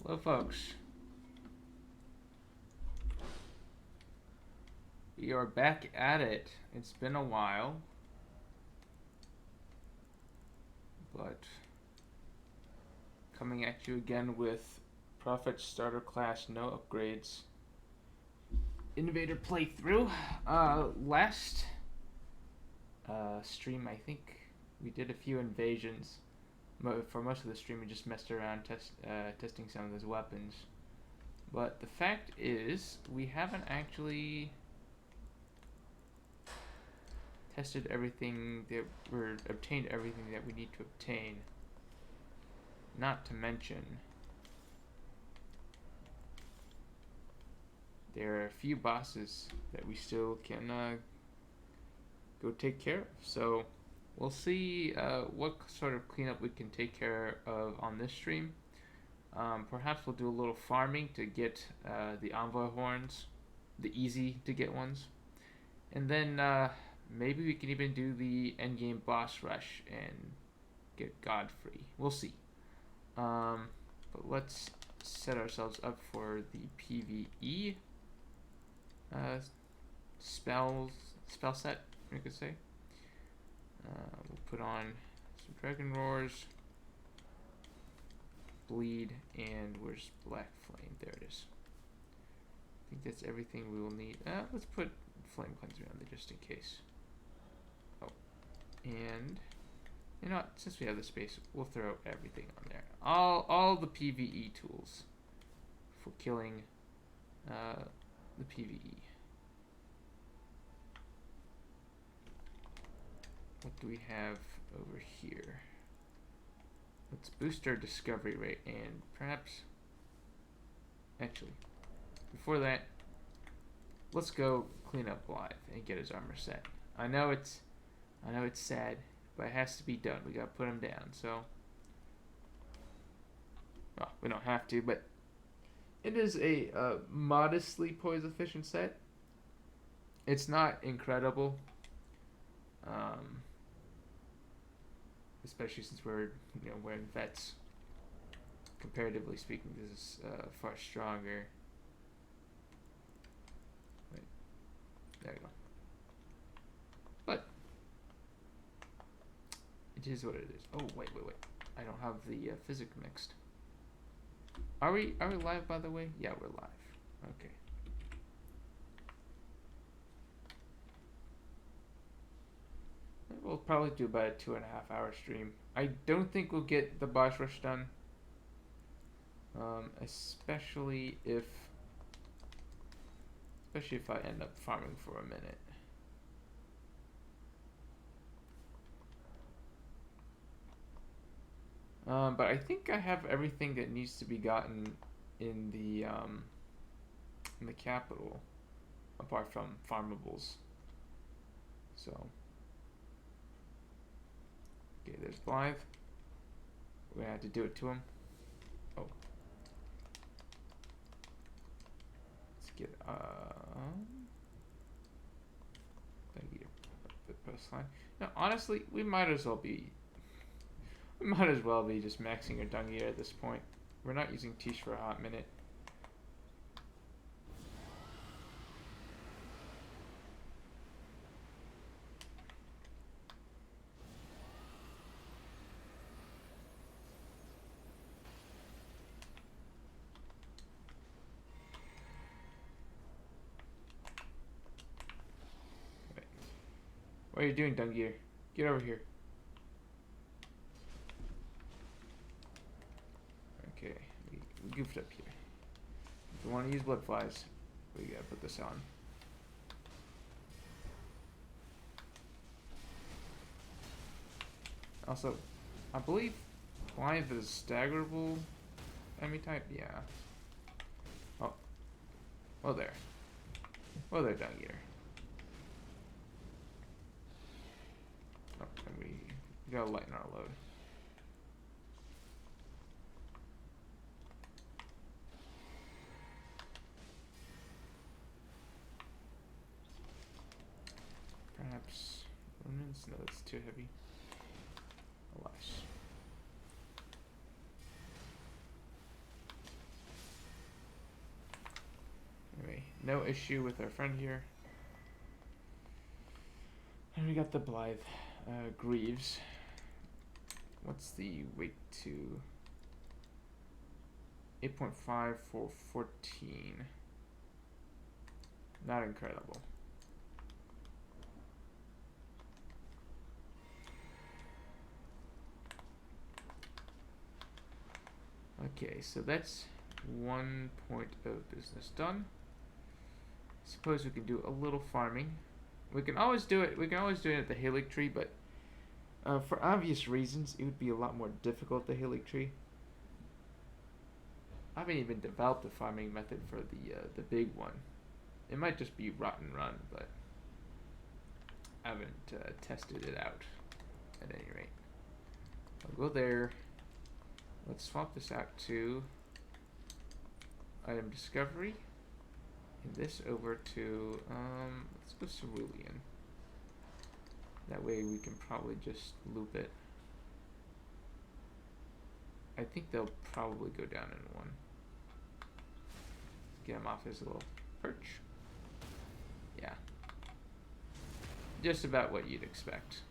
Hello, folks. We are back at it. It's been a while, but coming at you again with Prophet Starter Class, no upgrades. Invader playthrough. Last stream, I think we did a few invasions. For most of the stream, we just messed around testing some of those weapons. But the fact is, we haven't actually tested everything obtained everything that we need to obtain. Not to mention, there are a few bosses that we still can go take care of. So we'll see what sort of cleanup we can take care of on this stream. Perhaps we'll do a little farming to get the envoy horns, the easy to get ones, and then maybe we can even do the endgame boss rush and get Godfrey. We'll see. But let's set ourselves up for the PvE spell set, you could say. We'll put on some Dragon Roars, Bleed, and where's Black Flame? There it is. I think that's everything we will need. Let's put Flame Cleanser on there just in case. Oh, and you know what? Since we have the space, we'll throw everything on there. All the PvE tools for killing the PvE. What do we have over here? Let's boost our discovery rate and perhaps, actually, before that, let's go clean up Blythe and get his armor set. I know it's sad, but it has to be done. We gotta put him down. So, well, we don't have to, but it is a modestly poise efficient set. It's not incredible, especially since we're wearing vets. Comparatively speaking, this is far stronger. Wait, there you go. But it is what it is. Oh wait! I don't have the physics mixed. Are we live, by the way? Yeah, we're live. Okay. We'll probably do about a 2.5 hour stream. I don't think we'll get the boss rush done. Especially if I end up farming for a minute. But I think I have everything that needs to be gotten in the capital, apart from farmables. So, okay, there's Blythe. We're gonna have to do it to him. Oh, let's get the post line. Now, honestly, we might as well be just maxing our dung eater at this point. We're not using Tish for a hot minute. Right. What are you doing, dung eater? Get over here. Okay, we goofed up here. If we want to use blood flies, we gotta put this on. Also, I believe Blythe is staggerable enemy type. Yeah. Oh. Well there. Well there, dung eater. Oh, and we gotta lighten our load. Perhaps remnants? No, that's too heavy. Alas. no issue with our friend here. And we got the Blythe Greaves. What's the weight to? 8.5 for 14. Not incredible. Okay, so that's 1 point of business done. Suppose we can do a little farming. We can always do it. We can always do it at the Halig tree, but for obvious reasons, it would be a lot more difficult at the Halig tree. I haven't even developed a farming method for the big one. It might just be rotten run, but I haven't tested it out. At any rate, I'll go there. Let's swap this out to item discovery, and this over to let's go cerulean. That way we can probably just loop it. I think they'll probably go down in one. Get him off his little perch. Yeah. Just about what you'd expect.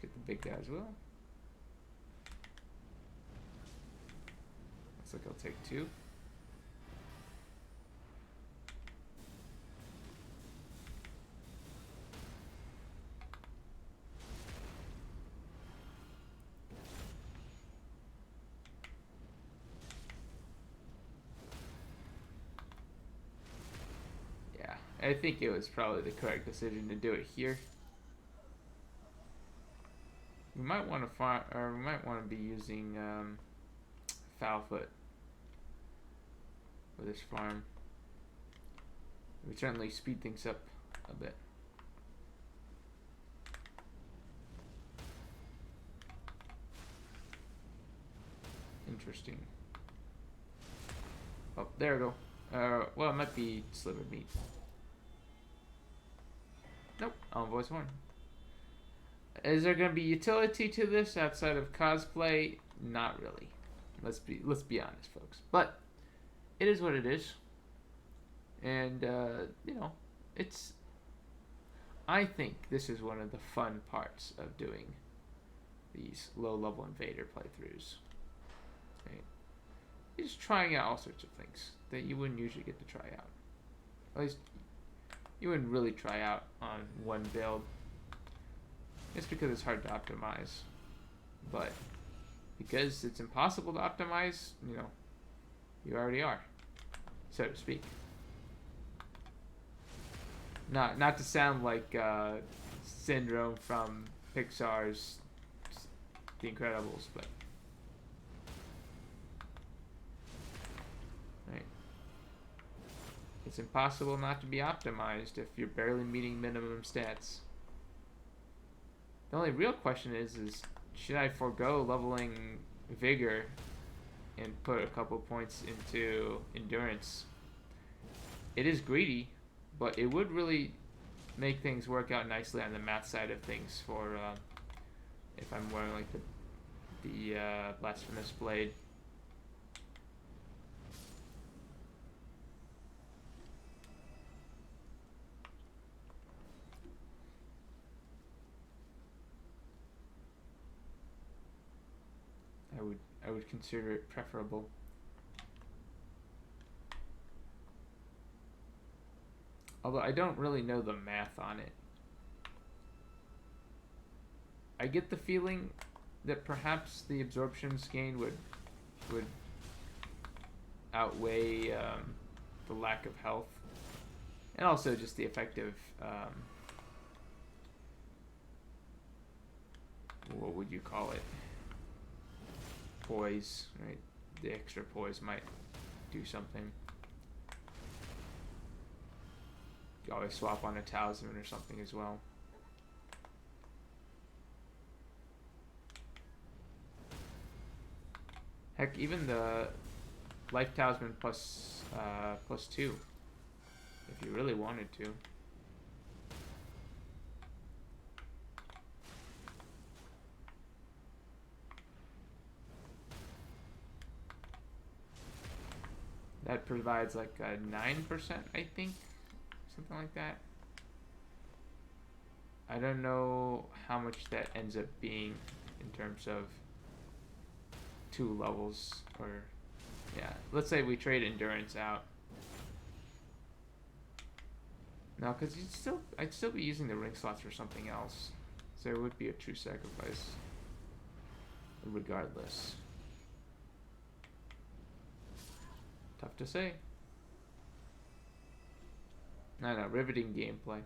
Get the big guy as well. Looks like I'll take 2. Yeah, I think it was probably the correct decision to do it here. We might want to farm, or we might want to be using Foulfoot for this farm. It would certainly speed things up a bit. Interesting. Oh, there we go. Well, it might be slivered meat. Nope, Envoy's horn. Is there going to be utility to this outside of cosplay? Not really. Let's be honest, folks. But it is what it is, and you know, it's. I think this is one of the fun parts of doing these low-level Invader playthroughs. Right? You're just trying out all sorts of things that you wouldn't usually get to try out. At least you wouldn't really try out on one build. It's because it's hard to optimize, but because it's impossible to optimize, you know, you already are, so to speak. Not to sound like Syndrome from Pixar's The Incredibles, but right, it's impossible not to be optimized if you're barely meeting minimum stats. The only real question is should I forego leveling Vigor and put a couple points into Endurance? It is greedy, but it would really make things work out nicely on the math side of things for if I'm wearing like the Blasphemous Blade. I would consider it preferable. Although I don't really know the math on it. I get the feeling that perhaps the absorptions gained would outweigh the lack of health, and also just the effective what would you call it? poise, right? The extra poise might do something. You always swap on a talisman or something as well. Heck, even the life talisman plus +2, if you really wanted to. That provides like a 9%, I think, something like that. I don't know how much that ends up being in terms of 2 levels, or yeah, let's say we trade endurance out. No, because I'd still be using the ring slots for something else, so it would be a true sacrifice regardless. Tough to say. I know, riveting gameplay.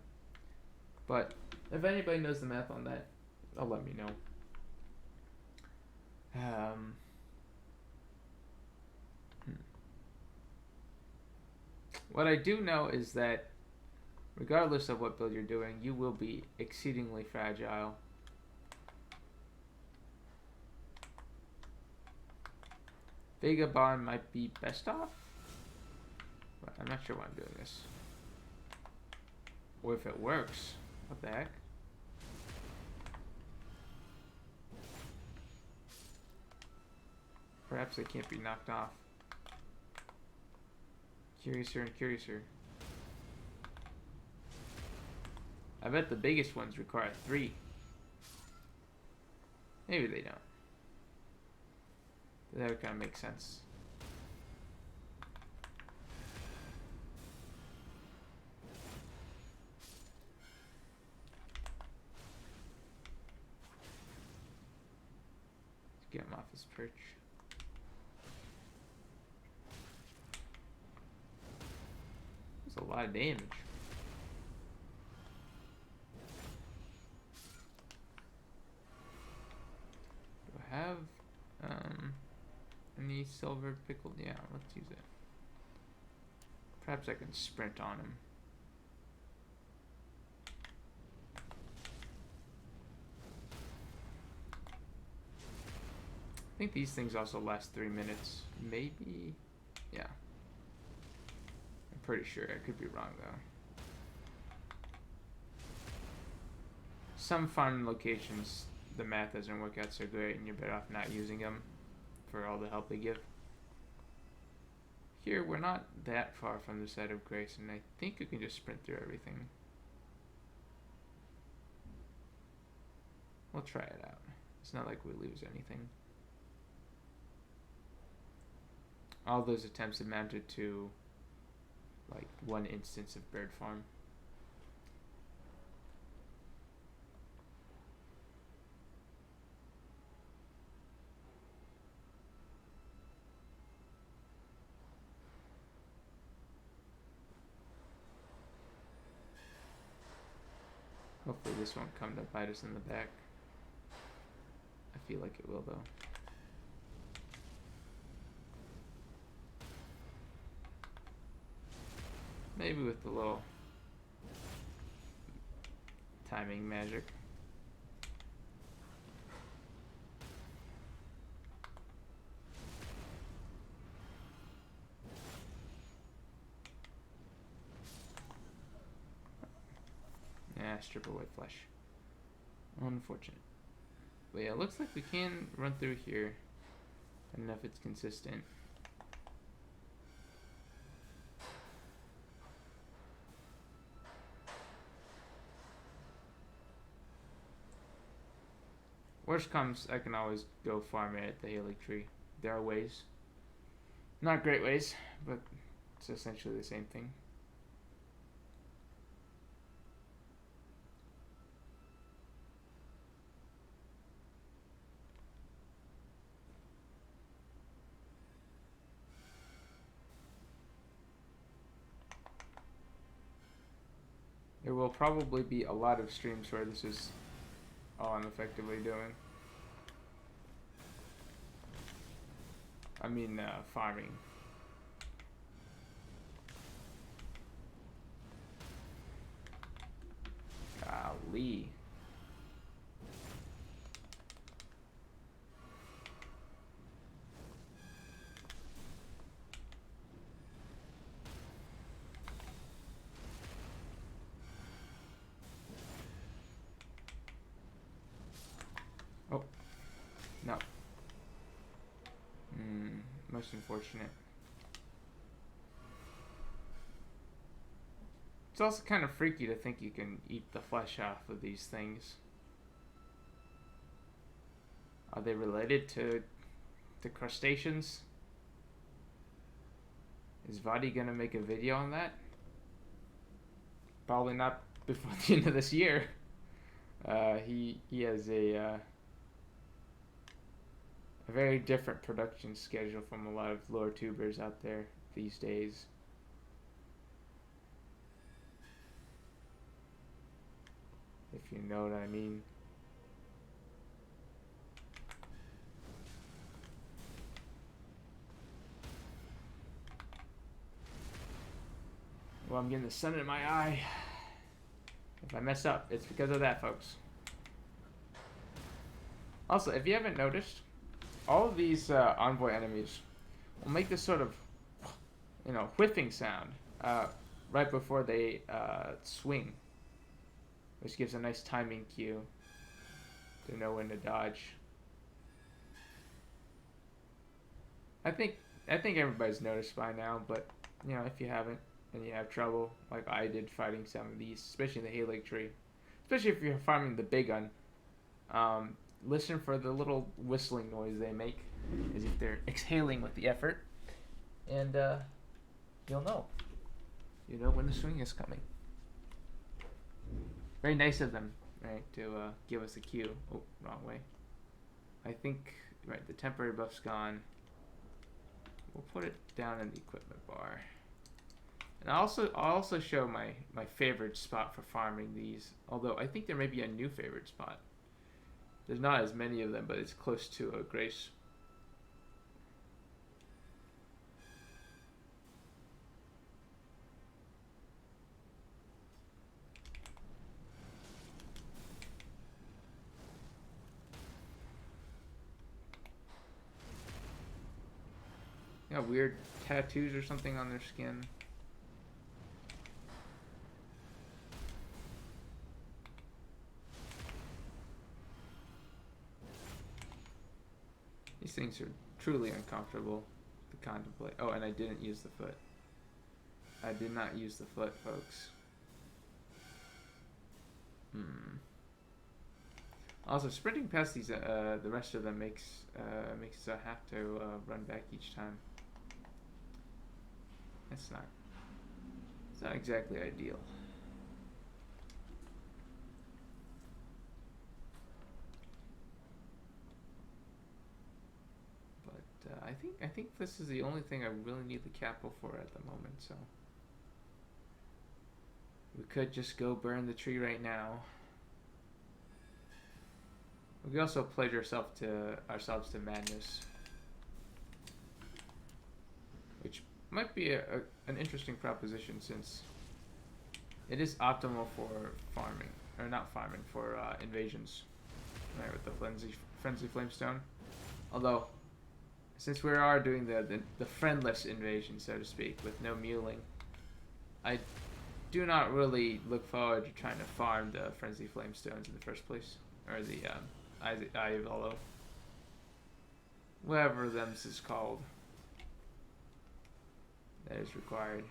But if anybody knows the math on that, let me know. What I do know is that regardless of what build you're doing, you will be exceedingly fragile. Vagabond might be best off, but I'm not sure why I'm doing this. Or if it works. What the heck? Perhaps they can't be knocked off. Curiouser and curiouser. I bet the biggest ones require 3. Maybe they don't. That would kind of make sense. Let's get him off his perch. That's a lot of damage. Do I have any silver pickled? Yeah, let's use it. Perhaps I can sprint on him. I think these things also last 3 minutes. Maybe? Yeah. I'm pretty sure. I could be wrong though. Some fun locations, the math doesn't work out so great and you're better off not using them for all the help they give. Here, we're not that far from the site of grace, and I think you can just sprint through everything. We'll try it out. It's not like we lose anything. All those attempts amounted to like 1 instance of bird farm. Hopefully this won't come to bite us in the back. I feel like it will though. Maybe with the little timing magic. Yeah, strip away flesh. Unfortunate. But yeah, it looks like we can run through here. I don't know if it's consistent. Worst comes, I can always go farm it at the Haley tree. There are ways. Not great ways, but it's essentially the same thing. There will probably be a lot of streams where this is all I'm effectively doing. farming. Golly. Oh, no. Most unfortunate. It's also kind of freaky to think you can eat the flesh off of these things. Are they related to crustaceans? Is Vadi gonna make a video on that? Probably not before the end of this year. He has a very different production schedule from a lot of lore tubers out there these days. If you know what I mean. Well, I'm getting the sun in my eye. If I mess up, it's because of that, folks. Also, if you haven't noticed, all of these envoy enemies will make this sort of, whiffing sound right before they swing, which gives a nice timing cue to know when to dodge. I think everybody's noticed by now, but if you haven't and you have trouble, like I did fighting some of these, especially in the Halig tree, especially if you're farming the big gun, listen for the little whistling noise they make, as if they're exhaling with the effort, and you'll know. You know when the swing is coming. Very nice of them, right, to give us a cue. Oh, wrong way. I think, right, the temporary buff's gone. We'll put it down in the equipment bar. And I'll also show my favorite spot for farming these, although I think there may be a new favorite spot. There's not as many of them, but it's close to a Grace. They got weird tattoos or something on their skin. These things are truly uncomfortable to contemplate. Oh, and I didn't use the foot. I did not use the foot, folks. Also, sprinting past these, the rest of them makes us have to run back each time. It's not exactly ideal. I think this is the only thing I really need the capital for at the moment, so we could just go burn the tree right now. We could also pledge ourselves to madness, which might be an interesting proposition, since it is optimal for farming, or not farming, for invasions, right, with the frenzy flamestone. Although, since we are doing the friendless invasion, so to speak, with no muling, I do not really look forward to trying to farm the frenzy flamestones in the first place, or the Eye of Olo, whatever them's is called. That is required.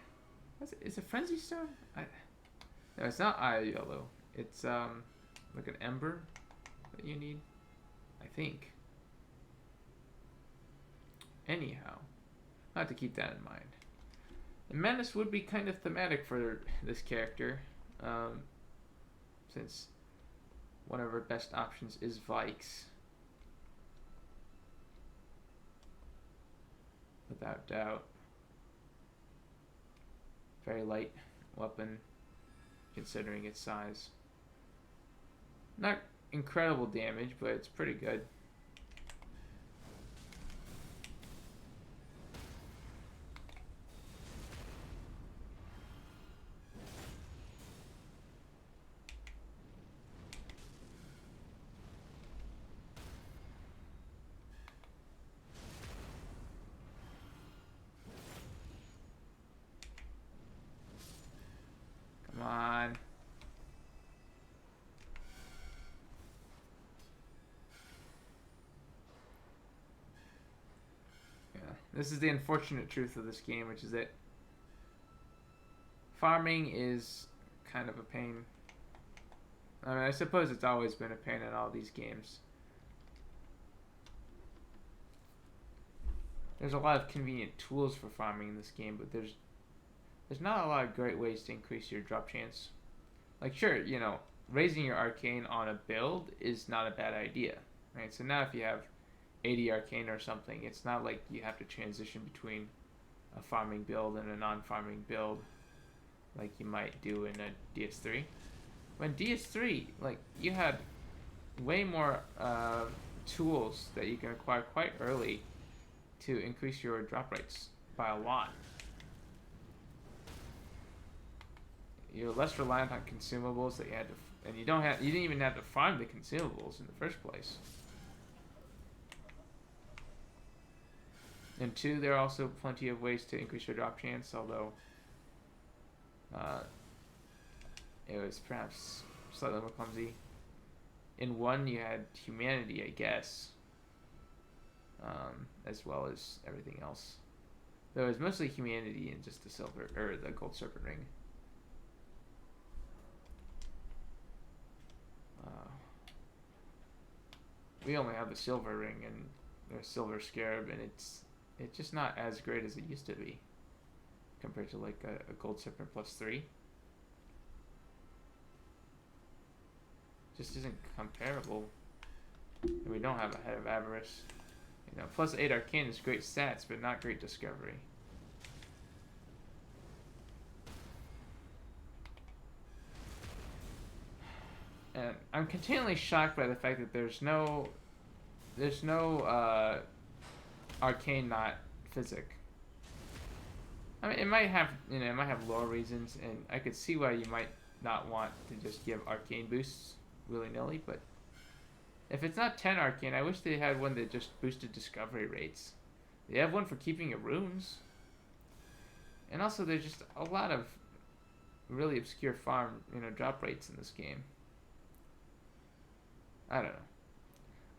Is a frenzy stone? No, it's not Eye of Yellow. It's like an ember that you need, I think. Anyhow, I'll have to keep that in mind. And madness would be kind of thematic for this character, since one of our best options is Vikes, without doubt. Very light weapon, considering its size. Not incredible damage, but it's pretty good. This is the unfortunate truth of this game, which is that farming is kind of a pain. I mean, I suppose it's always been a pain in all these games. There's a lot of convenient tools for farming in this game, but there's not a lot of great ways to increase your drop chance. Like, sure, you know, raising your arcane on a build is not a bad idea, right? So now if you have 80 arcane or something, it's not like you have to transition between a farming build and a non-farming build like you might do in a DS3. When DS3, like, you had way more tools that you can acquire quite early to increase your drop rates by a lot. You're less reliant on consumables that you had to, and you didn't even have to farm the consumables in the first place. And two, there are also plenty of ways to increase your drop chance, although it was perhaps slightly more clumsy. In one, you had humanity, I guess, as well as everything else. Though it was mostly humanity and just the silver or the gold serpent ring. We only have the silver ring and the silver scarab, and it's just not as great as it used to be compared to like a gold serpent +3. Just isn't comparable. And we don't have a head of avarice. You know, +8 arcane is great stats, but not great discovery. And I'm continually shocked by the fact that there's no arcane not physic. I mean, it might have lore reasons, and I could see why you might not want to just give arcane boosts willy-nilly, but if it's not 10 arcane, I wish they had one that just boosted discovery rates. They have one for keeping your runes. And also there's just a lot of really obscure farm, drop rates in this game. I don't know.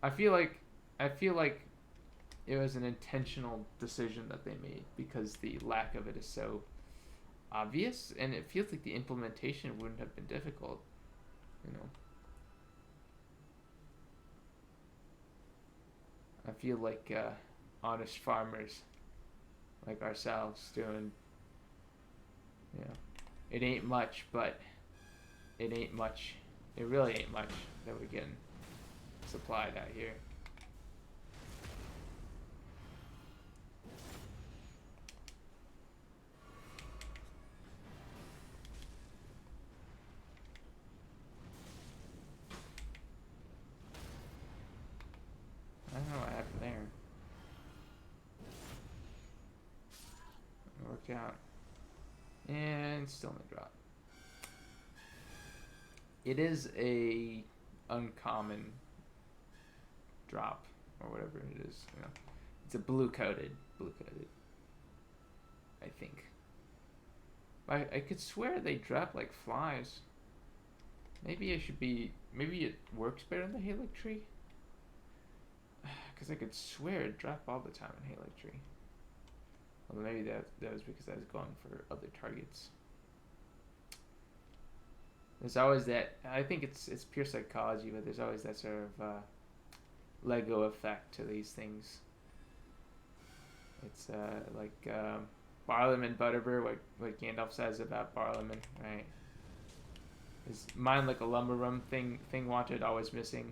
I feel like it was an intentional decision that they made because the lack of it is so obvious, and it feels like the implementation wouldn't have been difficult, I feel like honest farmers like ourselves doing, it ain't much, but it ain't much. It really ain't much that we're getting supplied out here. I don't know what happened there. Work out. And still no drop. It is a uncommon drop, or whatever it is. It's a blue coated. I think. I could swear they drop like flies. Maybe it works better in the Halo tree. Because I could swear it dropped all the time in Halo tree. Although maybe that was because I was going for other targets. There's always that. I think it's pure psychology, but there's always that sort of Lego effect to these things. It's like Barliman Butterbur, what Gandalf says about Barliman, right? His mind like a lumber room, thing wanted, always missing.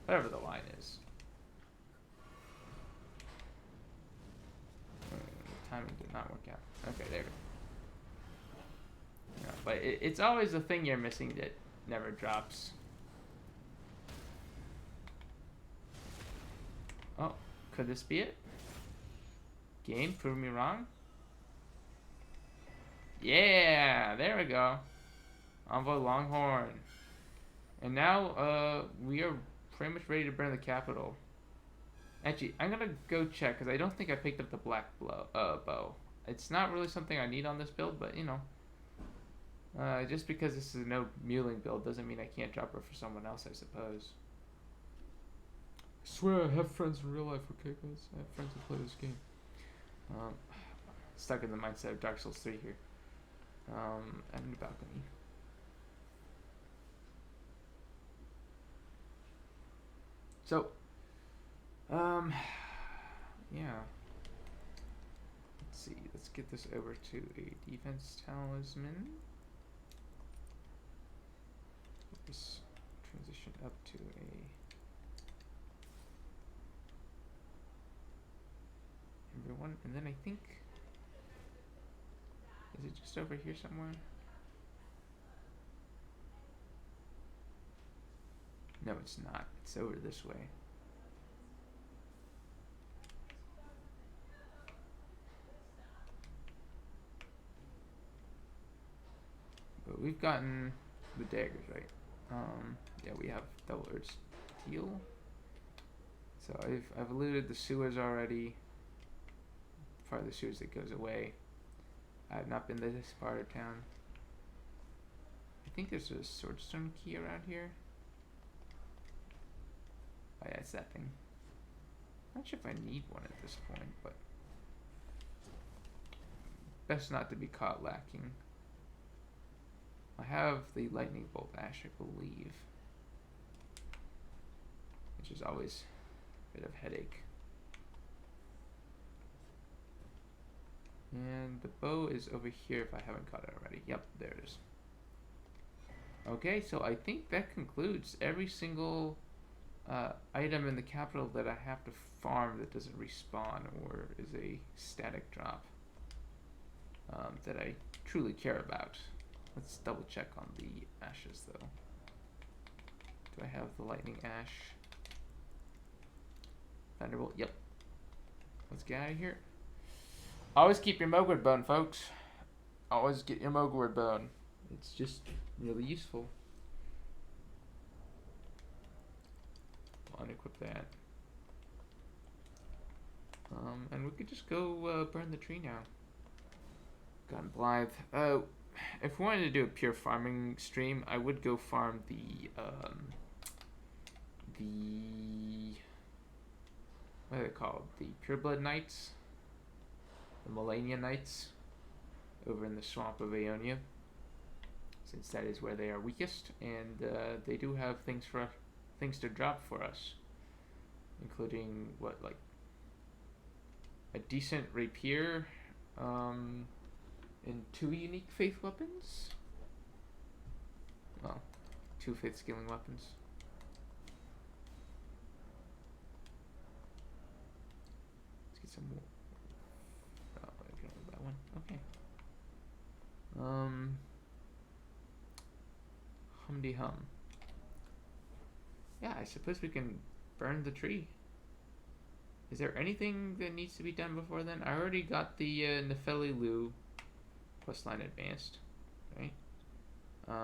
Whatever the line is. The timing did not work out. Okay, there we go. Yeah, but it's always the thing you're missing that never drops. Oh, could this be it? Game, prove me wrong? Yeah, there we go. Envoy Longhorn. And now we are pretty much ready to burn the capital. Actually, I'm gonna go check because I don't think I picked up the black bow. It's not really something I need on this build, but just because this is a no muling build doesn't mean I can't drop her for someone else, I suppose. Swear I have friends in real life, okay guys? I have friends who play this game. Um, Stuck in the mindset of Dark Souls 3 here. And the balcony. So, yeah. Let's see. Let's get this over to a defense talisman. Just transition up to a everyone, and then I think is it just over here somewhere? No, it's not. It's over this way. But we've gotten the daggers, right? Yeah, we have double edged steel. So I've looted the sewers already. Part of the sewers that goes away. I have not been to this part of town. I think there's a swordstone key around here. Oh yeah, it's that thing. Not sure if I need one at this point, but best not to be caught lacking. I have the lightning bolt ash, I believe, which is always a bit of headache. And the bow is over here if I haven't got it already. Yep, there it is. Okay, so I think that concludes every single item in the capital that I have to farm that doesn't respawn or is a static drop that I truly care about. Let's double check on the ashes though. Do I have the lightning ash? Thunderbolt, yep. Let's get out of here. Always keep your Mogward bone, folks. Always get your Mogward bone. It's just really useful. I'll unequip that. And we could just go burn the tree now. Gone Blythe. If we wanted to do a pure farming stream, I would go farm the what are they called? The Pureblood Knights, the Melania Knights, over in the swamp of Aeonia, since that is where they are weakest, and they do have things to drop for us, including like a decent rapier, and 2 unique faith weapons. Well, 2 faith scaling weapons. Let's get some more. Oh, I can only buy one. Okay. Humdy hum. Yeah, I suppose we can burn the tree. Is there anything that needs to be done before then? I already got the Nefeli Lu questline advanced, right? I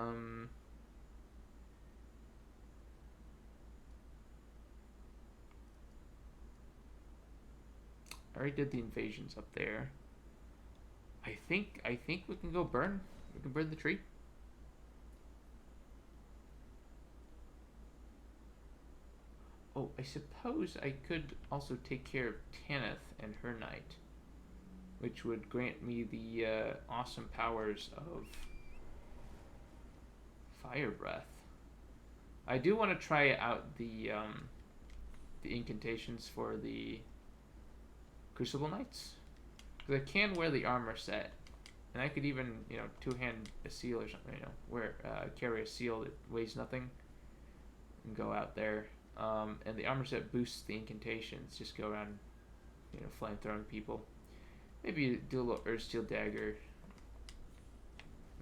already did the invasions up there. I think we can go burn. We can burn the tree. Oh, I suppose I could also take care of Tanith and her knight, which would grant me the awesome powers of Fire Breath. I do want to try out the incantations for the Crucible Knights, because I can wear the armor set, and I could even, you know, two-hand a seal or something, you know, carry a seal that weighs nothing, and go out there. And the armor set boosts the incantations. Just go around, you know, flamethrowing people. Maybe do a little Earthsteel Dagger.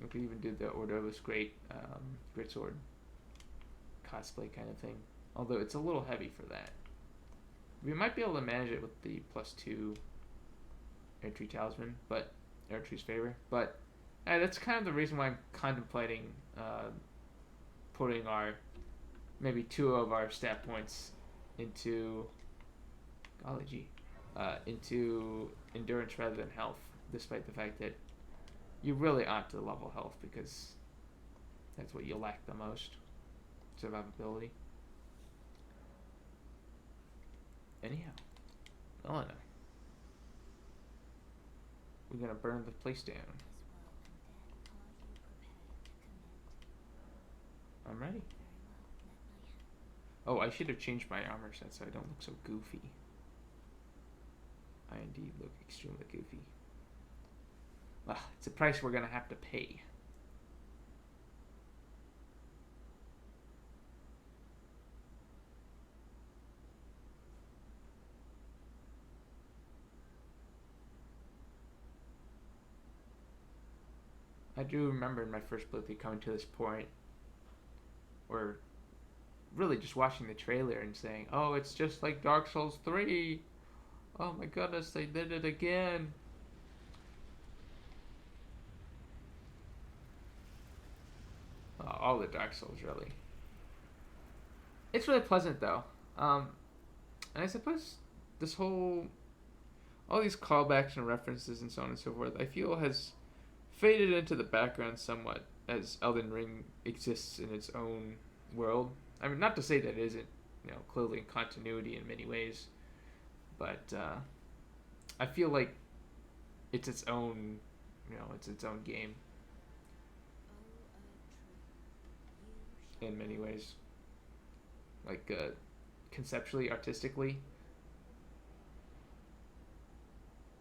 We could even do the Ordovus Greatsword cosplay kind of thing. Although it's a little heavy for that. We might be able to manage it with the +2 Airtree Talisman, but Airtree's favor. But that's kind of the reason why I'm contemplating putting our maybe 2 of our stat points into into endurance rather than health, despite the fact that you really ought to level health because that's what you lack the most. Survivability. Anyhow, Elena, we're gonna burn the place down. I'm ready. Oh, I should have changed my armor set so I don't look so goofy. I indeed look extremely goofy. Well, it's a price we're gonna have to pay. I do remember in my first playthrough coming to this point where really just watching the trailer and saying, oh, it's just like Dark Souls 3. Oh my goodness, they did it again. All the Dark Souls, really. It's really pleasant, though. And I suppose this whole, all these callbacks and references and so on and so forth, I feel has faded into the background somewhat as Elden Ring exists in its own world. I mean, not to say that it isn't, clearly in continuity in many ways, but I feel like it's its own, it's its own game in many ways, like conceptually, artistically,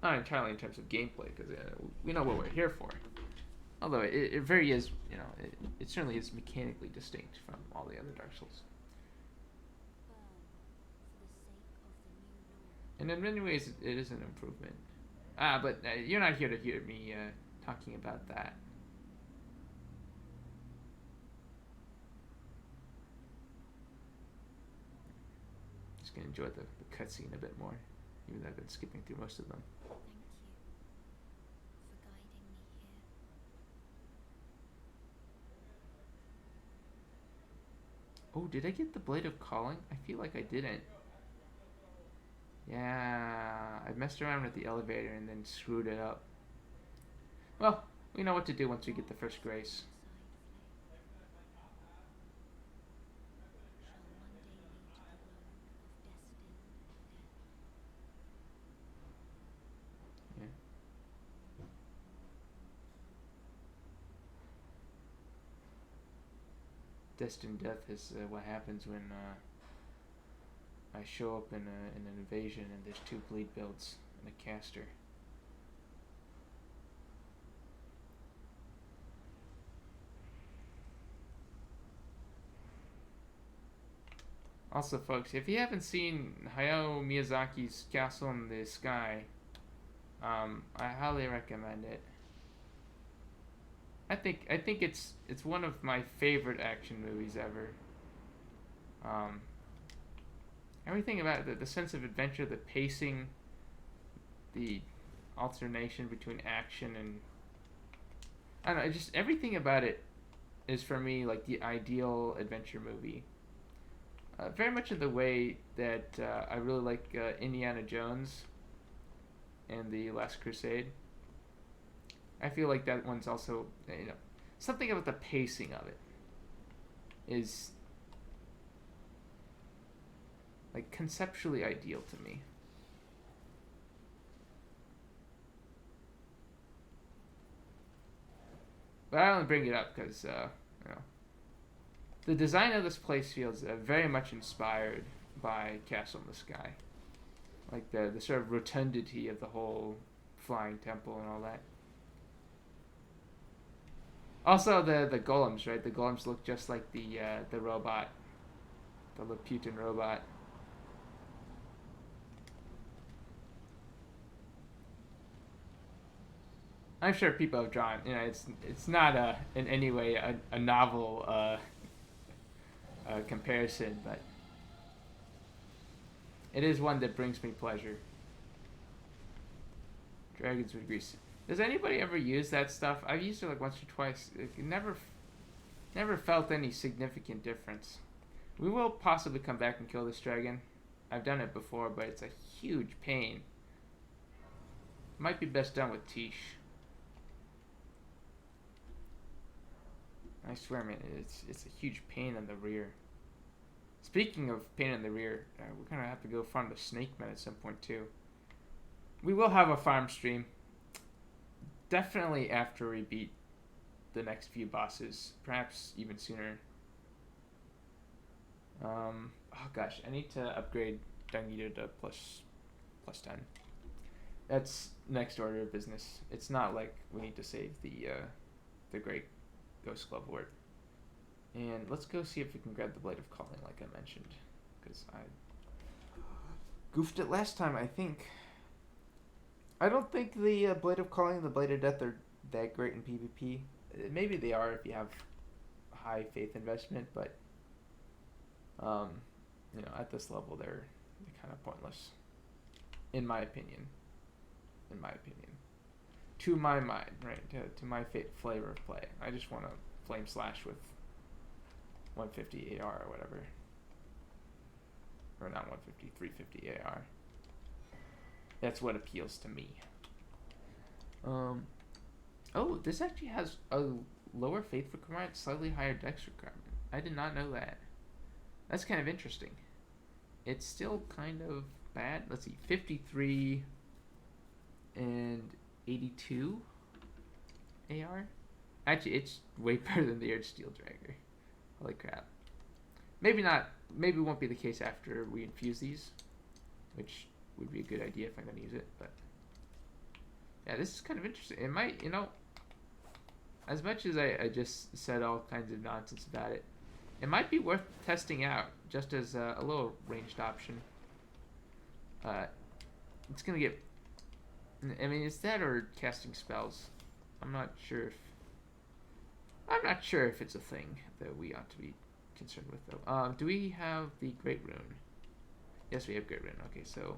not entirely in terms of gameplay, because we know what we're here for. Although it very is, it certainly is mechanically distinct from all the other Dark Souls. And in many ways, it is an improvement. But you're not here to hear me talking about that. Just gonna enjoy the cutscene a bit more, even though I've been skipping through most of them. Oh, did I get the Blade of Calling? I feel like I didn't. Yeah, I messed around with the elevator and then screwed it up. Well, we know what to do once we get the first grace. Yeah. Destined death is what happens when I show up in an invasion and there's 2 bleed builds and a caster. Also, folks, if you haven't seen Hayao Miyazaki's Castle in the Sky, I highly recommend it. I think it's one of my favorite action movies ever. Everything about it, the sense of adventure, the pacing, the alternation between action and I don't know, just everything about it is for me like the ideal adventure movie. Very much in the way that I really like Indiana Jones and the Last Crusade. I feel like that one's also, something about the pacing of it is like conceptually ideal to me. But I only bring it up because, the design of this place feels very much inspired by Castle in the Sky. Like the sort of rotundity of the whole flying temple and all that. Also, the golems, right? The golems look just like the robot, the Laputan robot. I'm sure people have drawn. It's not in any way a novel comparison, but it is one that brings me pleasure. Dragons with grease. Does anybody ever use that stuff? I've used it like once or twice. It never felt any significant difference. We will possibly come back and kill this dragon. I've done it before, but it's a huge pain. Might be best done with Tish. I swear, man, it's a huge pain in the rear. Speaking of pain in the rear, we're gonna have to go farm the snake men at some point too. We will have a farm stream. Definitely after we beat the next few bosses, perhaps even sooner. Oh gosh, I need to upgrade Dung Eater to plus 10. That's next order of business. It's not like we need to save the Great Ghost Glove Wart. And let's go see if we can grab the Blade of Calling, like I mentioned, because I goofed it last time. I think. I don't think the Blade of Calling and the Blade of Death are that great in PvP. Maybe they are if you have high faith investment, but at this level they're kind of pointless, in my opinion. To my mind, right? To my flavor of play, I just want to flame slash with 150 AR or whatever, or not 150, 350 AR. That's what appeals to me. Oh, this actually has a lower faith requirement, slightly higher dex requirement. I did not know that. That's kind of interesting. It's still kind of bad. Let's see, 53 and 82 AR. Actually, it's way better than the Air Steel Dragger. Holy crap. Maybe not. Maybe it won't be the case after we infuse these, which would be a good idea if I'm going to use it. But yeah, this is kind of interesting. It might, as much as I just said all kinds of nonsense about it, it might be worth testing out just as a little ranged option. It's going to get, I mean, is that or casting spells? I'm not sure if it's a thing that we ought to be concerned with, though. Do we have the Great Rune? Yes, we have Great Rune. Okay, so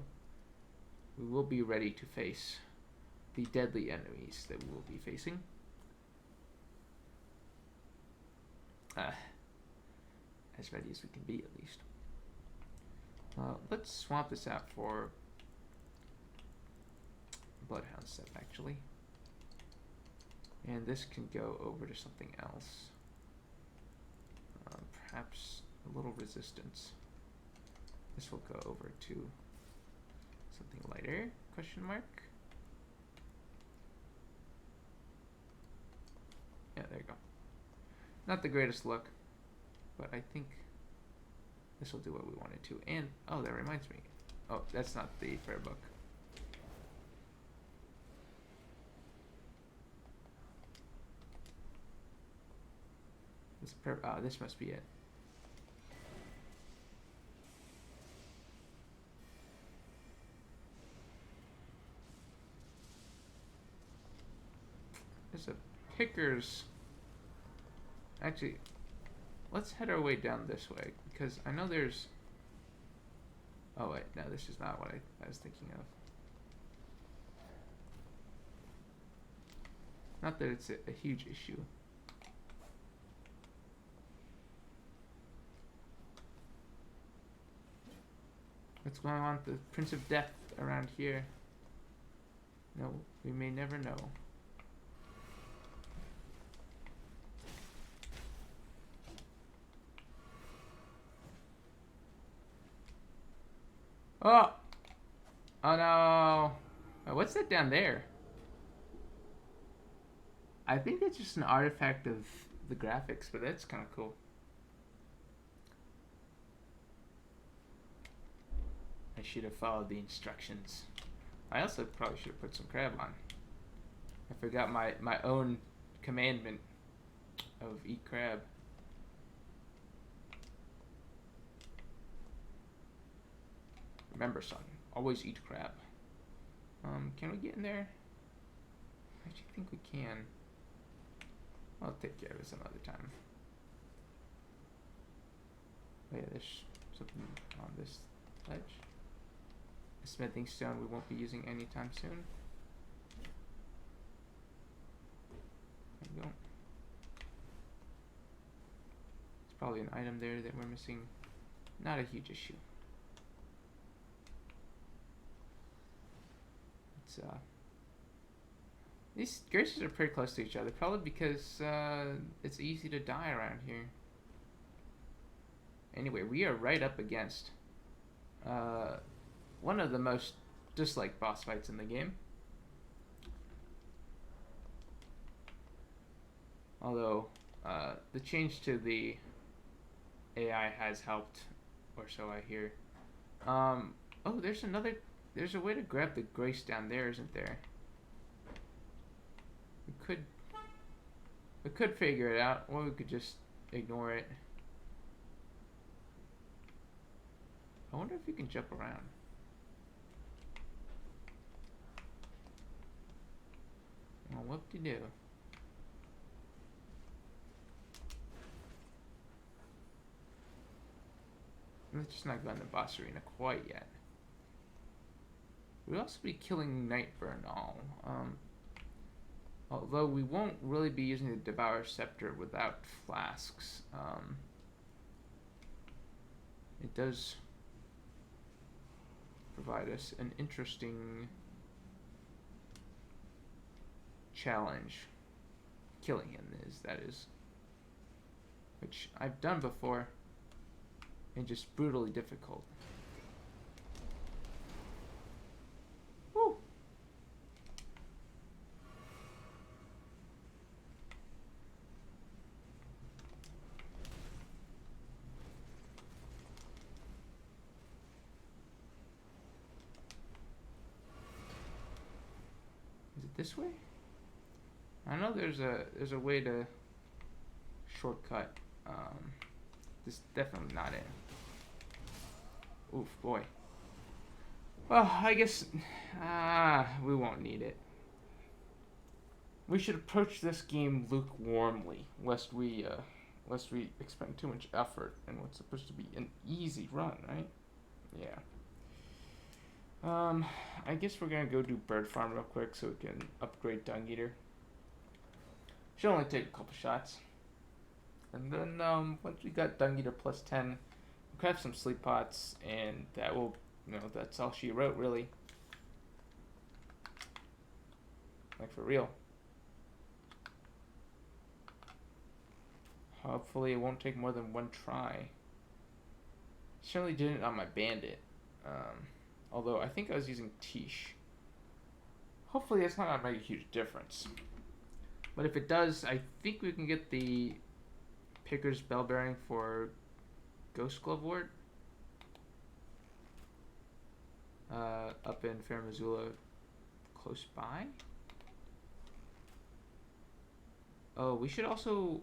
we will be ready to face the deadly enemies that we will be facing. As ready as we can be, at least. Let's swap this out for Bloodhound Step, actually. And this can go over to something else. Perhaps a little resistance. This will go over to something lighter, question mark. Yeah, there you go. Not the greatest look, but I think this will do what we wanted to. And, oh, that reminds me. Oh, that's not the prayer book. This must be it. There's a Pickers. Actually, let's head our way down this way, because I know there's... Oh wait, no, this is not what I was thinking of. Not that it's a huge issue. What's going on with the Prince of Death around here? No, we may never know. Oh! Oh no! What's that down there? I think that's just an artifact of the graphics, but that's kind of cool. I should have followed the instructions. I also probably should have put some crab on. I forgot my own commandment of eat crab. Remember, son, always eat crab. Can we get in there? I actually think we can. I'll take care of it some other time. Oh yeah, there's something on this ledge. A smithing stone we won't be using anytime soon. There we go. There's probably an item there that we're missing. Not a huge issue. These graces are pretty close to each other, probably because it's easy to die around here. Anyway, we are right up against uh, one of the most disliked boss fights in the game. Although the change to the AI has helped, or so I hear. Oh, there's another. There's a way to grab the grace down there, isn't there? We could figure it out, or we could just ignore it. I wonder if you can jump around. Well, whoop-de-doo. Let's just not go in the boss arena quite yet. We'll also be killing Nightburn all. Although we won't really be using the Devour Scepter without flasks. It does provide us an interesting challenge. Killing him that is. Which I've done before. And just brutally difficult. Woo! Is it this way? I know there's a way to shortcut. This is definitely not it. Oof, boy. Well, I guess we won't need it. We should approach this game lukewarmly, lest we expend too much effort in what's supposed to be an easy run, right? Yeah. I guess we're gonna go do bird farm real quick so we can upgrade Dung Eater. Should only take a couple shots. And then once we got Dung Eater plus 10, we'll craft some sleep pots, and that will, that's all she wrote, really. Like, for real. Hopefully it won't take more than one try. Certainly didn't on my bandit. Although I think I was using Tish. Hopefully that's not gonna make a huge difference. But if it does, I think we can get the Picker's Bell Bearing for Ghost Glove Ward. Up in Fair Missoula, close by. Oh, we should also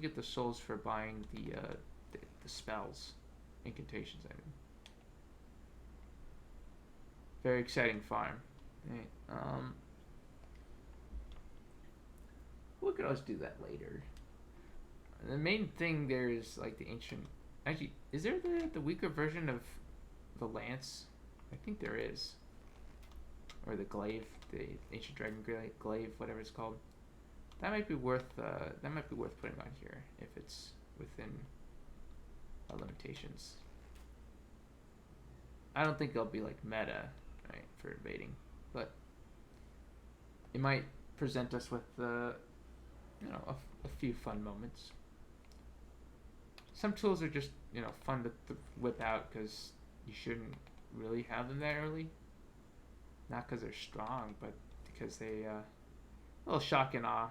get the souls for buying the spells, incantations. I mean, very exciting farm. Right. We could always do that later. The main thing there is like the ancient. Actually, is there the weaker version of the lance? I think there is. Or the glaive, the ancient dragon glaive, whatever it's called. That might be worth putting on here if it's within our limitations. I don't think it'll be like meta, right, for invading, but it might present us with a few fun moments. Some tools are just fun to whip out because you shouldn't really have them that early. Not because they're strong, but because they a little shock and awe,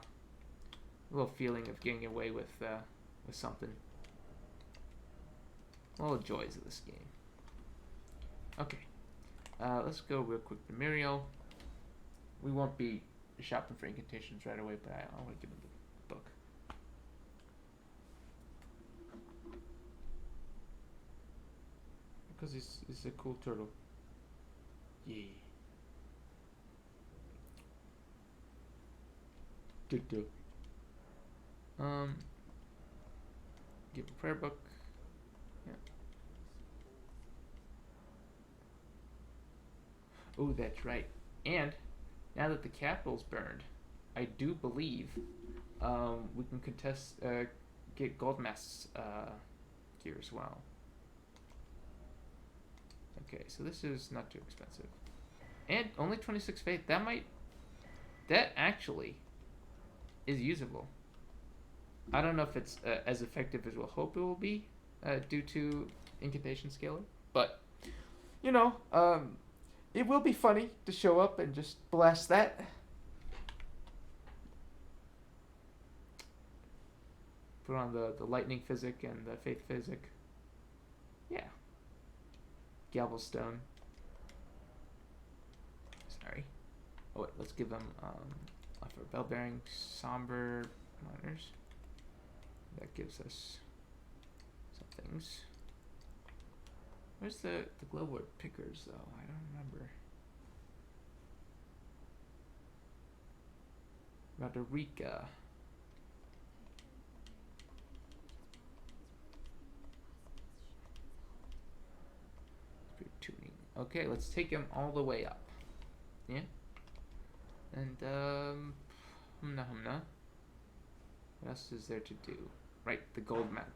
a little feeling of getting away with something. All the joys of this game. Okay, let's go real quick to Muriel. We won't be shopping for incantations right away, but I want to give him the book. Because he's a cool turtle. Yeah. Good deal. Give a prayer book. Yeah. Oh, that's right. And now that the capital's burned, I do believe we can get Goldmast's gear as well. Okay, so this is not too expensive. And only 26 faith. That actually is usable. I don't know if it's as effective as we'll hope it will be, due to incantation scaling. But you know, it will be funny to show up and just blast that. Put on the lightning physic and the faith physic. Yeah. Gavelstone. Sorry. Oh wait, let's give them offer bell bearing somber miners. That gives us some things. Where's the glowworm pickers though? I don't remember. Roderica. Tuning. Okay, let's take him all the way up. Yeah. And humna humna. What else is there to do? Right, the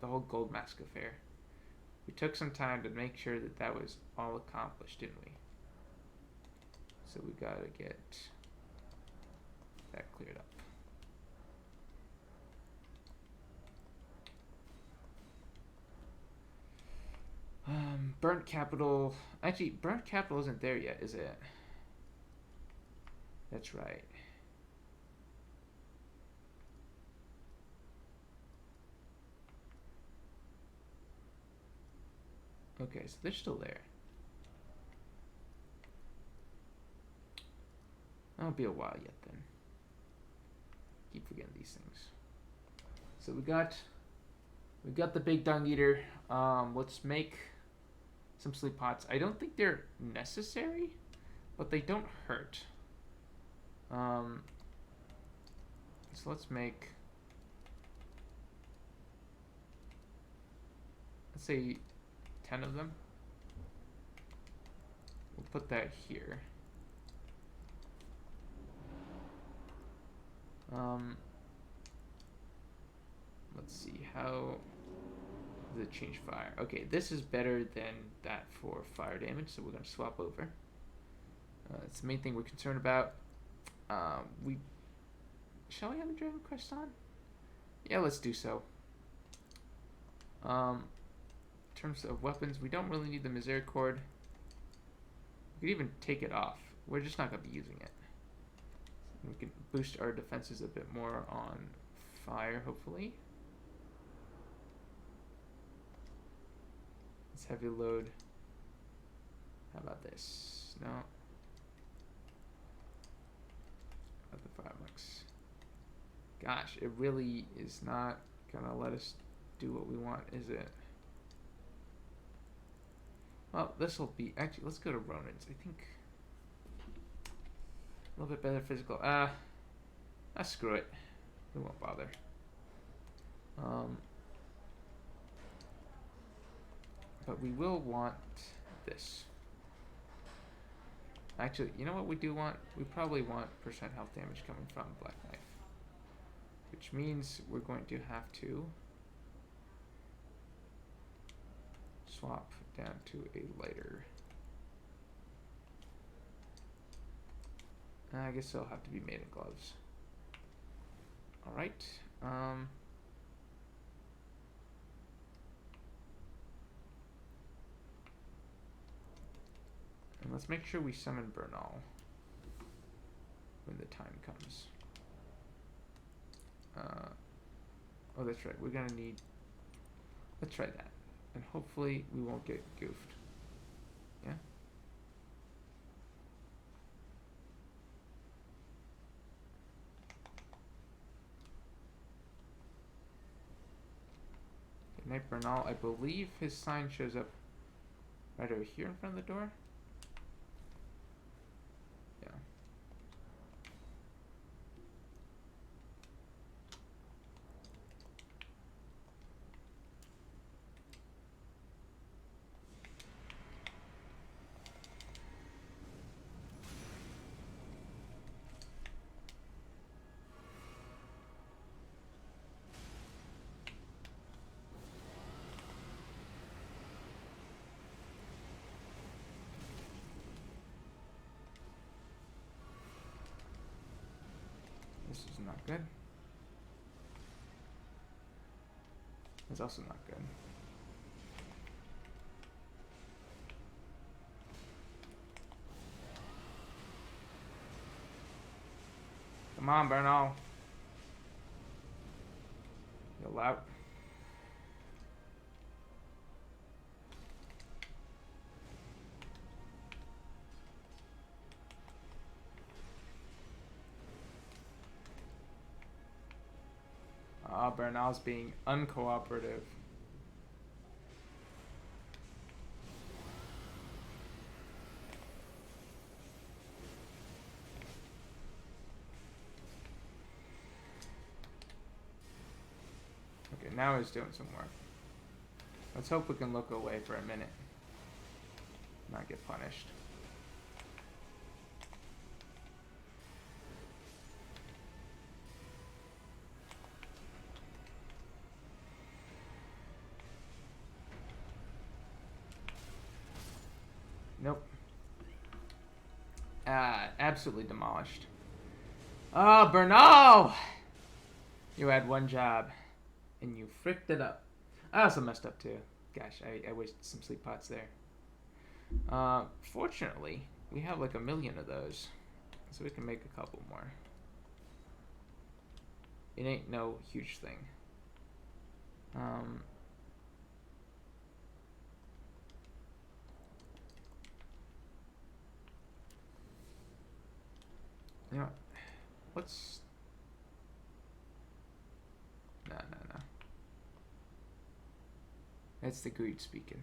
whole gold mask affair. We took some time to make sure that that was all accomplished, didn't we? So we gotta get that cleared up. Burnt capital. Actually, burnt capital isn't there yet, is it? That's right. Okay, so they're still there. That'll be a while yet then. Keep forgetting these things. So we got the big dung eater. Let's make some sleep pots. I don't think they're necessary, but they don't hurt. So let's make, let's say 10 of them. We'll put that here. Let's see, how does it change fire? Okay, this is better than that for fire damage, so we're going to swap over. That's the main thing we're concerned about. Shall we have a Dragon Quest on? Yeah, let's do so. In terms of weapons, we don't really need the Misericord. We could even take it off. We're just not going to be using it. We can boost our defenses a bit more on fire, hopefully. Let's heavy load. How about this? No. How about the fireworks? Gosh, it really is not gonna let us do what we want, is it? Well, this will be, actually, let's go to Ronin's. I think a little bit better physical. Screw it. We won't bother. But we will want this. Actually, you know what we do want? We probably want percent health damage coming from Black Knife. Which means we're going to have to swap down to a lighter. I guess they'll have to be made in gloves. Alright. And let's make sure we summon Bernal when the time comes. Oh, that's right. We're gonna need. Let's try that, and hopefully we won't get goofed. Yeah. Okay, Knight Bernal. I believe his sign shows up right over here in front of the door. Yeah. This is not good. It's also not good. Come on, Bernal. You're loud. Ah, Bernal's being uncooperative. Okay, now he's doing some work. Let's hope we can look away for a minute. Not get punished. Nope. Absolutely demolished. Oh, Bernal! You had one job, and you fricked it up. I also messed up too. Gosh, I wasted some sleep pots there. Fortunately, we have like 1,000,000 of those, so we can make a couple more. It ain't no huge thing. You know, let's... No. That's the greed speaking.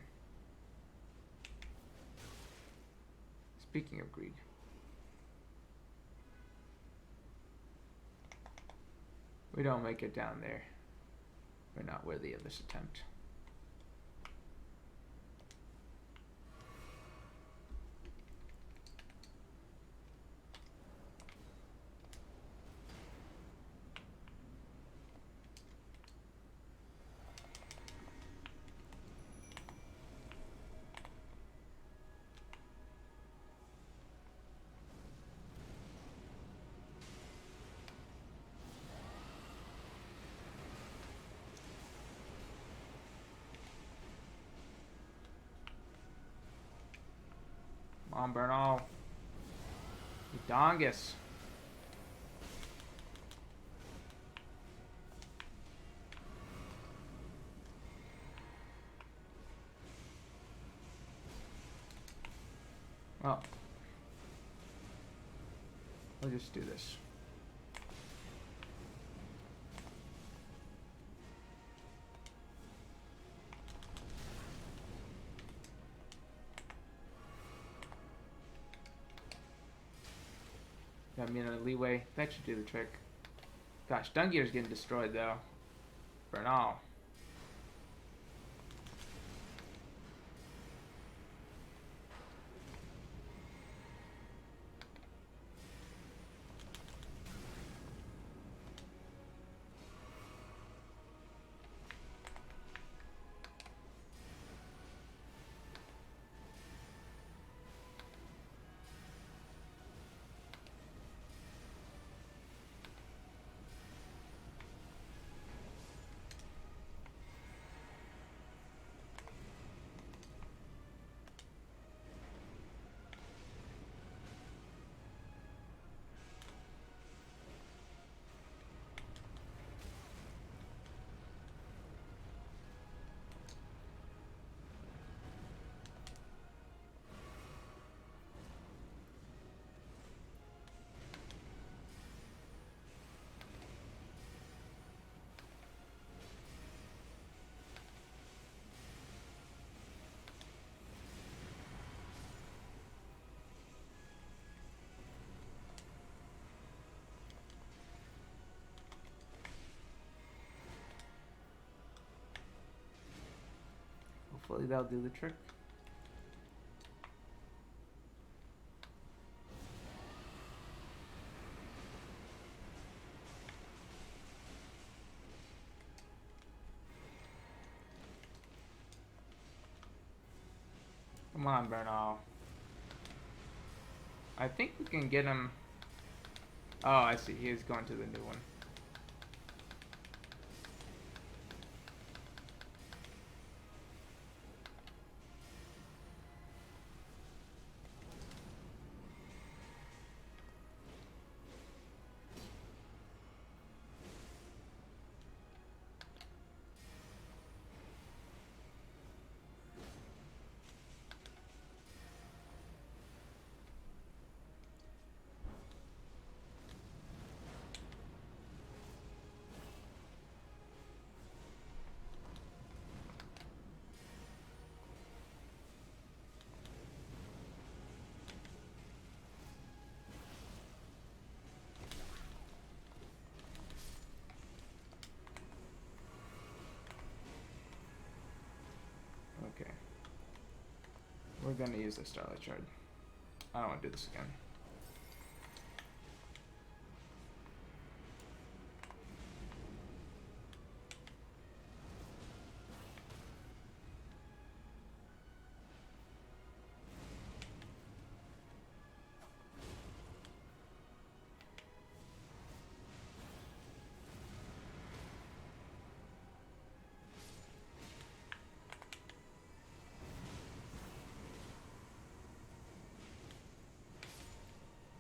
Speaking of greed. We don't make it down there. We're not worthy of this attempt. Come on, Bernal. You dongus. Well, we'll just do this. Got me in a leeway. That should do the trick. Gosh, Dungear's getting destroyed though. Bernal. Hopefully that'll do the trick. Come on, Bernal. I think we can get him... Oh, I see. He is going to the new one. gonna use the Starlight Shard. I don't want to do this again.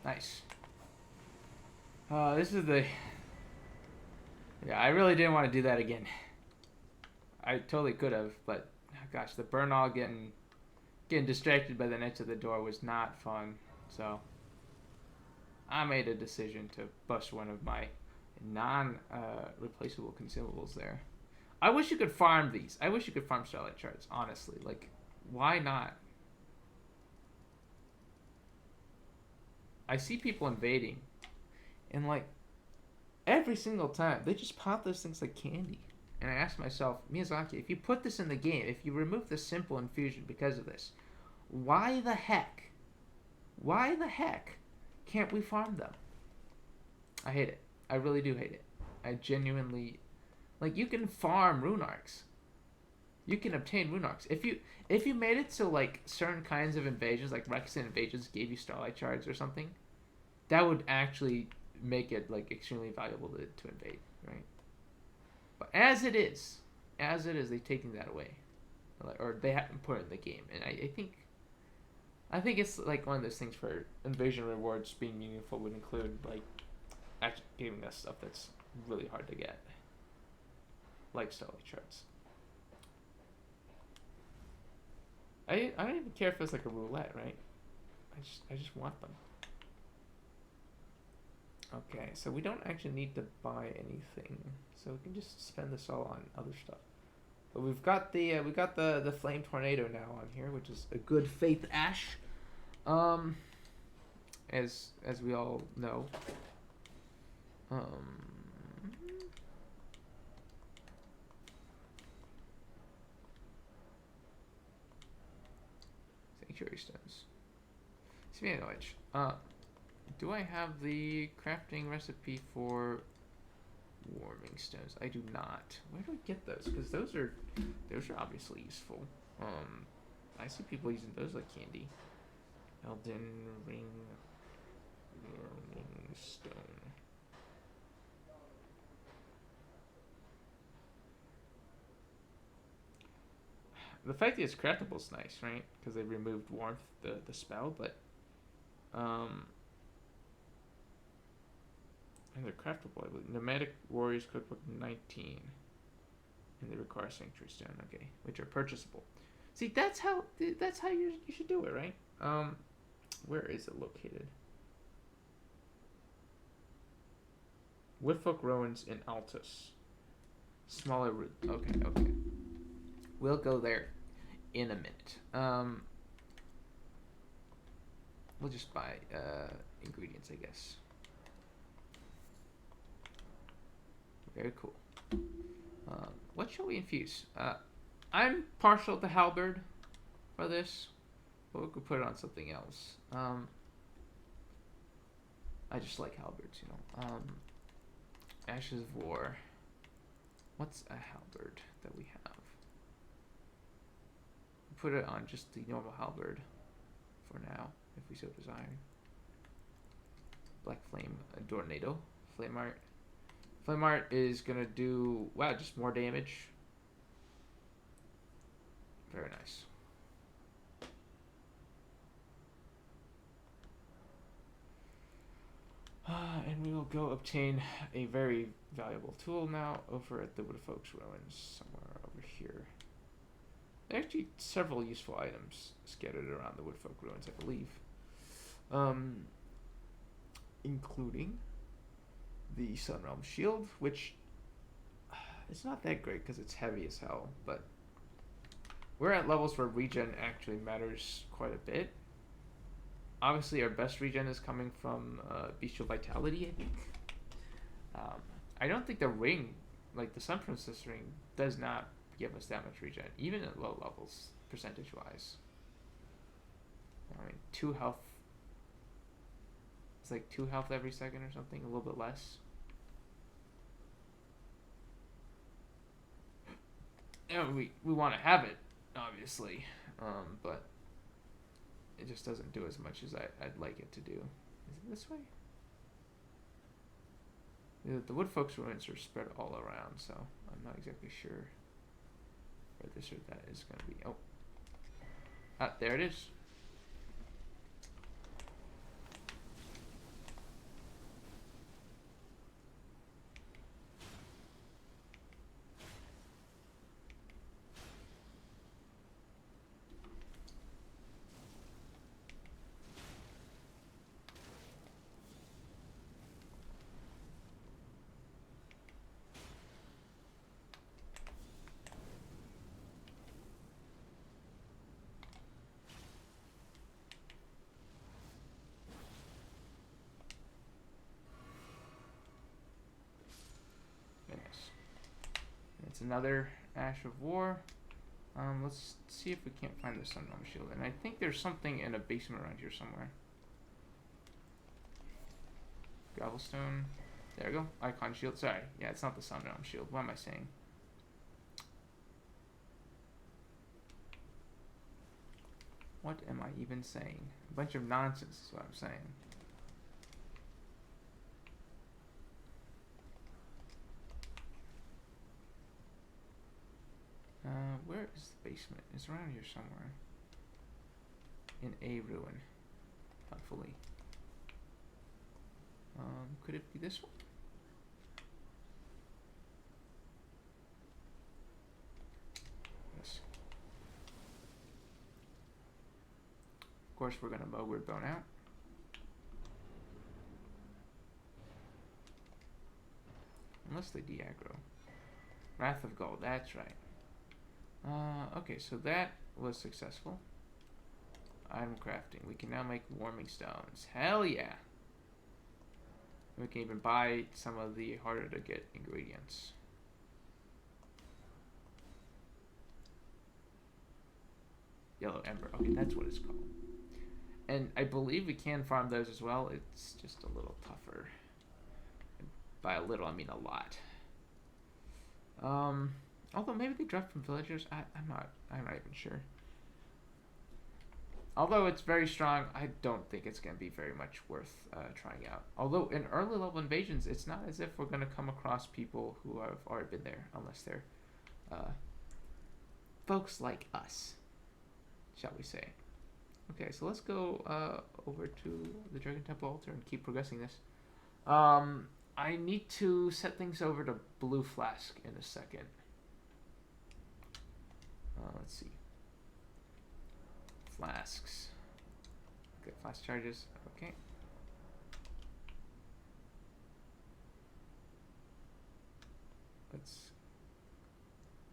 Nice. This is the... Yeah, I really didn't want to do that again. I totally could have, but gosh, the burn all getting distracted by the Knights of the Door was not fun. So I made a decision to bust one of my non-replaceable consumables there. I wish you could farm these. I wish you could farm Starlight Shards, honestly. Like, why not? I see people invading, and like every single time they just pop those things like candy. And I ask myself, Miyazaki, if you put this in the game, if you remove the simple infusion because of this, why the heck can't we farm them? I hate it. I really do hate it. I genuinely, like, you can farm rune arcs. You can obtain rune arcs. If you made it so like certain kinds of invasions, like Rexian invasions, gave you Starlight Shards or something, that would actually make it like extremely valuable to invade, right? But as it is, they're taking that away, or they haven't put it in the game, and I think it's like one of those things for invasion rewards being meaningful would include like actually giving us stuff that's really hard to get, like Starlight Shards. I don't even care if it's like a roulette, right? I just want them. Okay, so we don't actually need to buy anything, so we can just spend this all on other stuff. But we've got the flame tornado now on here, which is a good faith ash. As we all know. Sanctuary stones. Speaking of which, do I have the crafting recipe for warming stones? I do not. Where do I get those? Because those are obviously useful. I see people using those like candy. Elden Ring warming stone. The fact that it's craftable is nice, right? Because they removed warmth, the spell, but and they're craftable. I believe. Nomadic Warriors Cookbook 19, and they require Sanctuary Stone. Okay, which are purchasable. See, that's how you should do it, right? Where is it located? Woodfolk Ruins in Altus. Smaller route. Okay. We'll go there in a minute. We'll just buy ingredients, I guess. Very cool. What shall we infuse? I'm partial to halberd for this, but we could put it on something else. I just like halberds, you know. Ashes of War. What's a halberd that we have? Put it on just the normal halberd for now, if we so desire. Black Flame Tornado. Flame Art. Flame Art is gonna do, wow, just more damage. Very nice. And we will go obtain a very valuable tool now over at the Woodfolk's Ruins, somewhere over here. There are actually several useful items scattered around the Woodfolk Ruins, I believe. Including the Sunrealm Shield, which it's not that great because it's heavy as hell, but we're at levels where regen actually matters quite a bit. Obviously, our best regen is coming from Bestial Vitality, I think. I don't think the ring, like the Sun Princess ring, does not give us that much regen, even at low levels, percentage-wise. I mean, 2 health. It's like 2 health every second or something, a little bit less. And we want to have it, obviously, but it just doesn't do as much as I'd like it to do. Is it this way? The wood folks ruins are spread all around, so I'm not exactly sure where this or that is going to be. Oh. Ah, there it is. It's another Ash of War. Let's see if we can't find the Sun Realm Shield. And I think there's something in a basement around here somewhere. Gravelstone. There we go. Icon Shield. Sorry. Yeah, it's not the Sun Realm Shield. What am I saying? What am I even saying? A bunch of nonsense is what I'm saying. Where is the basement? It's around here somewhere. In a ruin. Hopefully. Could it be this one? Yes. Of course, we're gonna mow Word Bone out. Unless they de-aggro. Wrath of Gold, that's right. Okay, so that was successful. Item crafting. We can now make warming stones. Hell yeah! We can even buy some of the harder to get ingredients. Yellow Ember. Okay, that's what it's called. And I believe we can farm those as well. It's just a little tougher. And by a little, I mean a lot. Although maybe they drop from villagers. I'm not even sure. Although it's very strong, I don't think it's going to be very much worth trying out. Although in early level invasions, it's not as if we're going to come across people who have already been there, unless they're folks like us, shall we say. Okay, so let's go over to the Dragon Temple altar and keep progressing this. I need to set things over to Blue Flask in a second. Let's see. Flasks. Okay, flask charges. Okay.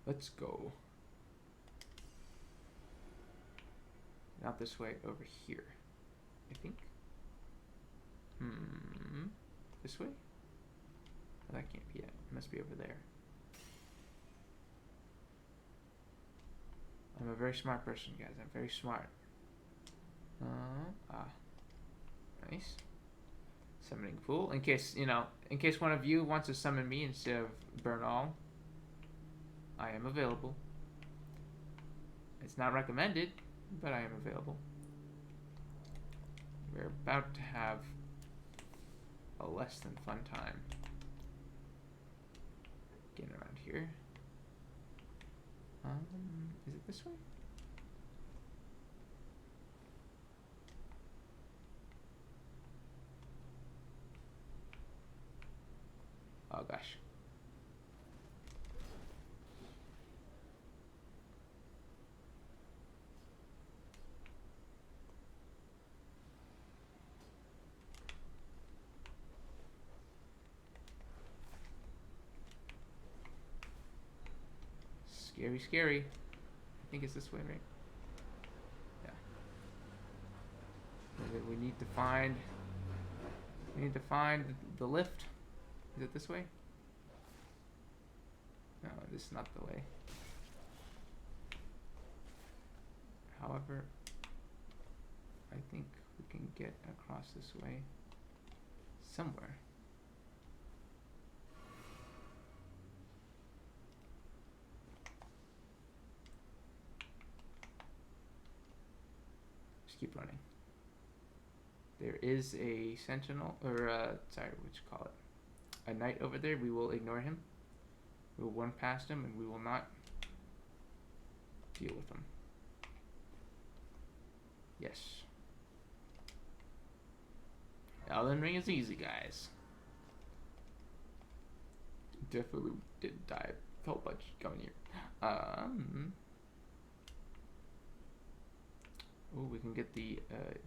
Let's go. Not this way, over here. I think. This way? Oh, that can't be it. It must be over there. I'm a very smart person, guys. I'm very smart. Nice. Summoning pool. In case, in case one of you wants to summon me instead of burn all, I am available. It's not recommended, but I am available. We're about to have a less than fun time getting around here. Is it this way? Oh gosh. Scary, scary. I think it's this way, right? Yeah. We need to find. We need to find the lift. Is it this way? No, this is not the way. However, I I think we can get across this way somewhere. Just keep running. There is a sentinel, or sorry, what you call it? A knight over there. We will ignore him. We will run past him, and we will not deal with him. Yes. Elden Ring is easy, guys. Definitely didn't die a whole bunch coming here. Oh, we can get the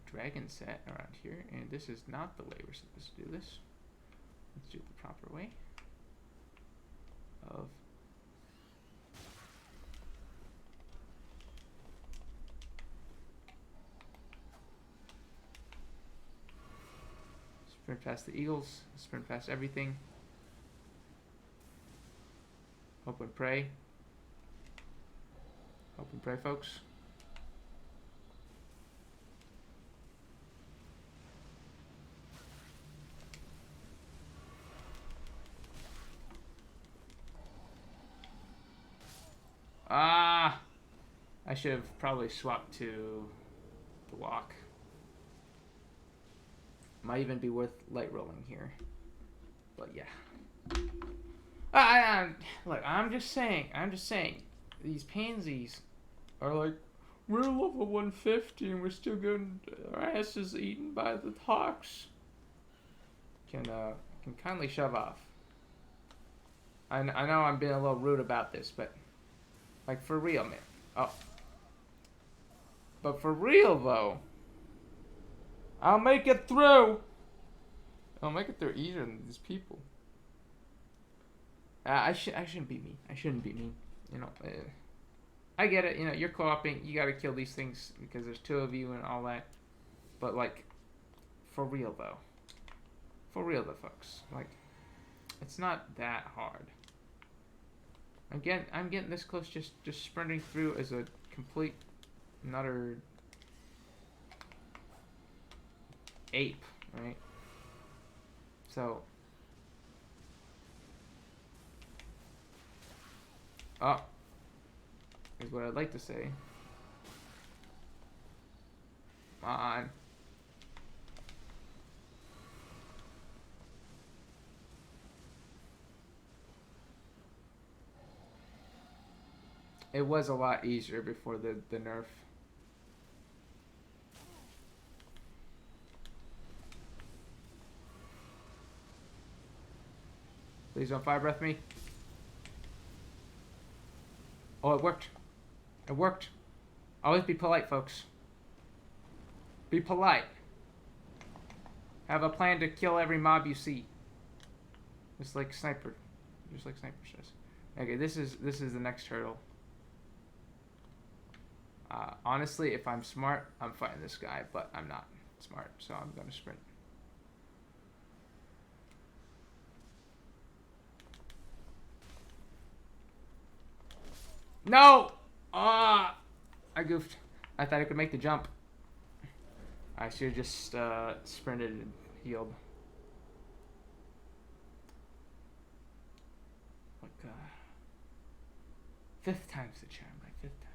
dragon set around here, and this is not the way we're supposed to do this. Let's do it the proper way. Of sprint past the eagles, sprint past everything. Hope and pray. Hope and pray, folks. Ah! I should have probably swapped to the walk. Might even be worth light rolling here. But yeah. Look, I'm just saying. These pansies are like, we're level 150 and we're still getting our asses eaten by the hawks. Can kindly shove off. I know I'm being a little rude about this, but like for real, man. Oh. But for real though, I'll make it through. I'll make it through easier than these people. I shouldn't be mean. You know, I get it. You know, you're co-oping. You gotta kill these things because there's two of you and all that. But like, for real though. For real though, folks. Like, it's not that hard. Again, I'm getting this close just sprinting through as a complete nutter ape, right? So, is what I'd like to say. Come on. It was a lot easier before the nerf. Please don't fire breath me. Oh, it worked. It worked. Always be polite, folks. Be polite. Have a plan to kill every mob you see. Just like Sniper says. Okay, this is the next hurdle. Honestly, if I'm smart, I'm fighting this guy, but I'm not smart, so I'm gonna sprint. No! I goofed. I thought I could make the jump. I should have just sprinted and healed. Like, fifth time's the charm, my fifth time.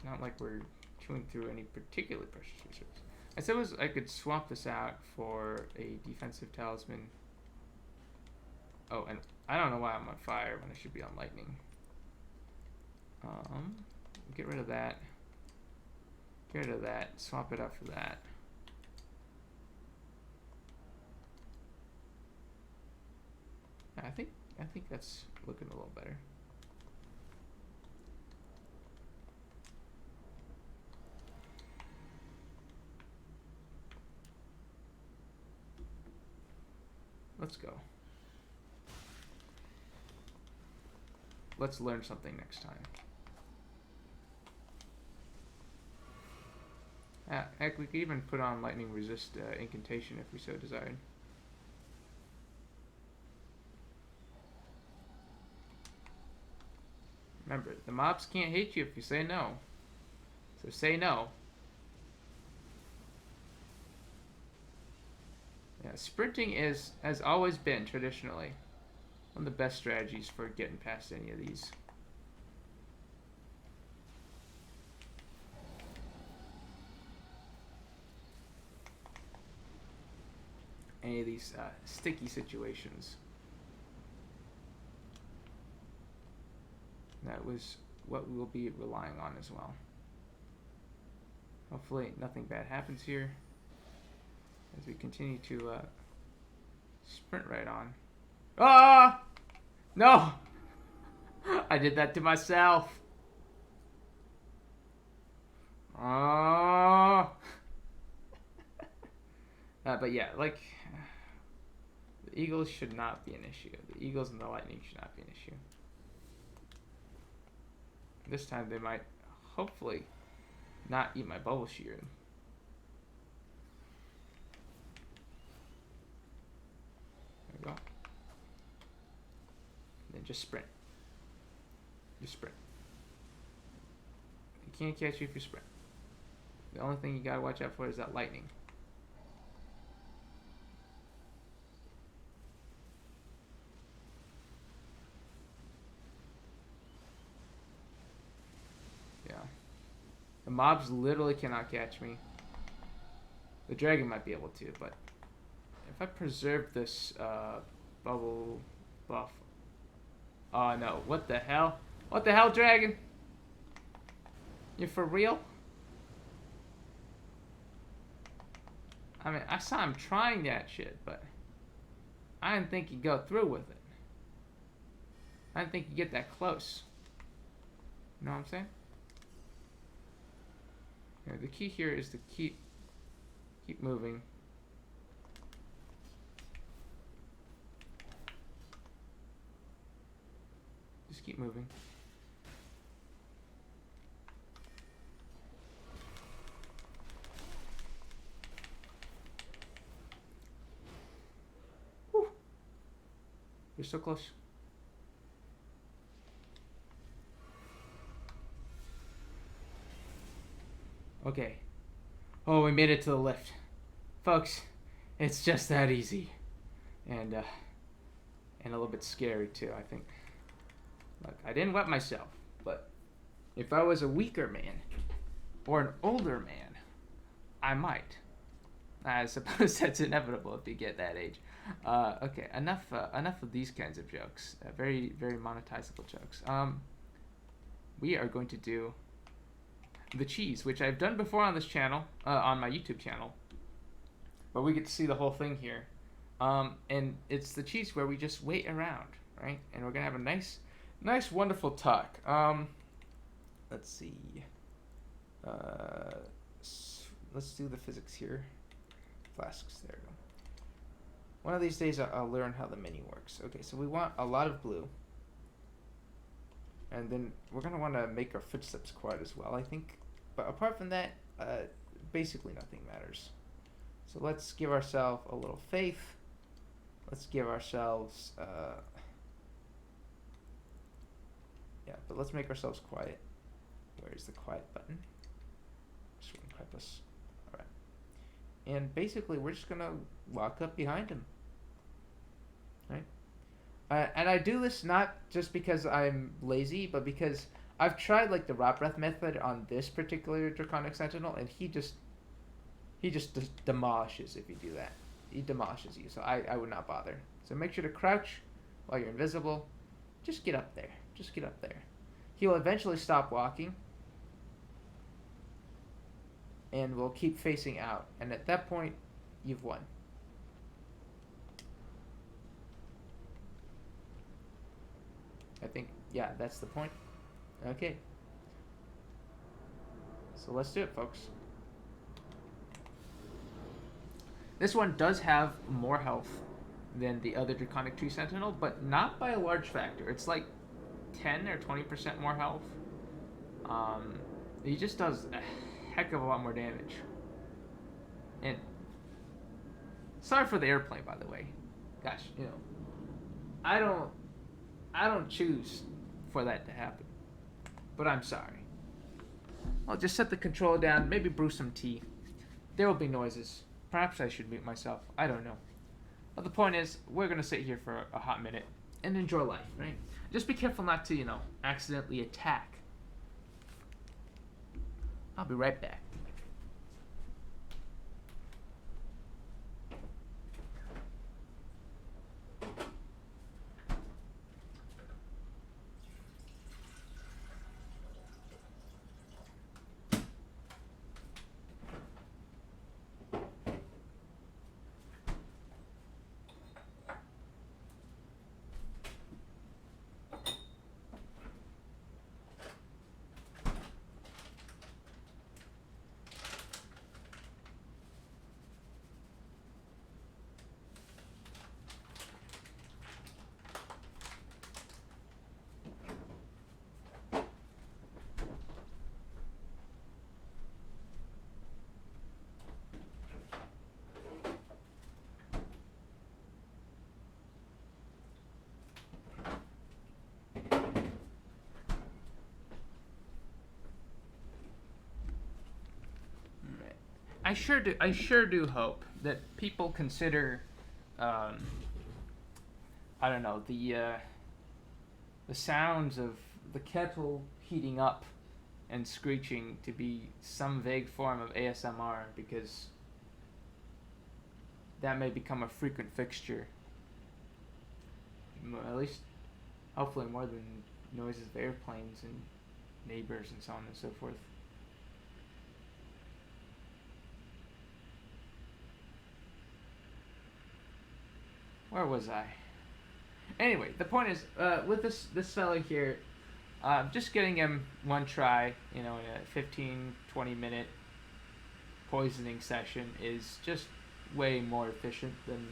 Not like we're chewing through any particularly precious resources. I suppose I could swap this out for a defensive talisman. Oh, and I don't know why I'm on fire when I should be on lightning. Get rid of that. Get rid of that. Swap it out for that. I think that's looking a little better. Let's go. Let's learn something next time. Heck, we could even put on lightning resist incantation if we so desired. Remember, the mobs can't hit you if you say no. So say no. Yeah, sprinting has always been traditionally one of the best strategies for getting past any of these. Sticky situations. That was what we will be relying on as well. Hopefully nothing bad happens here as we continue to sprint right on. Ah! No! I did that to myself. Oh! But yeah, like, the Eagles should not be an issue. The Eagles and the Lightning should not be an issue. This time they might, hopefully, not eat my bubble shear. There we go. And then just sprint. Just sprint. You can't catch you if you sprint. The only thing you gotta watch out for is that lightning. Yeah. The mobs literally cannot catch me. The dragon might be able to, but if I preserve this bubble buff. Oh no, what the hell? What the hell, dragon? You for real? I mean, I saw him trying that shit, but I didn't think he'd go through with it. I didn't think he'd get that close. You know what I'm saying? Yeah, the key here is to keep moving. Just keep moving. Whew. You're so close. Okay. Oh, we made it to the lift. Folks, it's just that easy. And a little bit scary too, I think. Look, I didn't wet myself, but if I was a weaker man or an older man, I might. I suppose that's inevitable if you get that age. Okay, enough of these kinds of jokes. Very, very monetizable jokes. We are going to do the cheese, which I've done before on this channel, on my YouTube channel. But we get to see the whole thing here. And it's the cheese where we just wait around, right? And we're going to have a nice, wonderful talk. Let's see. Let's do the physics here. Flasks, there we go. One of these days I'll learn how the menu works. Okay, so we want a lot of blue. And then we're going to want to make our footsteps quiet as well, I think. But apart from that, basically nothing matters. So let's give ourselves a little faith. Let's give ourselves... yeah, but let's make ourselves quiet. Where's the quiet button? Just wouldn't help us. Alright. And basically, we're just going to walk up behind him. Right? And I do this not just because I'm lazy, but because I've tried like the rot breath method on this particular Draconic Sentinel, and he just demolishes if you do that. He demolishes you, so I would not bother. So make sure to crouch while you're invisible. Just get up there. Just get up there. He'll eventually stop walking, and we'll keep facing out. And at that point, you've won. I think, yeah, that's the point. Okay. So let's do it, folks. This one does have more health than the other Draconic Tree Sentinel, but not by a large factor. It's like 10 or 20% more health. He just does a heck of a lot more damage. And sorry for the airplane, by the way. Gosh, you know, I don't choose for that to happen, but I'm sorry. I'll just set the controller down, maybe brew some tea. There will be noises. Perhaps I should mute myself. I don't know. But the point is, we're gonna sit here for a hot minute and enjoy life, right? Just be careful not to, accidentally attack. I'll be right back. I sure do hope that people consider, I don't know, the sounds of the kettle heating up and screeching to be some vague form of ASMR, because that may become a frequent fixture. At least, hopefully, more than noises of airplanes and neighbors and so on and so forth. Where was I? Anyway, the point is, with this fellow here, just getting him one try, in a 15, 20-minute poisoning session is just way more efficient than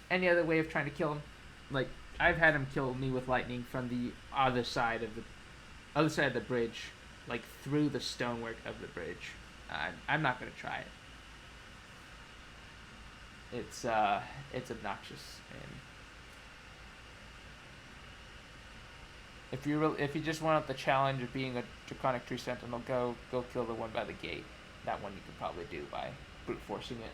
any other way of trying to kill him. Like, I've had him kill me with lightning from the other side of the bridge, like through the stonework of the bridge. I'm not gonna try it. It's obnoxious, and if you just want the challenge of being a draconic tree sentinel, go kill the one by the gate. That one you could probably do by brute forcing it.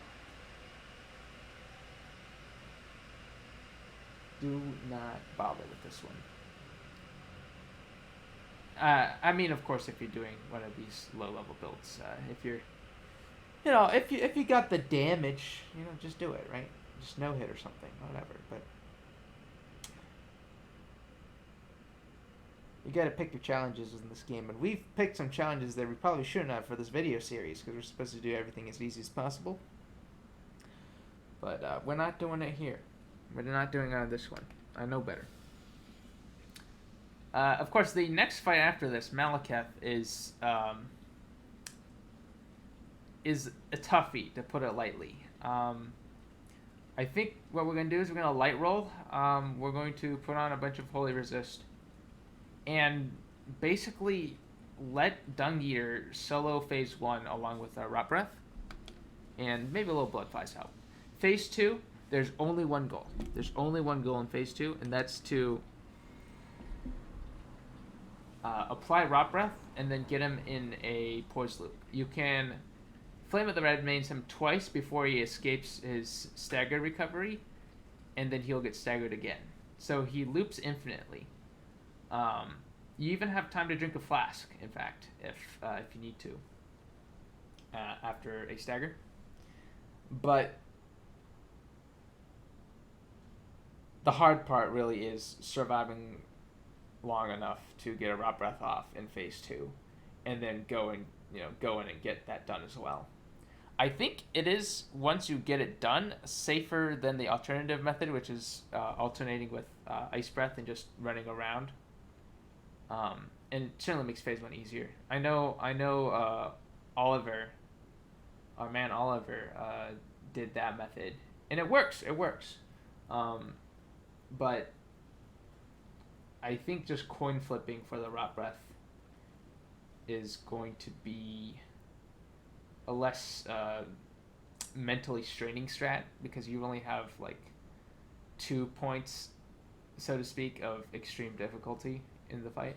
Do not bother with this one. I mean, of course, if you're doing one of these low-level builds, if you're, if you got the damage, just do it, right? Just no hit or something, whatever. But you got to pick your challenges in this game, and we've picked some challenges that we probably shouldn't have for this video series, because we're supposed to do everything as easy as possible. But we're not doing it here. We're not doing it on this one. I know better. Of course, the next fight after this, Malekith, is a toughie, to put it lightly. I think what we're going to do is we're going to light roll. We're going to put on a bunch of Holy Resist and basically let Dung Eater solo phase 1 along with Rot Breath and maybe a little Blood Flies out. Phase 2, there's only one goal. There's only one goal in phase 2, and that's to apply Rot Breath and then get him in a Poise Loop. You can Flame of the Red Mains him twice before he escapes his stagger recovery, and then he'll get staggered again. So he loops infinitely. You even have time to drink a flask, in fact, if you need to, after a stagger. But the hard part really is surviving long enough to get a Rot Breath off in phase 2, and then go in and get that done as well. I think it is, once you get it done, safer than the alternative method, which is alternating with Ice Breath and just running around. And it certainly makes phase 1 easier. I know Oliver, our man Oliver, did that method, and it works. But I think just coin flipping for the Rot Breath is going to be a less mentally straining strat, because you only have like 2 points, so to speak, of extreme difficulty in the fight.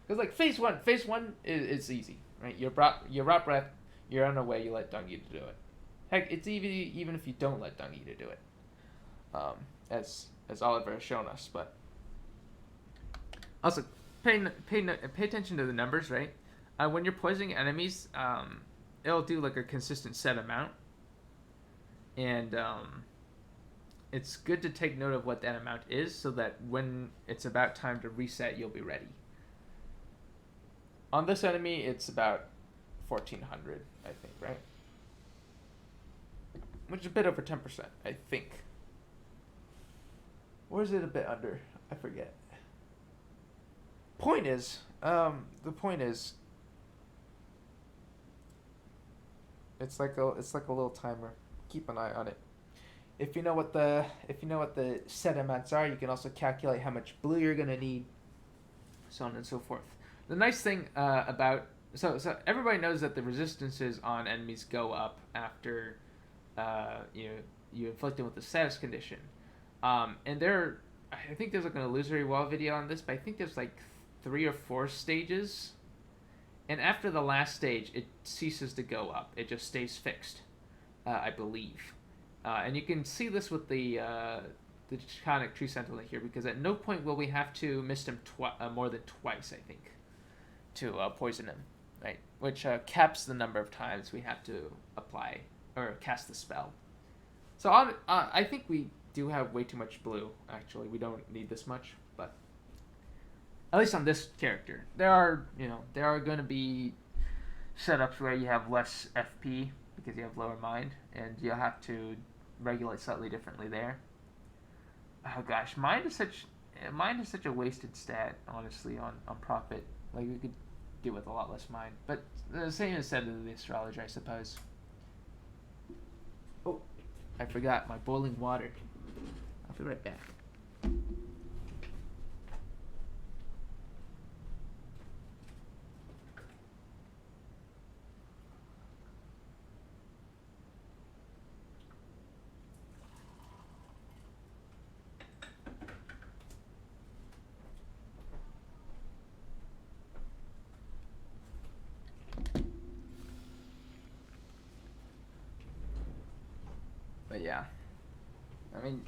Because like phase one is easy, right? Your Rot Breath, you're on the way, you let Dung Eater do it. Heck, it's even if you don't let Dung Eater do it. as Oliver has shown us. But also, pay attention to the numbers, right? When you're poisoning enemies, it'll do like a consistent set amount, and it's good to take note of what that amount is so that when it's about time to reset, you'll be ready. On this enemy, it's about 1400, I think, right? Which is a bit over 10%, I think. Or is it a bit under? I forget. The point is, it's like a little timer. Keep an eye on it. If you know what the set amounts are, you can also calculate how much blue you're gonna need, so on and so forth. The nice thing about so everybody knows that the resistances on enemies go up after you inflict them with the status condition, and I think there's like an illusory wall video on this, but I think there's like 3 or 4 stages, and after the last stage, it ceases to go up. It just stays fixed, I believe. And you can see this with the Draconic Tree Sentinel here, because at no point will we have to miss him more than twice, I think, to poison him, right? Which caps the number of times we have to apply or cast the spell. So I think we do have way too much blue, actually. We don't need this much, but at least on this character. There are going to be setups where you have less FP because you have lower mind, and you'll have to regulate slightly differently there. Oh gosh, mind is such a wasted stat, honestly, on Prophet. Like, we could do with a lot less mind. But the same is said of the astrologer, I suppose. Oh, I forgot my boiling water. I'll be right back. But yeah, I mean,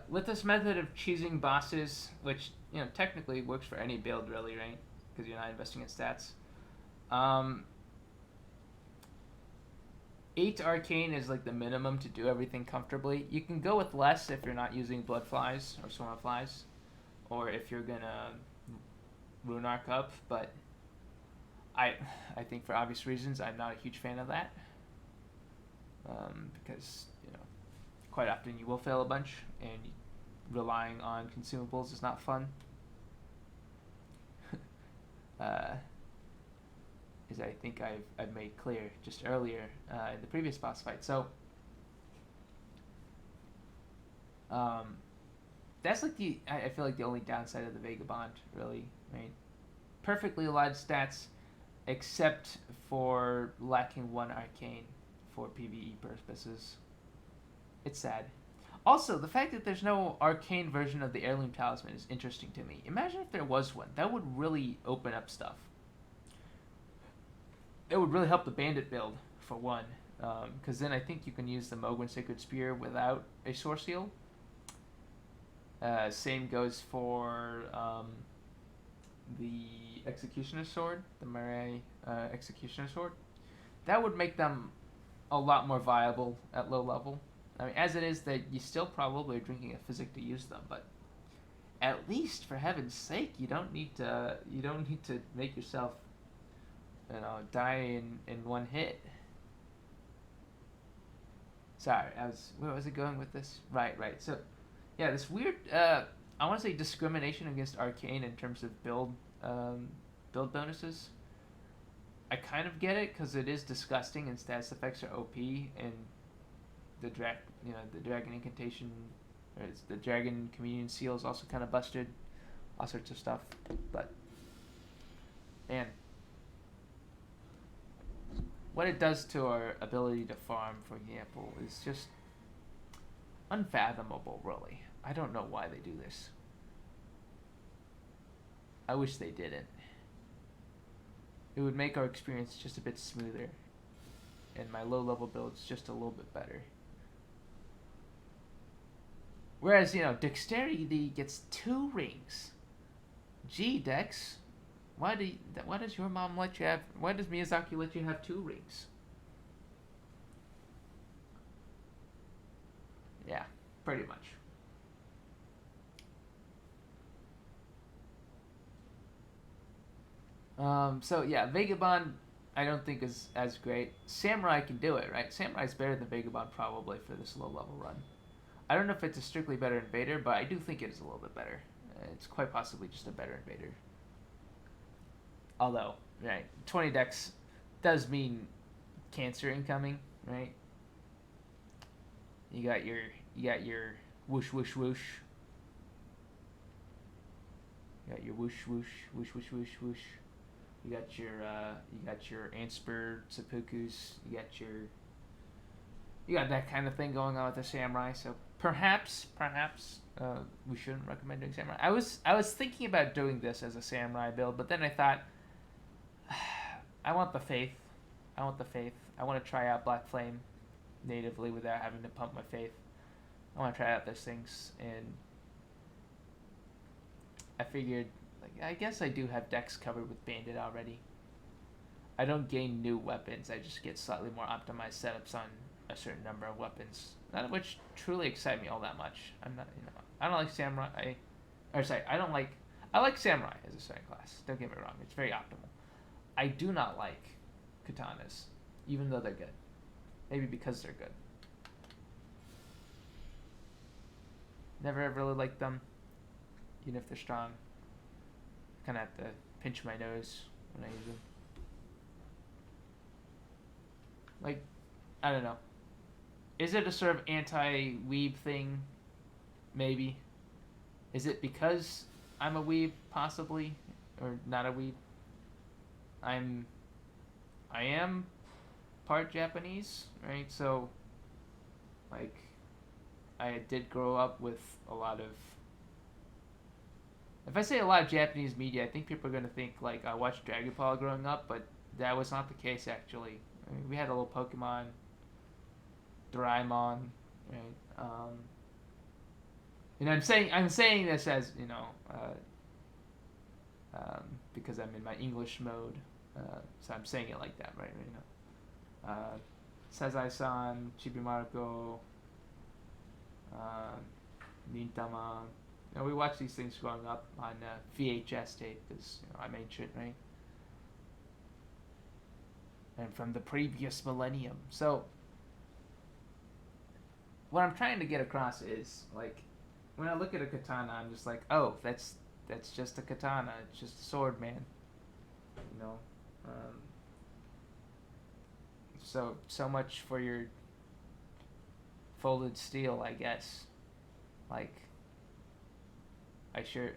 with this method of choosing bosses, which technically works for any build, really, right? Because you're not investing in stats. 8 arcane is like the minimum to do everything comfortably. You can go with less if you're not using blood flies or swarm flies, or if you're gonna rune arc up. But I think for obvious reasons, I'm not a huge fan of that, because quite often you will fail a bunch, and relying on consumables is not fun. As I think I've made clear just earlier in the previous boss fight. So that's like I feel like the only downside of the Vagabond, really, right? Perfectly aligned stats, except for lacking 1 arcane for PvE purposes. It's sad. Also, the fact that there's no arcane version of the Heirloom Talisman is interesting to me. Imagine if there was one. That would really open up stuff. It would really help the bandit build, for one. Because then I think you can use the Mogwin Sacred Spear without a Source Seal. Same goes for the Executioner's Sword, the Marae Executioner's Sword. That would make them a lot more viable at low level. I mean, as it is, that you still probably are drinking a physic to use them, but at least, for heaven's sake, you don't need to make yourself, die in one hit. Sorry, where was it going with this? Right. So, yeah, this weird, I want to say discrimination against arcane in terms of build bonuses. I kind of get it, because it is disgusting and stats effects are OP, and the dragon incantation, or it's the dragon communion seal is also kind of busted, all sorts of stuff. But man, what it does to our ability to farm, for example, is just unfathomable, really. I don't know why they do this. I wish they didn't. It would make our experience just a bit smoother, and my low level builds just a little bit better. Whereas, dexterity gets 2 rings. Gee, Dex, why does your mom let you have? Why does Miyazaki let you have 2 rings? Yeah, pretty much. So yeah, Vagabond, I don't think is as great. Samurai can do it, right? Samurai's better than Vagabond probably for this low level run. I don't know if it's a strictly better Invader, but I do think it is a little bit better. It's quite possibly just a better Invader. Although, right, 20 decks does mean cancer incoming, right? You got your whoosh whoosh whoosh. You got your whoosh whoosh whoosh whoosh whoosh whoosh. You got your Ansper seppukus. You got that kind of thing going on with the samurai. So perhaps we shouldn't recommend doing samurai. I was thinking about doing this as a samurai build, but then I thought I want the faith. I want the faith. I want to try out Black Flame natively without having to pump my faith. I want to try out those things, and I figured, like, I guess I do have decks covered with Bandit already. I don't gain new weapons. I just get slightly more optimized setups on a certain number of weapons, none of which truly excite me all that much. I'm not, I don't like samurai. I like samurai as a starting class. Don't get me wrong; it's very optimal. I do not like katanas, even though they're good. Maybe because they're good. Never really liked them, even if they're strong. Kind of have to pinch my nose when I use them. Like, I don't know. Is it a sort of anti-weeb thing? Maybe. Is it because I'm a weeb, possibly, or not a weeb? I am part Japanese, right? So, like, I did grow up with a lot of. If I say a lot of Japanese media, I think people are gonna think like I watched Dragon Ball growing up, but that was not the case actually. I mean, we had a little Pokemon, Doraemon, right? I'm saying this as because I'm in my English mode, so I'm saying it like that, right? Sazai-san, Chibimaruko, Nintama. We watched these things growing up on VHS tape because I'm ancient, right? And from the previous millennium. So, what I'm trying to get across is, like, when I look at a katana, I'm just like, oh, that's just a katana. It's just a sword, man. Um, so much for your folded steel, I guess. Like, I mean,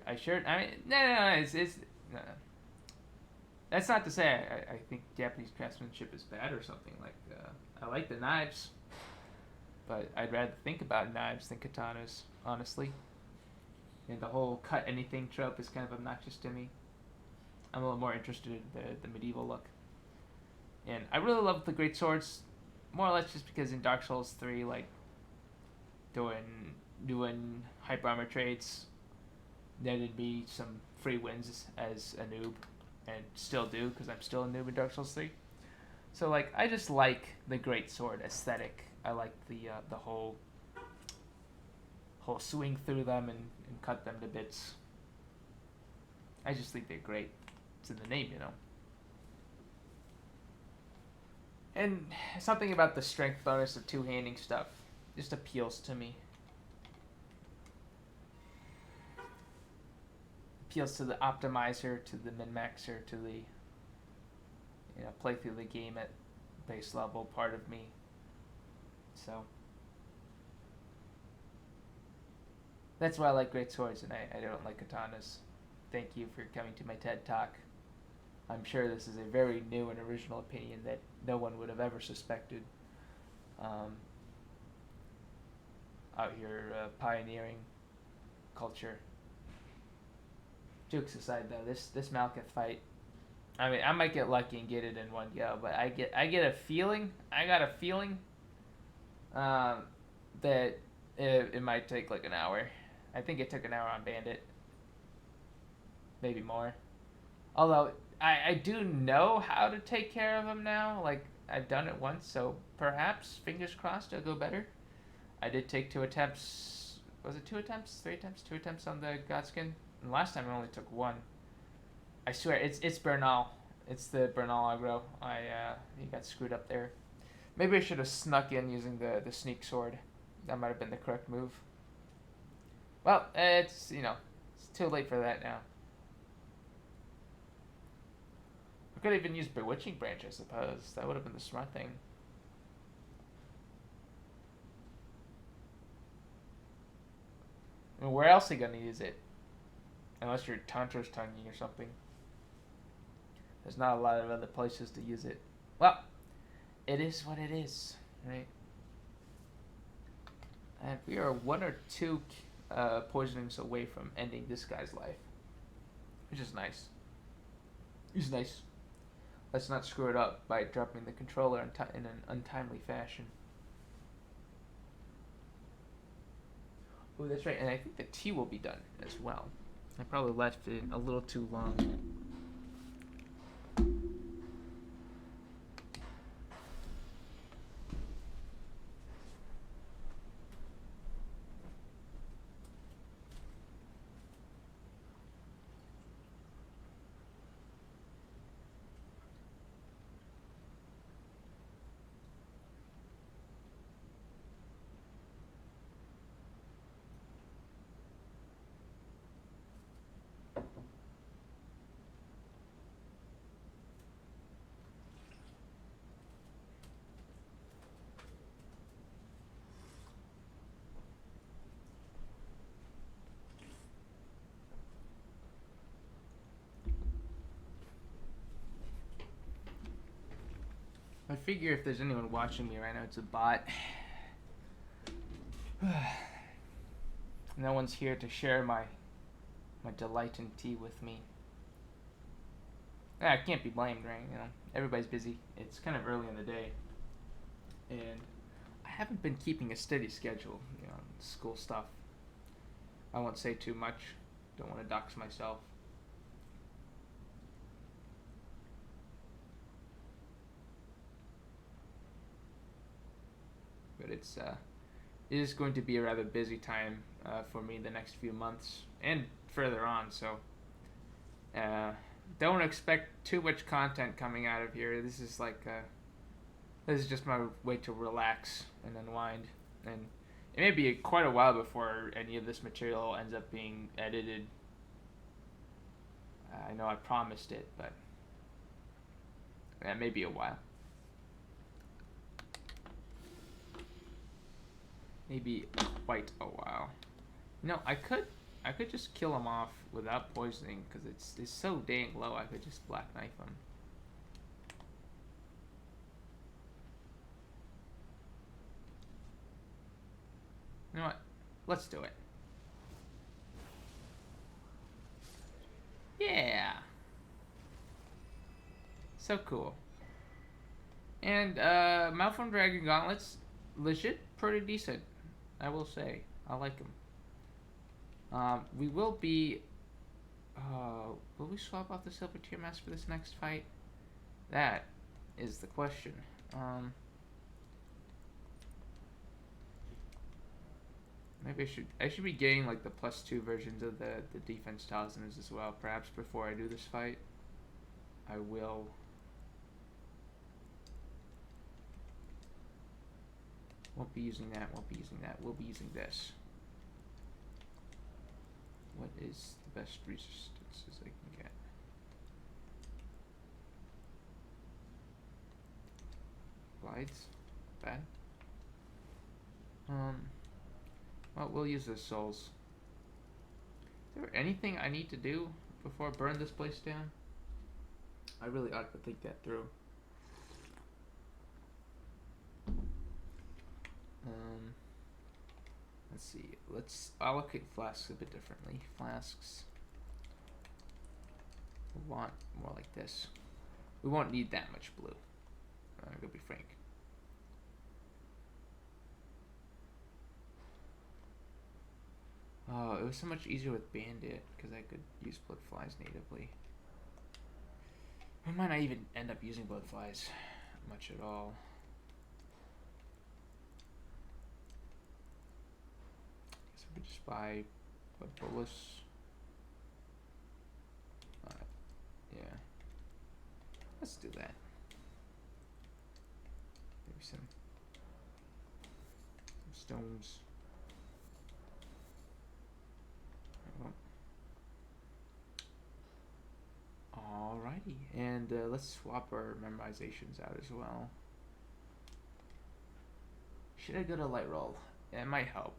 no, it's no. That's not to say I think Japanese craftsmanship is bad or something. Like, I like the knives, but I'd rather think about knives than katanas, honestly. And the whole cut anything trope is kind of obnoxious to me. I'm a little more interested in the medieval look. And I really love the great swords, more or less just because in Dark Souls 3, like, doing hyper armor trades netted me some free wins as a noob, and still do because I'm still a noob in Dark Souls 3. So, like, I just like the great sword aesthetic. I like the whole swing through them and cut them to bits. I just think they're great. It's in the name, And something about the strength bonus of two-handing stuff just appeals to me. Appeals to the optimizer, to the min-maxer, to the play through the game at base level part of me. So that's why I like great swords, and I don't like katanas. Thank you for coming to my TED Talk. I'm sure this is a very new and original opinion that no one would have ever suspected. Out here pioneering culture. Jokes aside, though, this Malekith fight, I mean, I might get lucky and get it in one go, but I got a feeling that It might take like an hour. I think it took an hour on Bandit. Maybe more. Although, I do know how to take care of them now. Like, I've done it once, so perhaps, fingers crossed, it'll go better. I did take 2 attempts. Was it 2 attempts? 3 attempts? 2 attempts on the Godskin? And last time I only took one. I swear, it's Bernal. It's the Bernal aggro. He got screwed up there. Maybe I should have snuck in using the sneak sword. That might have been the correct move. Well, it's too late for that now. I could even use Bewitching Branch, I suppose. That would have been the smart thing. I mean, where else are you gonna use it? Unless you're Tantra's tonguing or something. There's not a lot of other places to use it. Well, it is what it is, right? And we are 1 or 2 poisonings away from ending this guy's life, which is nice. It's nice. Let's not screw it up by dropping the controller in an untimely fashion. Oh, that's right, and I think the tea will be done as well. I probably left it a little too long. I figure if there's anyone watching me right now, it's a bot. No one's here to share my delight in tea with me. I can't be blamed, right? Everybody's busy. It's kind of early in the day, and I haven't been keeping a steady schedule. School stuff. I won't say too much. Don't want to dox myself. But it is going to be a rather busy time for me the next few months and further on. So don't expect too much content coming out of here. This is just my way to relax and unwind, and it may be quite a while before any of this material ends up being edited. I know I promised it, but that may be a while. Maybe quite a while. I could just kill him off without poisoning because it's so dang low. I could just black knife him. You know what? Let's do it. Yeah. So cool. And Malformed Dragon Gauntlets, legit pretty decent. I will say. I like them. We will be... will we swap out the Silver Tier Mask for this next fight? That is the question. Maybe I should be getting like the +2 versions of the defense talismans as well. Perhaps before I do this fight, I will. Won't be using that. Won't be using that. We'll be using this. What is the best resistances I can get? Glides. Bad. Well, we'll use the souls. Is there anything I need to do before I burn this place down? I really ought to think that through. Let's see. Let's allocate flasks a bit differently. Flasks. We'll want more like this. We won't need that much blue. I'm gonna be frank. Oh, it was so much easier with Bandit because I could use blood flies natively. I might not even end up using blood flies much at all. Guess I could just buy blood bolus. Yeah. Let's do that. Maybe some stones. Alrighty, and let's swap our memorizations out as well. Should I go to light roll? It might help,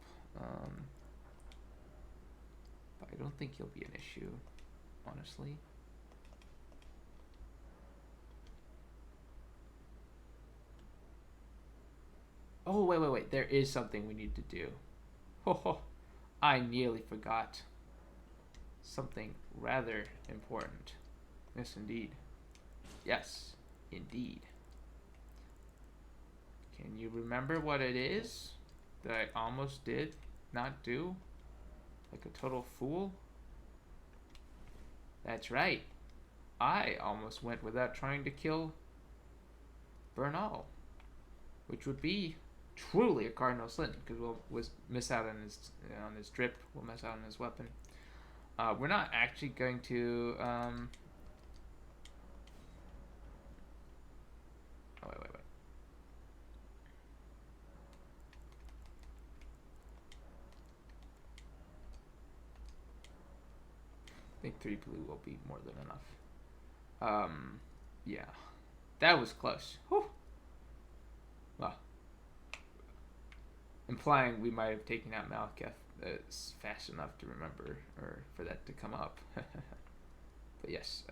but I don't think it'll be an issue, honestly. Oh, wait. There is something we need to do. Oh, I nearly forgot. Something rather important. Yes, indeed. Yes, indeed. Can you remember what it is that I almost did not do? Like a total fool? That's right. I almost went without trying to kill Bernal, which would be truly a cardinal sin because we'll miss out on his drip. We'll miss out on his weapon. We're not actually going to. Oh wait. I think 3 blue will be more than enough. Yeah, that was close. Whew. Well, implying we might have taken out Malekith fast enough to remember or for that to come up. But yes,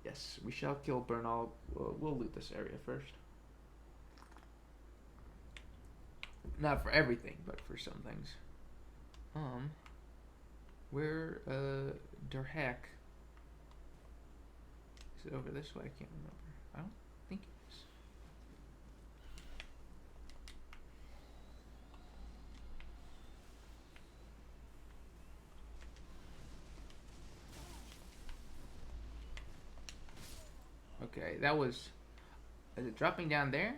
yes, we shall kill Bernal. We'll loot this area first. Not for everything, but for some things. Where der heck is it? Over this way? I can't remember. I don't think it is. Okay, that was. Is it dropping down there?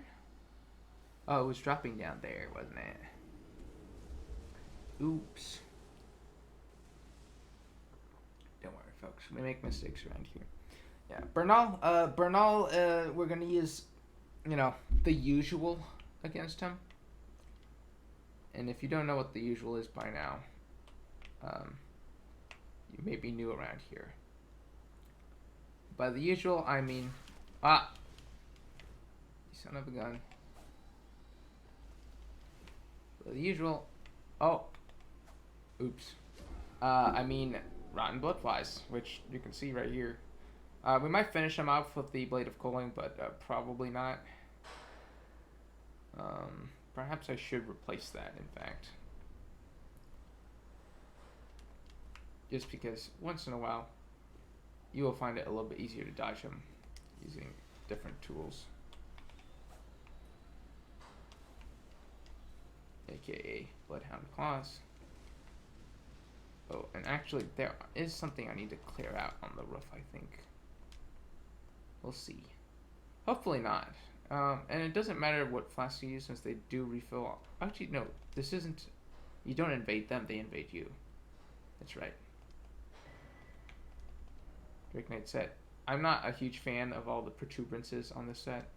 Oh, it was dropping down there, wasn't it? Oops. Don't worry, folks. We make mistakes around here. Yeah, Bernal. We're gonna use, the usual against him. And if you don't know what the usual is by now, you may be new around here. By the usual, I mean, you son of a gun. By the usual, oops. I mean, rotten blood flies, which you can see right here. We might finish him off with the Blade of Culling, but probably not. Perhaps I should replace that, in fact. Just because once in a while, you will find it a little bit easier to dodge him using different tools. AKA Bloodhound Claws. Oh, and actually there is something I need to clear out on the roof, I think. We'll see. Hopefully not. And it doesn't matter what flasks you use since they do refill. Actually, no, this isn't. You don't invade them, they invade you. That's right. Drake Knight set. I'm not a huge fan of all the protuberances on this set.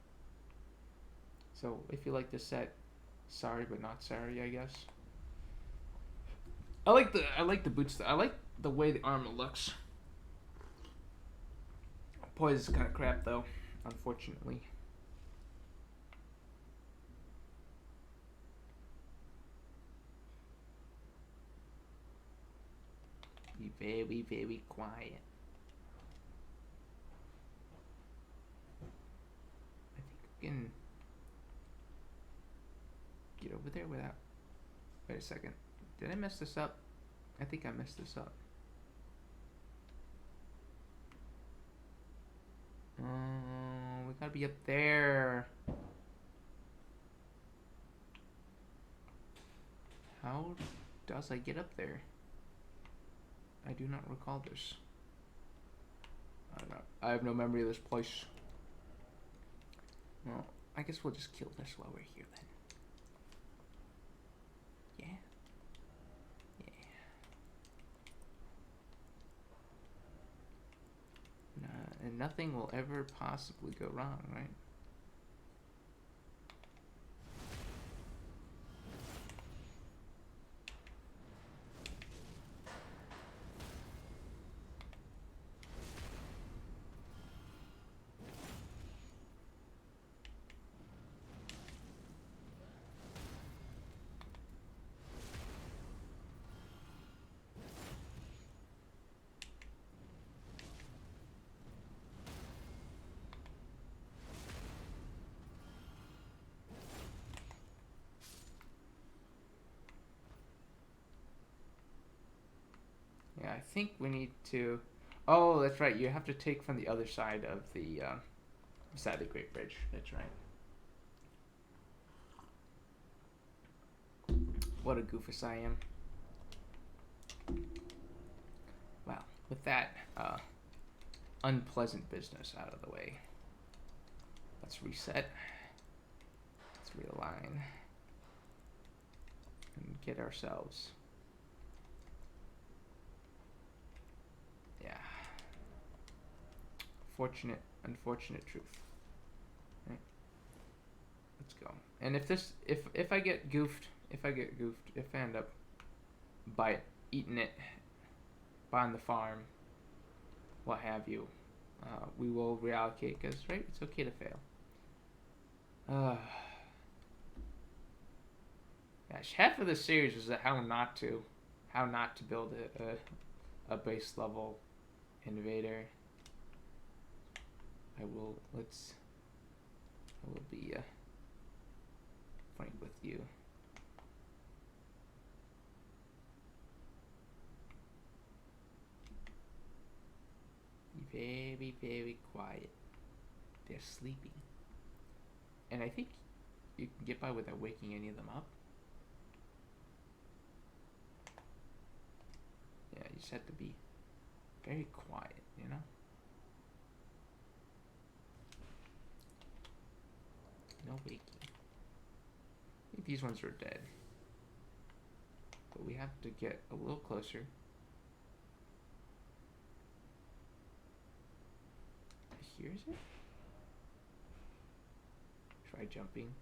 So if you like this set, sorry but not sorry, I guess. I like the boots. I like the way the armor looks. Poise is kind of crap though, unfortunately. Be very, very quiet. I think we can get over there without. Wait a second. Did I mess this up? I think I messed this up. We gotta be up there. How does I get up there? I do not recall this. I don't know. I have no memory of this place. Well, I guess we'll just kill this while we're here then. Yeah. And nothing will ever possibly go wrong, right? Yeah, I think we need to... Oh, that's right. You have to take from the other side of the... beside the Great Bridge. That's right. What a goofus I am. Well, with that unpleasant business out of the way, let's reset. Let's realign. And get ourselves... Yeah. Unfortunate truth. Right. Let's go. And if I get goofed, if I end up eating it, buying the farm, what have you, we will reallocate, because, right, it's okay to fail. Gosh, half of the series is how not to build a base level invader. I will be frank with you. Be very, very quiet. They're sleeping. And I think you can get by without waking any of them up. Yeah, you just have to be very quiet, you know? No waking. I think these ones are dead. But we have to get a little closer. Here's it? Try jumping.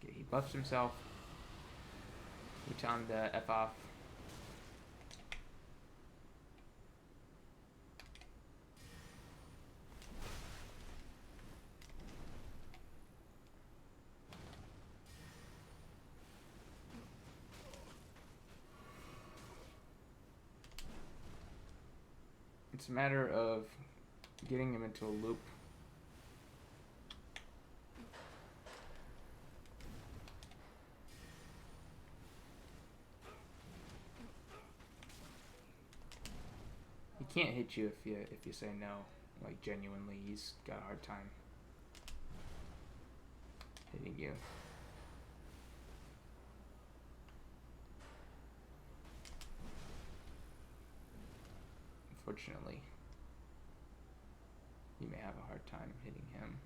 Okay, he buffs himself. We tell him to F off. It's a matter of getting him into a loop. He can't hit you if you say no. Like, genuinely, he's got a hard time hitting you. Unfortunately, you may have a hard time hitting him.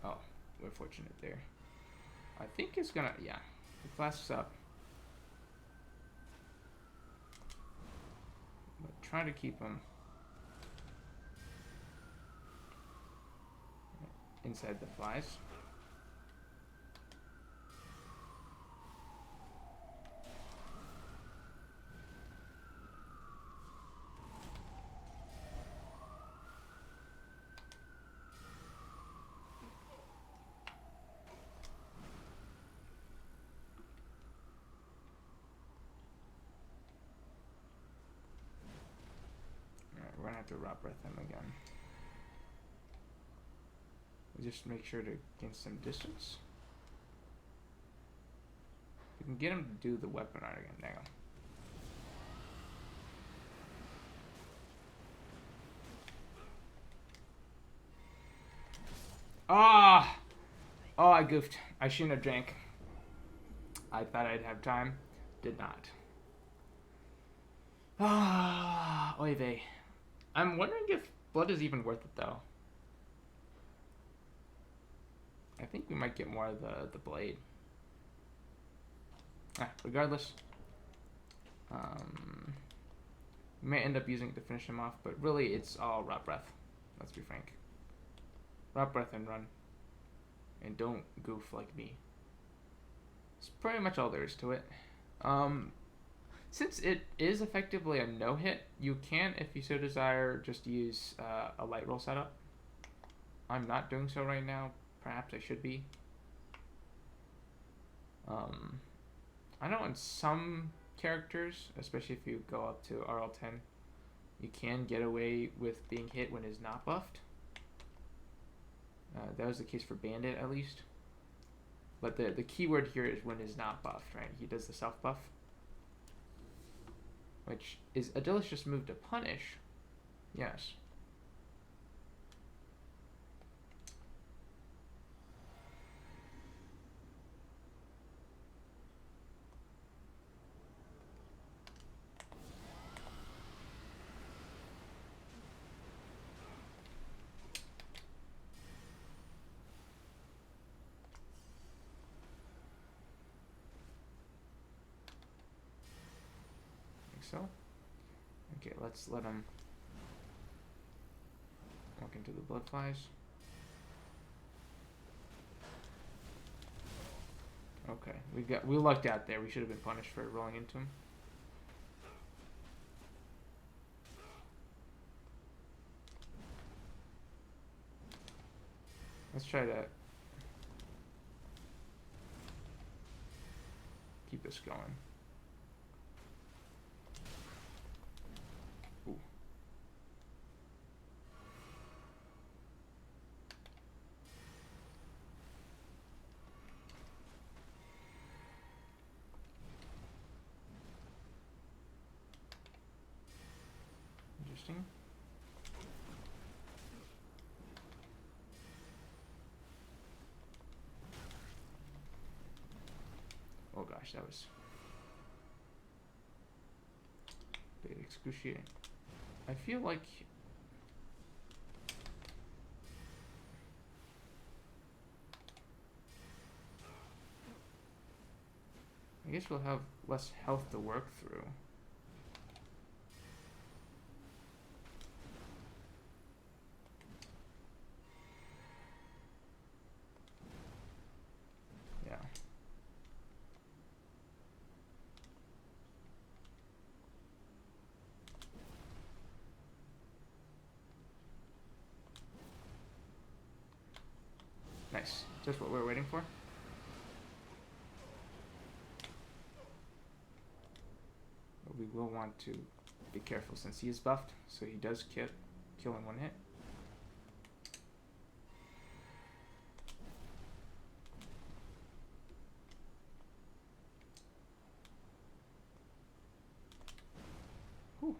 Oh, we're fortunate there. I think it's gonna, yeah, it flashes up. But try to keep him inside the flies. to Rob Breath him again. We'll just make sure to gain some distance. We can get him to do the weapon art again. There you go. Ah! Oh, I goofed. I shouldn't have drank. I thought I'd have time. Did not. Ah, oy vey. I'm wondering if blood is even worth it, though. I think we might get more of the blade. Regardless. We may end up using it to finish him off, but really it's all Rot Breath. Let's be frank. Rot Breath and run. And don't goof like me. That's pretty much all there is to it. Since it is effectively a no-hit, you can, if you so desire, just use a light roll setup. I'm not doing so right now. Perhaps I should be. I know in some characters, especially if you go up to RL10, you can get away with being hit when it's not buffed. That was the case for Bandit, at least. But the key word here is when it's not buffed, right? He does the self-buff, which is a delicious move to punish. Yes. So, okay, let's let him walk into the blood flies. Okay, we lucked out there. We should have been punished for rolling into him. Let's try that. Keep this going. Ooh. Interesting. Oh gosh, that was a bit excruciating. I feel like I guess we'll have less health to work through. Yeah. Nice. Just what we were waiting for. But we will want to be careful since he is buffed, so he does kill in one hit. Whew.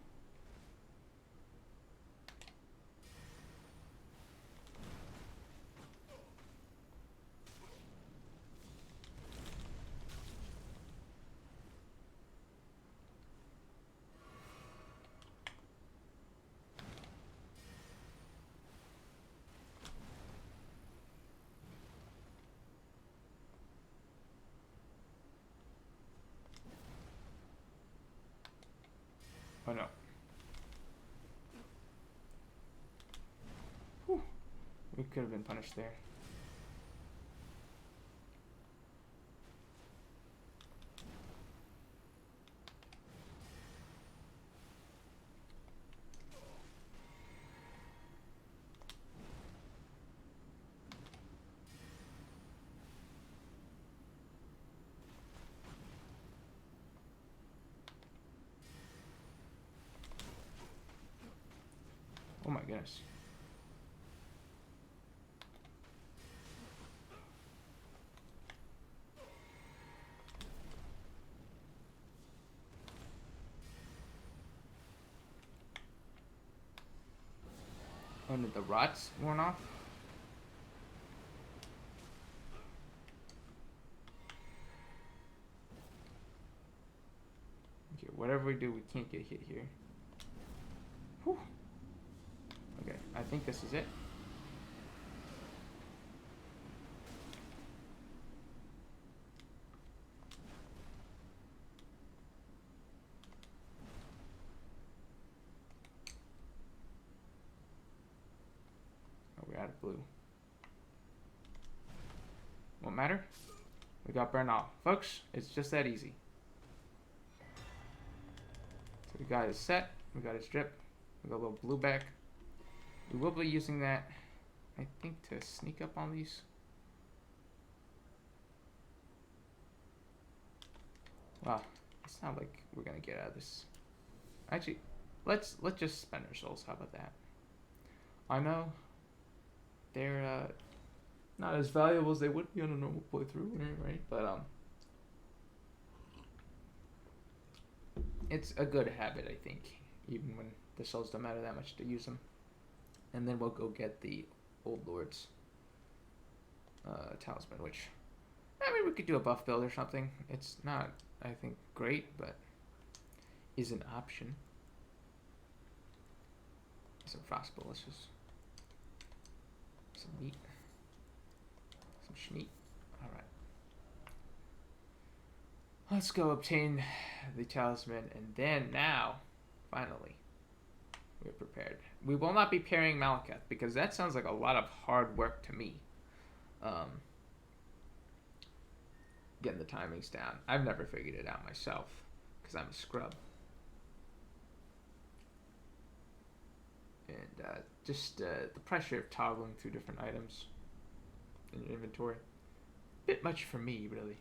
Oh no. Whew. We could have been punished there. goodness. Oh, did the rots worn off? Okay, whatever we do, we can't get hit here. Whew. Okay, I think this is it. Oh, we're out of blue. Won't matter. We got burned off. Folks, it's just that easy. So we got his set, we got his drip, we got a little blue back. We will be using that, I think, to sneak up on these. Wow, it's not like we're gonna get out of this. Actually, let's just spend our souls. How about that? I know they're not as valuable as they would be on a normal playthrough, right? But it's a good habit, I think, even when the souls don't matter that much to use them. And then we'll go get the Old Lord's talisman, which, I mean, we could do a buff build or something. It's not, I think, great, but is an option. Some frost bullets, some meat, some schmeat. Alright. Let's go obtain the talisman, and then now, finally, we're prepared. We will not be parrying Malekith, because that sounds like a lot of hard work to me. Getting the timings down. I've never figured it out myself, because I'm a scrub. And just the pressure of toggling through different items in your inventory. Bit much for me, really.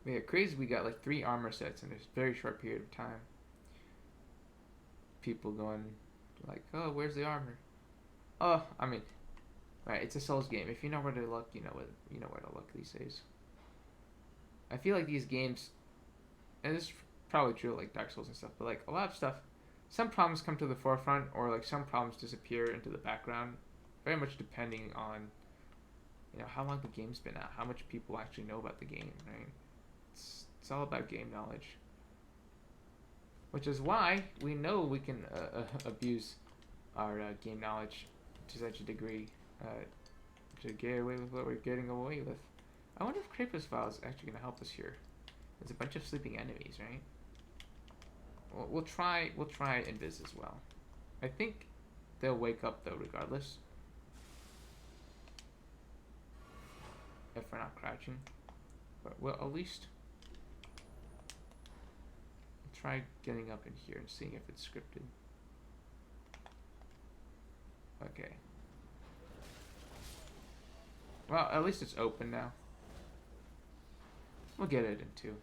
Yeah, crazy we got like 3 armor sets in a very short period of time. People going like, oh, where's the armor? Oh, I mean, right, it's a Souls game. If you know where to look, you know where to look these days. I feel like these games, and this is probably true like Dark Souls and stuff, but like a lot of stuff, some problems come to the forefront or like some problems disappear into the background, very much depending on, you know, how long the game's been out, how much people actually know about the game, right? It's all about game knowledge. Which is why we know we can abuse our game knowledge to such a degree to get away with what we're getting away with. I wonder if Kratos File is actually going to help us here. There's a bunch of sleeping enemies, right? Well, we'll try Invis as well. I think they'll wake up though regardless. If we're not crouching. But we'll at least try getting up in here and seeing if it's scripted. Okay. Well, at least it's open now. We'll get it in 2.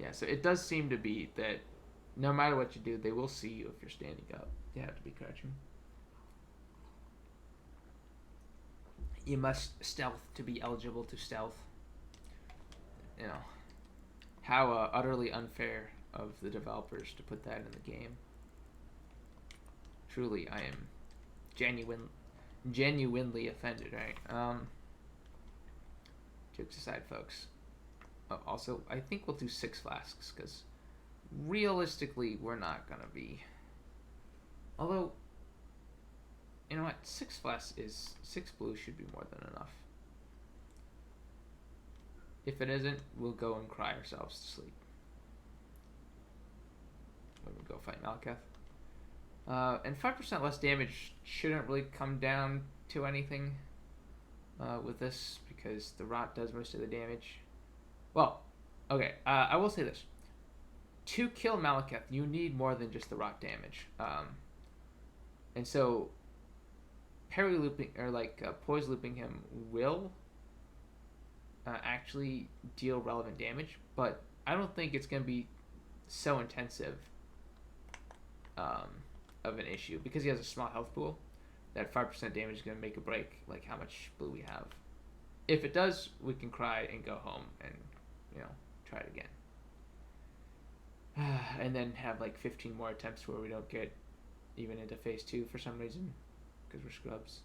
Yeah, so it does seem to be that no matter what you do, they will see you if you're standing up. You have to be crouching. You must stealth to be eligible to stealth. You know, how utterly unfair of the developers to put that in the game. Truly, I am genuinely offended, right? Jokes aside, folks. Oh, also, I think we'll do 6 flasks, because realistically, we're not going to be... Although, you know what? 6 flasks is... 6 blue should be more than enough. If it isn't, we'll go and cry ourselves to sleep. When we go fight Malekith. And 5% less damage shouldn't really come down to anything with this, because the rot does most of the damage. Well, okay, I will say this. To kill Malekith, you need more than just the rot damage. And so, parry looping, or like poise looping him will actually deal relevant damage, but I don't think it's going to be so intensive um, of an issue because he has a small health pool. That 5% damage is going to make or break like how much blue we have. If it does, we can cry and go home and, you know, try it again. And then have like 15 more attempts where we don't get even into phase 2 for some reason because we're scrubs.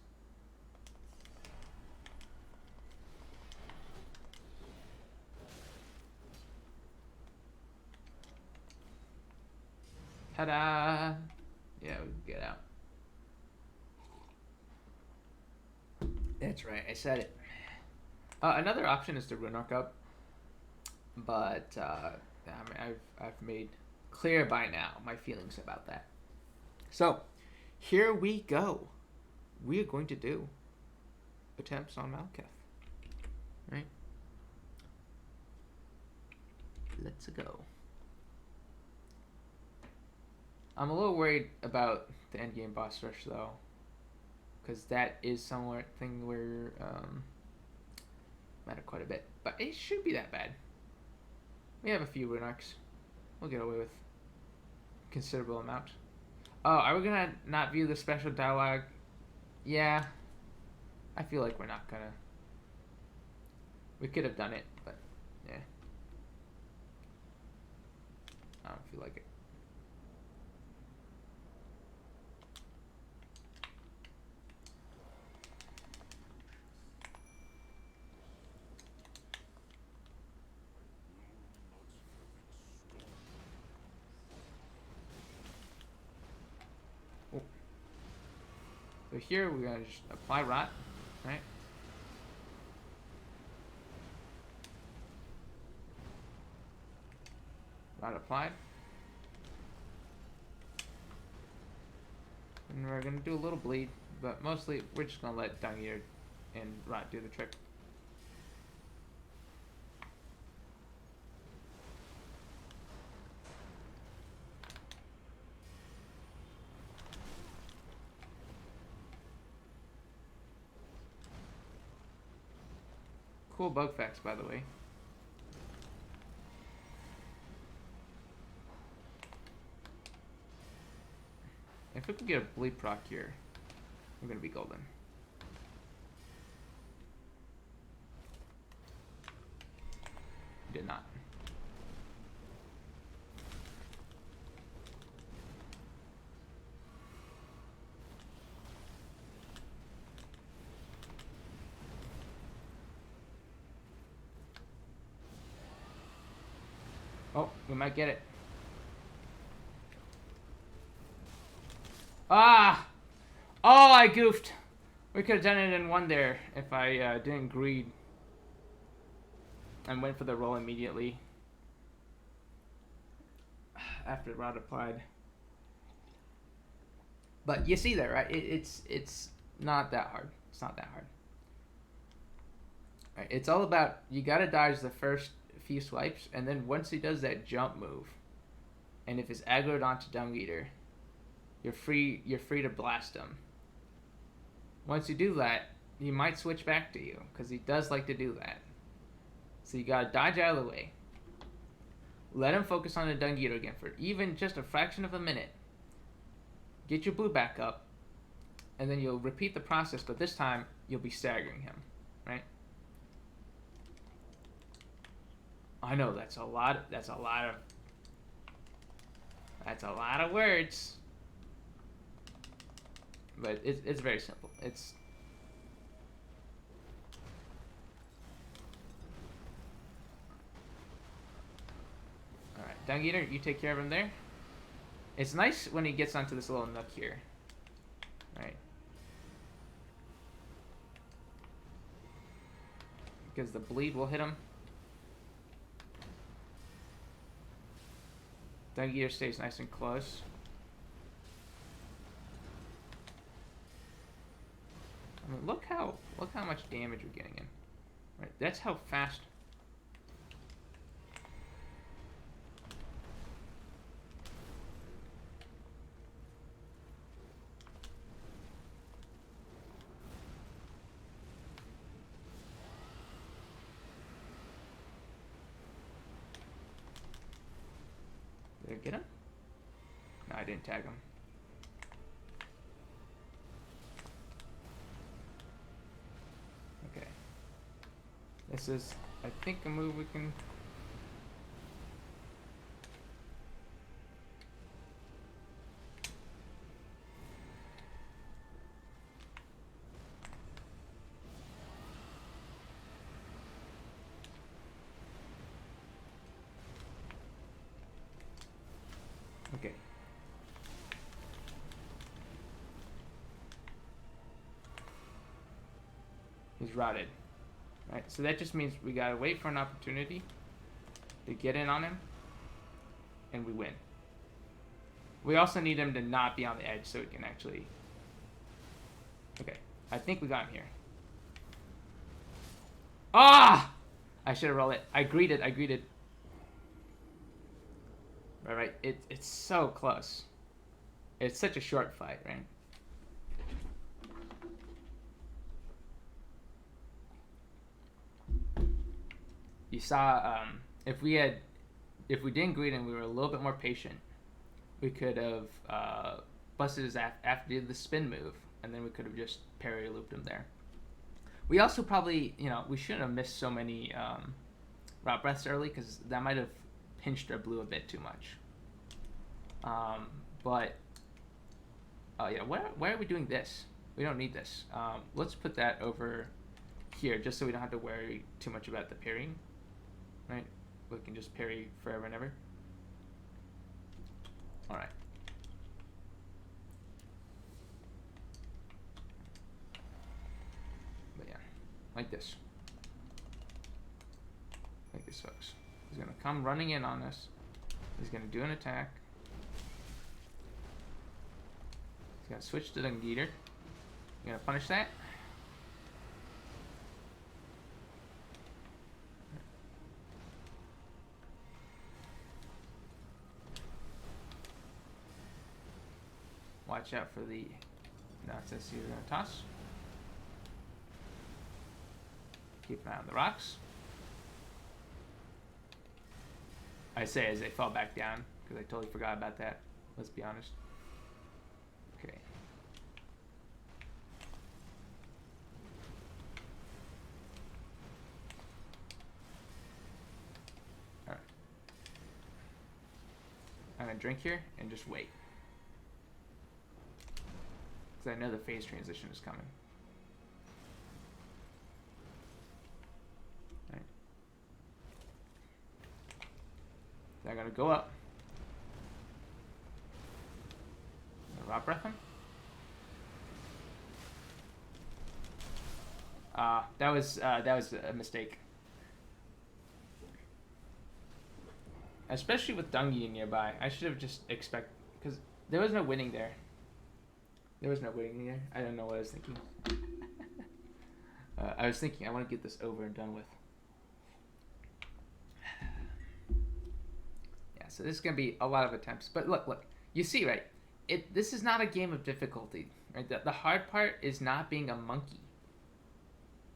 Ta-da! Yeah, we can get out. That's right, I said it. Another option is to rune arc up, but I mean, I've made clear by now my feelings about that. So, here we go. We are going to do attempts on Malketh. Right? Let's go. I'm a little worried about the endgame boss rush though, because that is something where matter quite a bit, but it should be that bad. We have a few rune arcs. We'll get away with a considerable amount. Oh, are we gonna not view the special dialogue? Yeah, I feel like we're not gonna. We could have done it, but yeah, I don't feel like it. So here we're gonna just apply rot, right? Rot applied. And we're gonna do a little bleed, but mostly we're just gonna let Dung Eater and rot do the trick. Cool bug facts, by the way. If we can get a bleed proc here, we're gonna be golden. Did not. Oh, we might get it. Ah! Oh, I goofed. We could have done it in one there if I didn't greed and went for the roll immediately after the rod applied. But you see that, right? It's not that hard. It's not that hard. Right, it's all about you gotta dodge the first few swipes, and then once he does that jump move, and if it's aggroed onto Dung Eater, you're free to blast him. Once you do that, he might switch back to you because he does like to do that. So you gotta dodge out of the way. Let him focus on the Dung Eater again for even just a fraction of a minute. Get your blue back up, and then you'll repeat the process, but this time you'll be staggering him, right? I know that's a lot of words, but it's very simple. It's all right. Dung Eater, you take care of him there. It's nice when he gets onto this little nook here, right? Because the bleed will hit him. Dung Eater stays nice and close. I mean, look how much damage we're getting in. Right, that's how fast. Did I get him? No, I didn't tag him. Okay. This is, I think, a move we can... Okay. He's routed. Right, so that just means we gotta wait for an opportunity to get in on him, and we win. We also need him to not be on the edge so we can actually... Okay, I think we got him here. Ah! I should have rolled it. I greeted. Right. It's so close. It's such a short fight, right? You saw, if we didn't greet him, we were a little bit more patient. We could have busted his after the spin move, and then we could have just parry looped him there. We also probably, we shouldn't have missed so many route breaths early, because that might have pinched our blue a bit too much. But oh yeah, why are we doing this? We don't need this. Let's put that over here, just so we don't have to worry too much about the parrying. Right? We can just parry forever and ever. All right. But yeah, like this. Like this, folks. He's gonna come running in on us. He's gonna do an attack. He's gonna switch to the Invader. You're gonna punish that. Watch out for the nonsense you're gonna toss. Keep an eye on the rocks. I say as they fall back down, because I totally forgot about that. Let's be honest. Okay. Alright. I'm gonna drink here and just wait. Because I know the phase transition is coming. Right. I'm gonna go up. Rock breath him. That was a mistake. Especially with Dungy nearby, I should have just expected, because there was no winning there. There was no winning there. I don't know what I was thinking. I was thinking I want to get this over and done with. Yeah, so this is gonna be a lot of attempts, but look, you see, right? This is not a game of difficulty, right? The hard part is not being a monkey.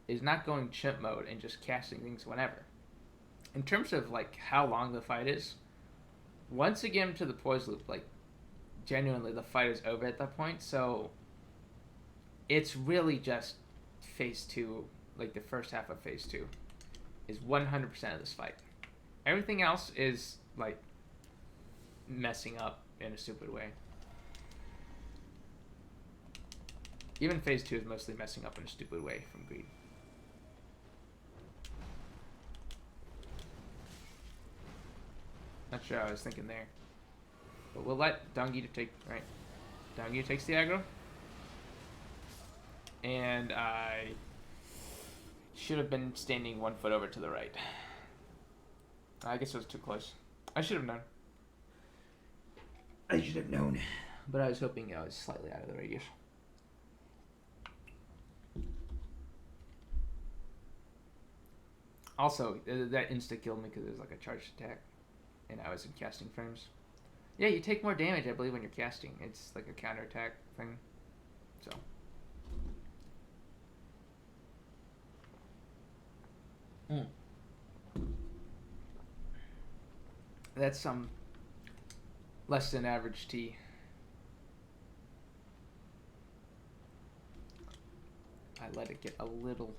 Is not going chimp mode and just casting things whenever. In terms of like how long the fight is, once you get into the poise loop, like genuinely the fight is over at that point. So it's really just phase 2, like the first half of phase 2 is 100% of this fight. Everything else is like messing up in a stupid way. Even phase 2 is mostly messing up in a stupid way from greed. Not sure what I was thinking there. But we'll let Dungy take, right? Dungy takes the aggro. And I should have been standing 1 foot over to the right. I guess it was too close. I should have known. I should have known. But I was hoping I was slightly out of the radius. Also, that insta-killed me because it was like a charged attack. And I was in casting frames. Yeah, you take more damage, I believe, when you're casting. It's like a counterattack thing. So. That's less than average tea. I let it get a little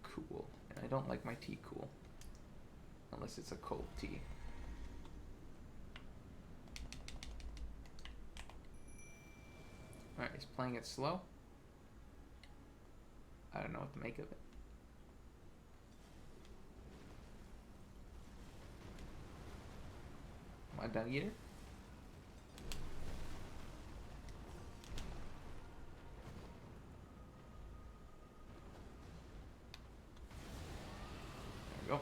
cool, and I don't like my tea cool unless it's a cold tea. Alright, he's playing it slow. I don't know what to make of it. My dung eater. There we go.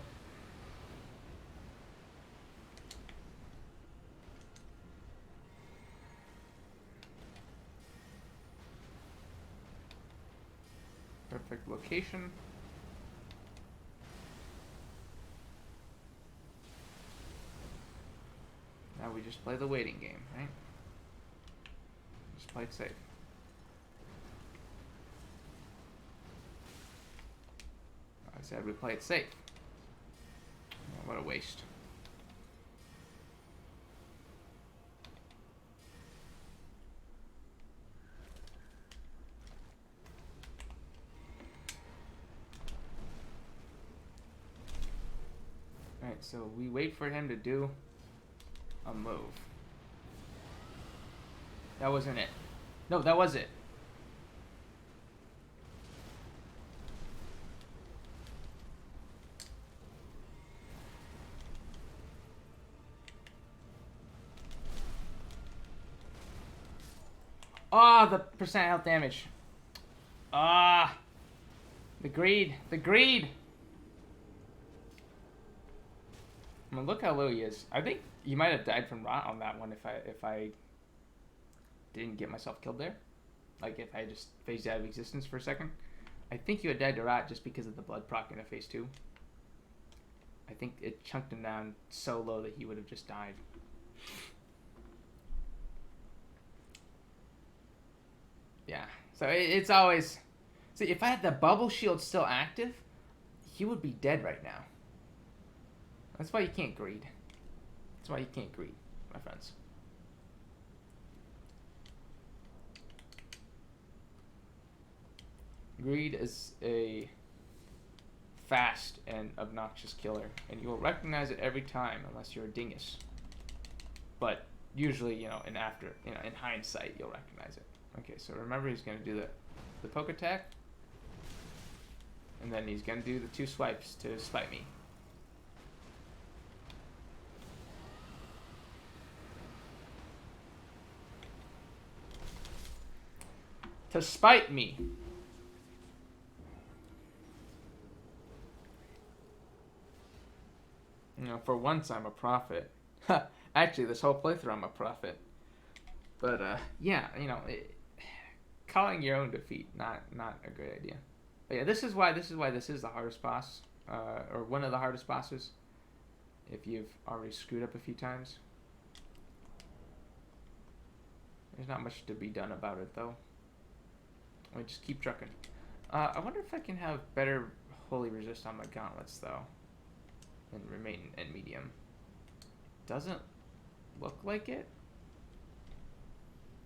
Perfect location. Now we just play the waiting game, right? Just play it safe. I said we play it safe. Oh, what a waste. Alright, so we wait for him to do a move. That wasn't it. No, that was it. Ah, the percent health damage. Ah, the greed, the greed. I mean, look how low he is. I think he might have died from rot on that one if I didn't get myself killed there. Like if I just phased out of existence for a second. I think you had died to rot just because of the blood proc in a phase 2. I think it chunked him down so low that he would have just died. Yeah. So it's always... See, if I had the bubble shield still active, he would be dead right now. That's why you can't greed. That's why you can't greed, my friends. Greed is a fast and obnoxious killer, and you will recognize it every time unless you're a dingus. But usually, in hindsight, you'll recognize it. Okay, so remember he's going to do the poke attack, and then he's going to do the 2 swipes to spite me. To spite me. For once I'm a prophet. Actually, this whole playthrough I'm a prophet. But yeah, calling your own defeat, not a great idea. But yeah, this is why this is the hardest boss, or one of the hardest bosses. If you've already screwed up a few times, there's not much to be done about it though. I just keep trucking. I wonder if I can have better holy resist on my gauntlets though, and remain in medium. Doesn't look like it.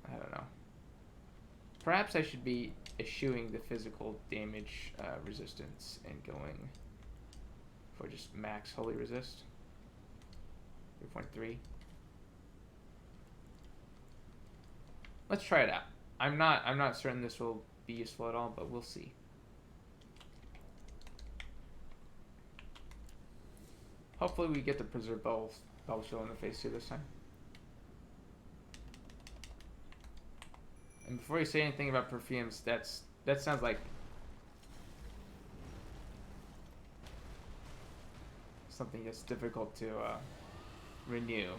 I don't know. Perhaps I should be eschewing the physical damage resistance and going for just max holy resist. 3.3. Let's try it out. I'm not certain this will be useful at all, but we'll see. Hopefully we get to preserve bubble shield in the phase 2 this time. And before you say anything about perfumes, that sounds like something that's difficult to renew.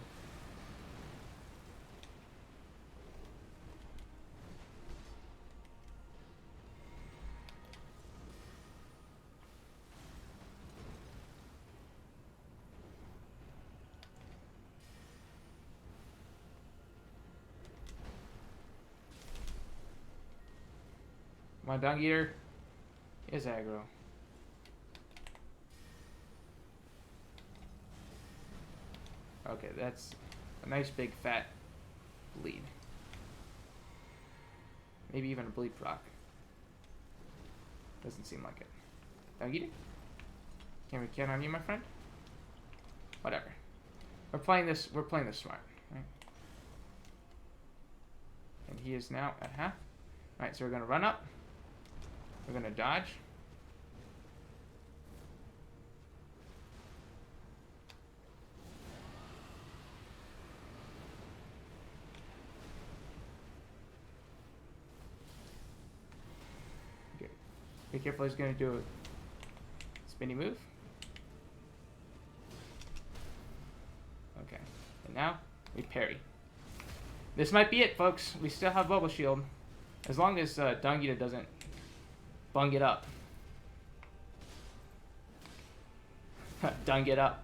My dung eater is aggro. Okay, that's a nice big fat bleed. Maybe even a bleed proc. Doesn't seem like it. Don't get it? Can we count on you, my friend? Whatever. We're playing this smart, right? And he is now at half. Alright, so we're gonna run up. We're gonna dodge. Okay. Be careful, he's gonna do a spinny move. Okay. And now we parry. This might be it, folks. We still have Bubble Shield. As long as Dungita doesn't bung it up. Dung it up.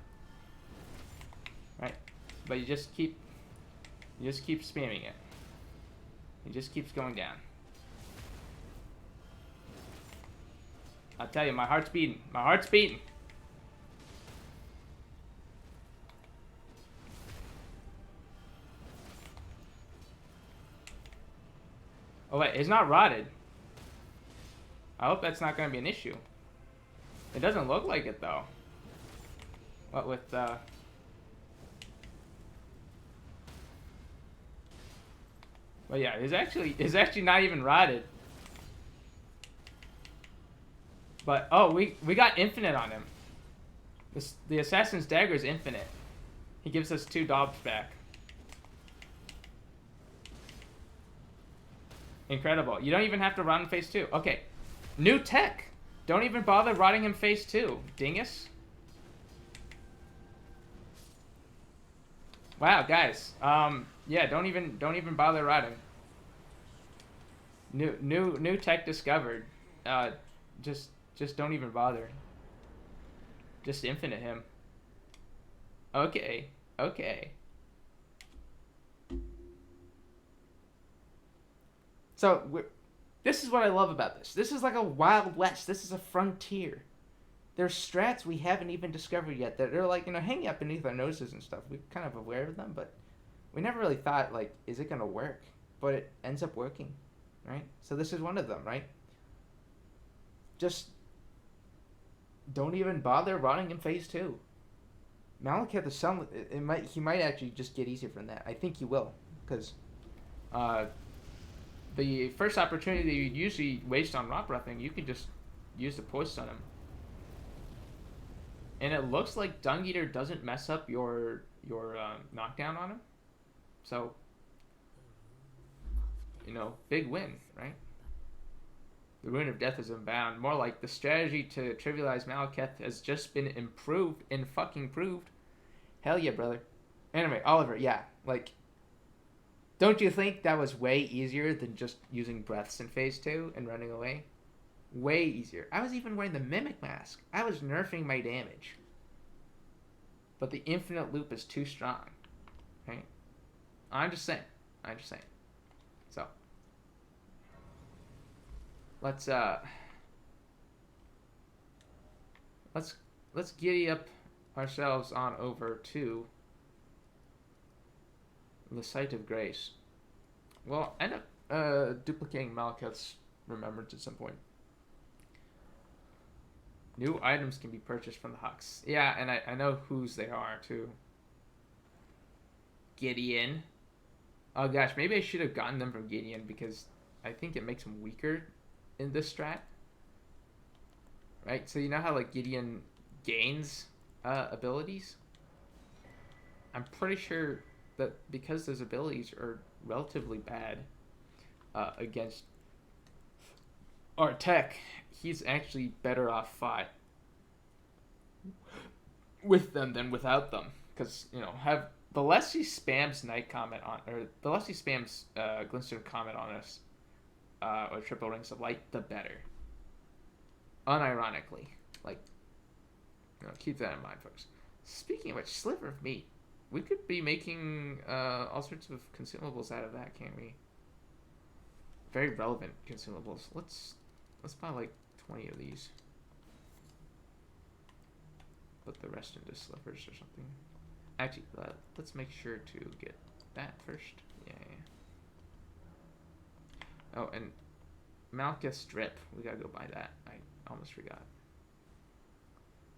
Right? But you just keep spamming it. It just keeps going down. I'll tell you, my heart's beating. My heart's beating. Oh wait, it's not rotted. I hope that's not going to be an issue. It doesn't look like it though. What with Well, yeah, it's actually not even rotted. But oh, we got infinite on him. The assassin's dagger is infinite. He gives us 2 daubs back. Incredible. You don't even have to rot in phase 2. Okay. New tech. Don't even bother rotting him phase 2. Dingus. Wow, guys. Yeah, don't even bother rotting. New tech discovered. Just don't even bother. Just infinite him. Okay. Okay. So, this is what I love about this. This is like a Wild West. This is a frontier. There's strats we haven't even discovered yet that are like, hanging up beneath our noses and stuff. We're kind of aware of them, but we never really thought, like, is it going to work? But it ends up working, right? So this is one of them, right? Just don't even bother rotting in phase 2. Malekith is some. He might actually just get easier from that. I think he will, because the first opportunity that you'd usually waste on rot breathing, you could just use the poise on him. And it looks like Dung Eater doesn't mess up your knockdown on him. So, big win, right? The Rune of Death is unbound. More like the strategy to trivialize Malekith has just been improved and fucking proved. Hell yeah, brother. Anyway, Oliver, yeah, like, don't you think that was way easier than just using breaths in phase 2 and running away? Way easier. I was even wearing the Mimic Mask. I was nerfing my damage. But the infinite loop is too strong. Right? I'm just saying. So. Let's giddy up ourselves on over to the Site of Grace. We'll end up duplicating Malekith's remembrance at some point. New items can be purchased from the Hux. Yeah, and I know whose they are, too. Gideon. Oh, gosh, maybe I should have gotten them from Gideon, because I think it makes him weaker in this strat. Right? So you know how, like, Gideon gains abilities? I'm pretty sure that because those abilities are relatively bad against our tech, he's actually better off fought with them than without them. Because, the less he spams Night Comet on, or the less he spams Glintstone Comet on us, or Triple Rings of Light, the better. Unironically. Like, keep that in mind, folks. Speaking of which, Sliver of Meat. We could be making all sorts of consumables out of that, can't we? Very relevant consumables. Let's buy like 20 of these. Put the rest into slivers or something. Actually, let's make sure to get that first. Yeah. Oh, and Malchus Strip. We gotta go buy that. I almost forgot.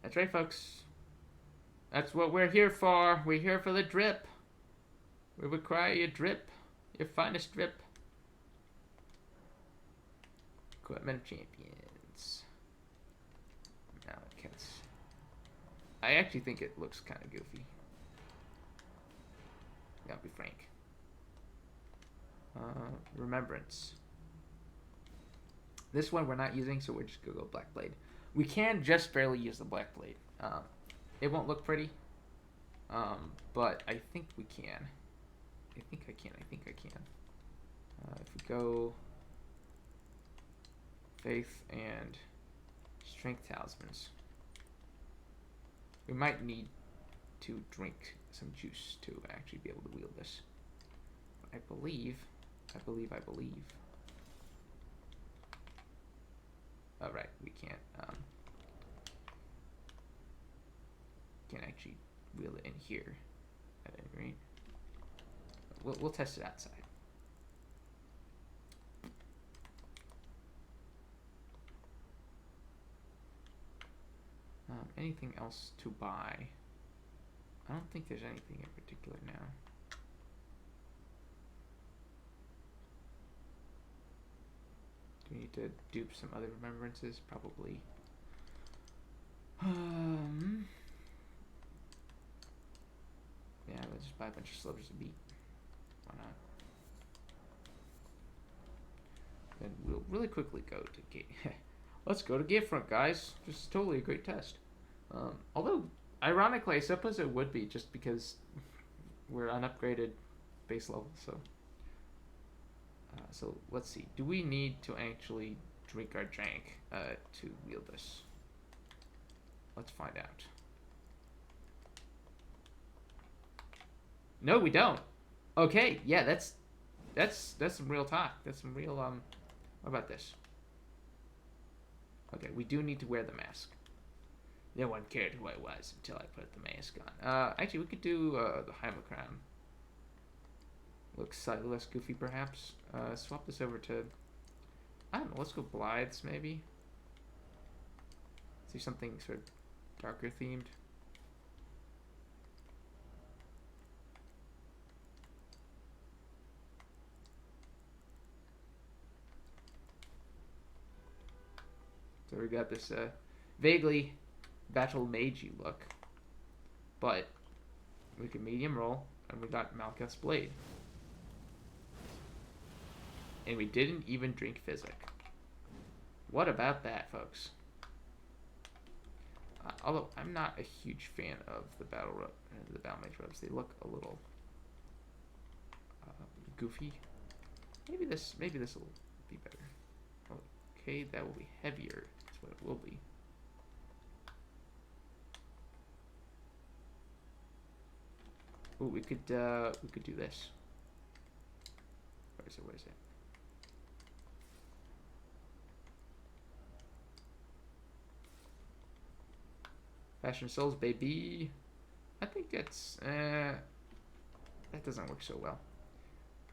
That's right, folks. That's what we're here for. We're here for the drip. We require your drip. Your finest drip. Equipment champions. Malachus. I actually think it looks kind of goofy. Gotta be frank. Remembrance. This one we're not using, so we're just gonna go Black Blade. We can just barely use the Black Blade. It won't look pretty, but I think we can. I think I can. If we go Faith and Strength Talismans, we might need to drink some juice to actually be able to wield this. I believe. Oh, right, we can't actually wheel it in here at any rate. We'll test it outside. Anything else to buy? I don't think there's anything in particular now. Do we need to dupe some other remembrances? Probably. Yeah, let's just buy a bunch of slivers of meat. Why not? Then we'll really quickly go to gate. Let's go to Gatefront, guys. Just totally a great test. Although, ironically, I suppose it would be just because we're unupgraded base level. So let's see. Do we need to actually drink our jank to wield this? Let's find out. No, we don't. Okay, yeah, that's some real talk. That's some real what about this? Okay, we do need to wear the mask. No one cared who I was until I put the mask on. Actually, we could do the Heimlicram. Looks slightly less goofy, perhaps. Swap this over to, I don't know, let's go Blythes, maybe? Let's do something sort of darker themed. So we got this vaguely battle magey look, but we can medium roll, and we got Malchus Blade. And we didn't even drink Physic. What about that, folks? Although I'm not a huge fan of the battle mage robes, they look a little goofy. Maybe this will be better. Okay, that will be heavier. That's what it will be. Ooh, we could do this. Where is it? Fashion Souls, baby. I think that's that doesn't work so well.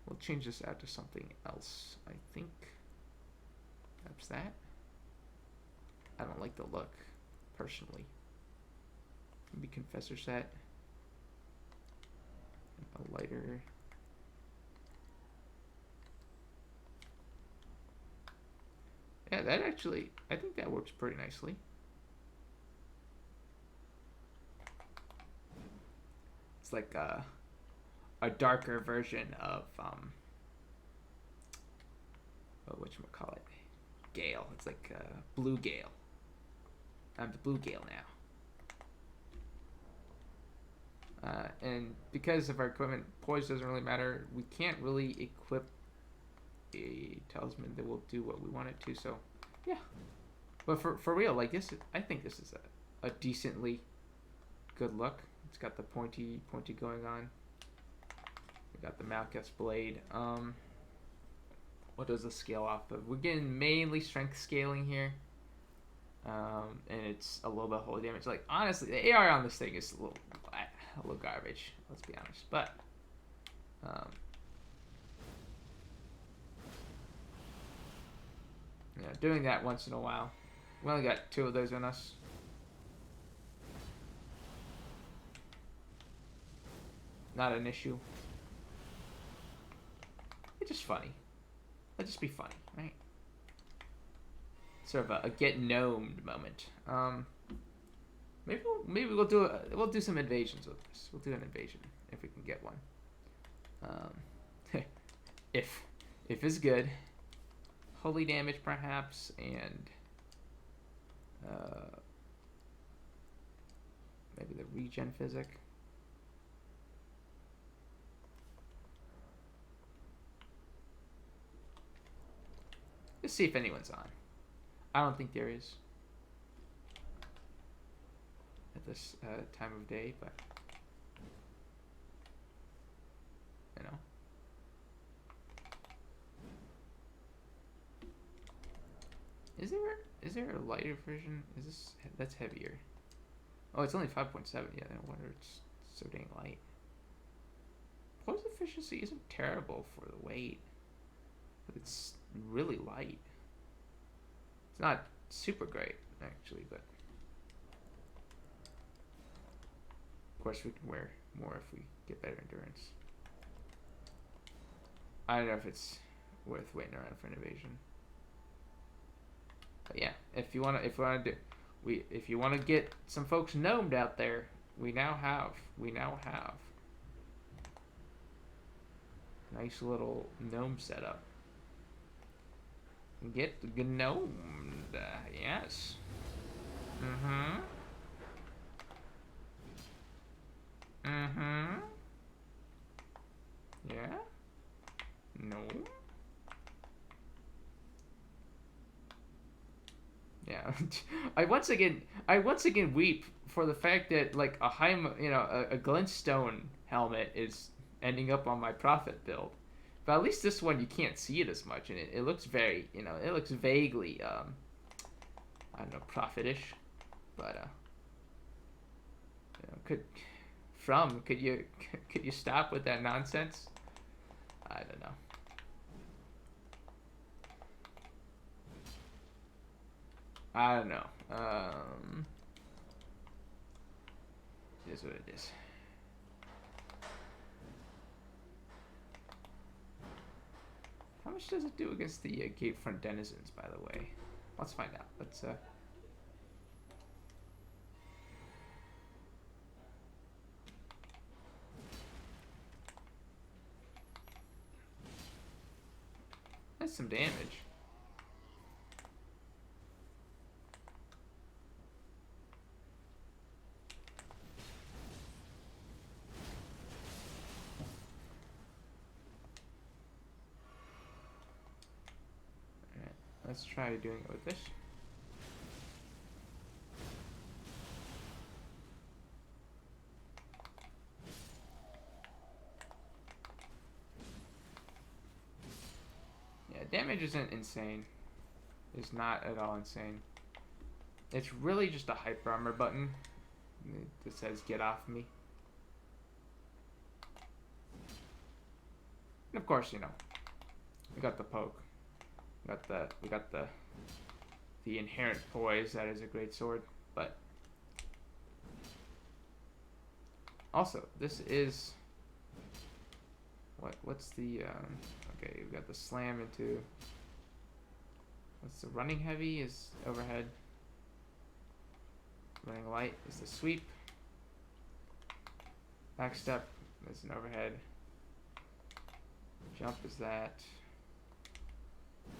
We'll change this out to something else. I think perhaps that. I don't like the look personally. Maybe Confessor set. A lighter. Yeah, that actually, I think that works pretty nicely. It's like a darker version of whatchamacallit, Gale. It's like Blue Gale. I'm the Blue Gale now. And because of our equipment, poise doesn't really matter. We can't really equip a talisman that will do what we want it to. So, yeah. But for real, like this, I think this is a decently good look. It's got the pointy going on. We got the Malchus Blade. What does the scale off of? We're getting mainly strength scaling here. And it's a little bit of holy damage. Like, honestly, the AR on this thing is a little garbage. Let's be honest. But, Yeah, doing that once in a while. We only got 2 of those in us. Not an issue. It's just funny. Let's just be funny, right? Sort of a get gnomed moment. Maybe we'll do some invasions with this. We'll do an invasion if we can get one. If it's good, holy damage perhaps, and maybe the regen physic. Let's see if anyone's on. I don't think there is at this time of day, but you know. Is there a lighter version? That's heavier? Oh, it's only 5.7. Yeah, no wonder it's so dang light. Poison efficiency isn't terrible for the weight, but it's really light. It's not super great actually, but of course we can wear more if we get better endurance. I don't know if it's worth waiting around for an invasion. But yeah, if you wanna get some folks gnomed out there, we now have nice little gnome setup. Get gnomed, yes. Yeah. No. Yeah. I once again weep for the fact that like a glintstone helmet is ending up on my prophet build. But at least this one you can't see it as much, and it looks very, it looks vaguely I don't know, prophetish. But could you stop with that nonsense? I don't know. I don't know. It is what it is. How much does it do against the gatefront denizens, by the way? Let's find out. That's some damage. Alright, let's try doing it with this. Damage isn't insane. It's not at all insane. It's really just a hyper armor button that says "get off me." And of course, we got the poke. We got the inherent poise that is a great sword. But also, this is what's the okay, we've got the slam into, what's the running heavy is overhead, running light is the sweep, back step is an overhead, jump is that.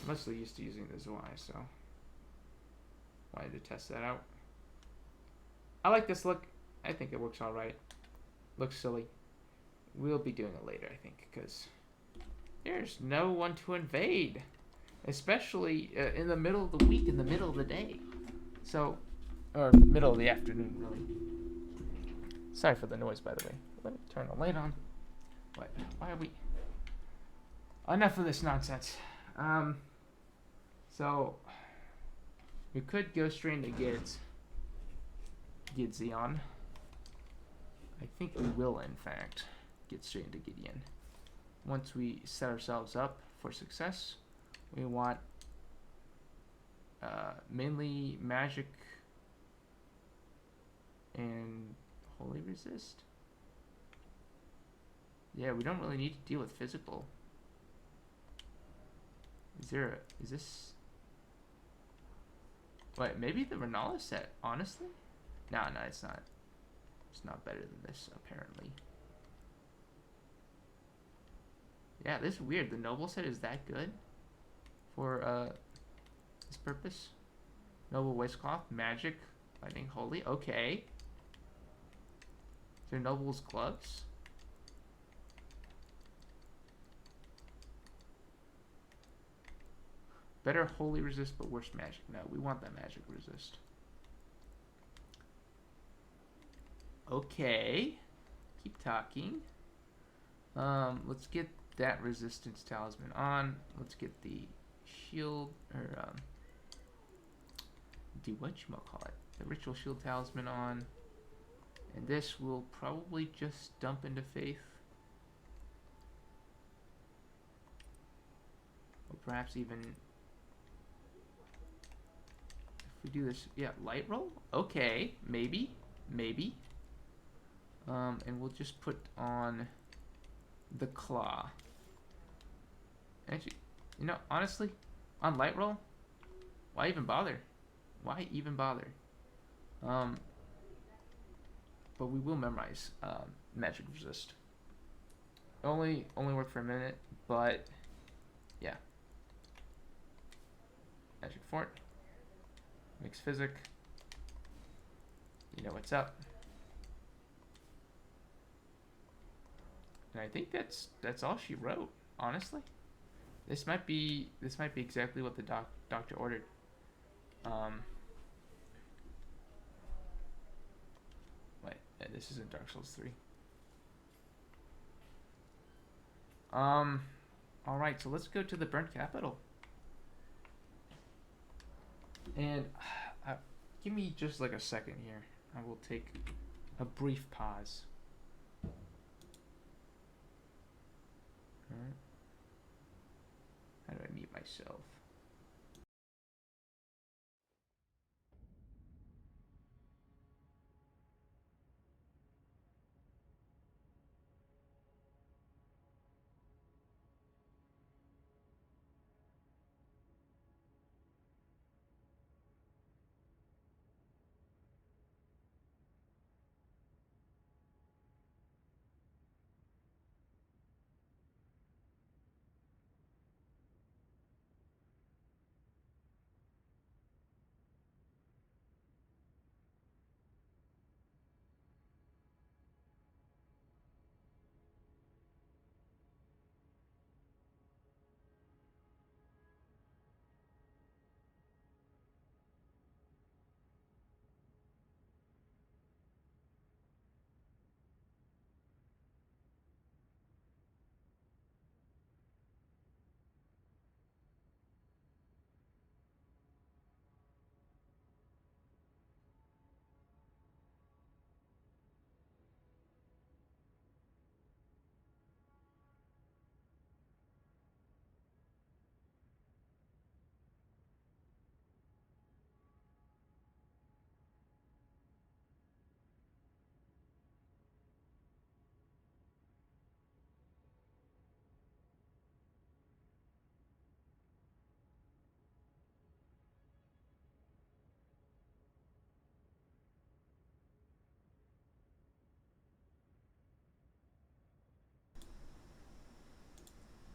I'm mostly used to using the Zwei, so wanted to test that out. I like this look. I think it works alright. Looks silly. We'll be doing it later, I think, because there's no one to invade, especially in the middle of the week, in the middle of the day. So, or middle of the afternoon, really. Sorry for the noise, by the way. Let me turn the light on. Why are we... Enough of this nonsense. So, we could go straight into Gideon. I think we will, in fact, get straight into Gideon. Once we set ourselves up for success, we want Mainly magic and holy resist. Yeah, we don't really need to deal with physical. Is this... Wait, maybe the Renala set, honestly? No, it's not. It's not better than this, apparently. Yeah, this is weird. The Noble set is that good for this purpose. Noble Waistcloth, Magic, Lightning, Holy. Okay. Is there Noble's Gloves? Better Holy Resist, but worse Magic. No, we want that Magic Resist. Okay. Keep talking. Let's get that Resistance Talisman on. Let's get the Shield, or, the whatchamacallit, the Ritual Shield Talisman on. And this will probably just dump into Faith. Or perhaps even... If we do this, yeah, Light Roll? Okay, maybe. And we'll just put on the Claw. Actually, you know, honestly, on Light Roll, why even bother? But we will memorize Magic Resist. Only work for a minute, but yeah. Magic Fort. Mix Physic. You know what's up. And I think that's all she wrote, honestly. This might be exactly what the doctor ordered. Wait, yeah, this isn't Dark Souls 3. Alright, so let's go to the Burnt Capital. And give me just like a second here. I will take a brief pause. Alright. How do I mute myself?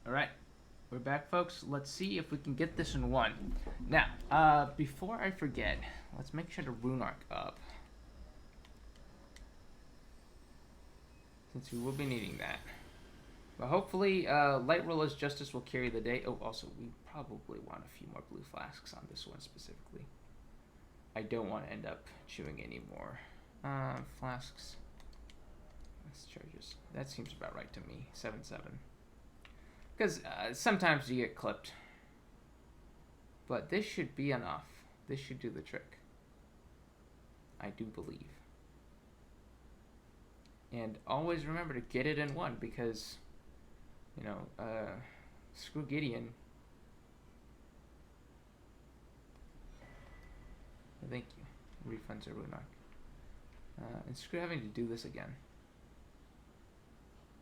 Alright, we're back, folks. Let's see if we can get this in one. Now, before I forget, let's make sure to Rune Arc up, since we will be needing that. But hopefully, Light Roller's Justice will carry the day. Oh, also, we probably want a few more blue flasks on this one specifically. I don't want to end up chewing any more flasks. Let's charges. That seems about right to me. 7-7. Because sometimes you get clipped. But this should be enough. This should do the trick. I do believe. And always remember to get it in one, because, you know, screw Gideon. Thank you. Refunds are Runak. And screw having to do this again.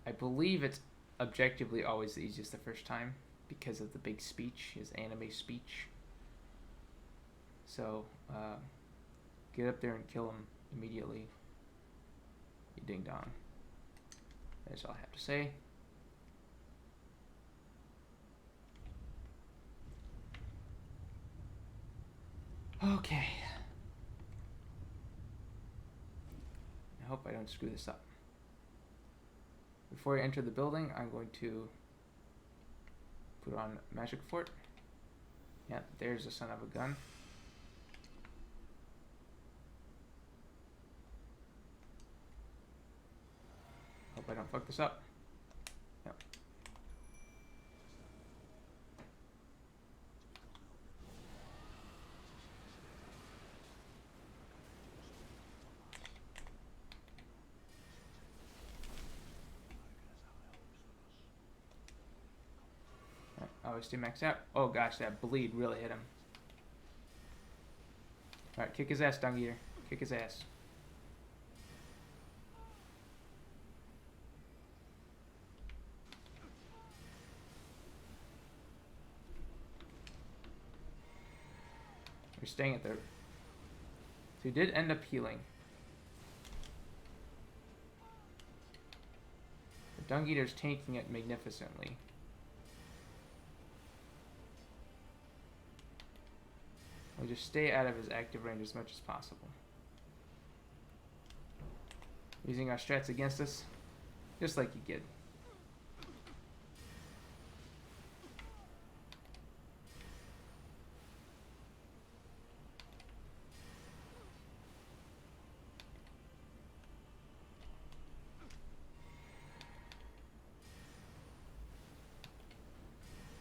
I believe it's objectively always the easiest the first time because of the big speech, his anime speech. So, get up there and kill him immediately. You ding dong. That's all I have to say. Okay. I hope I don't screw this up. Before I enter the building, I'm going to put on Magic Fort. Yeah, there's the son of a gun. Hope I don't fuck this up. Yep. Always do max out. Oh gosh, that bleed really hit him. Alright, kick his ass, Dung Eater. Kick his ass. We're staying at there. So he did end up healing. The Dung Eater's tanking it magnificently. We'll just stay out of his active range as much as possible. Using our strats against us, just like you did.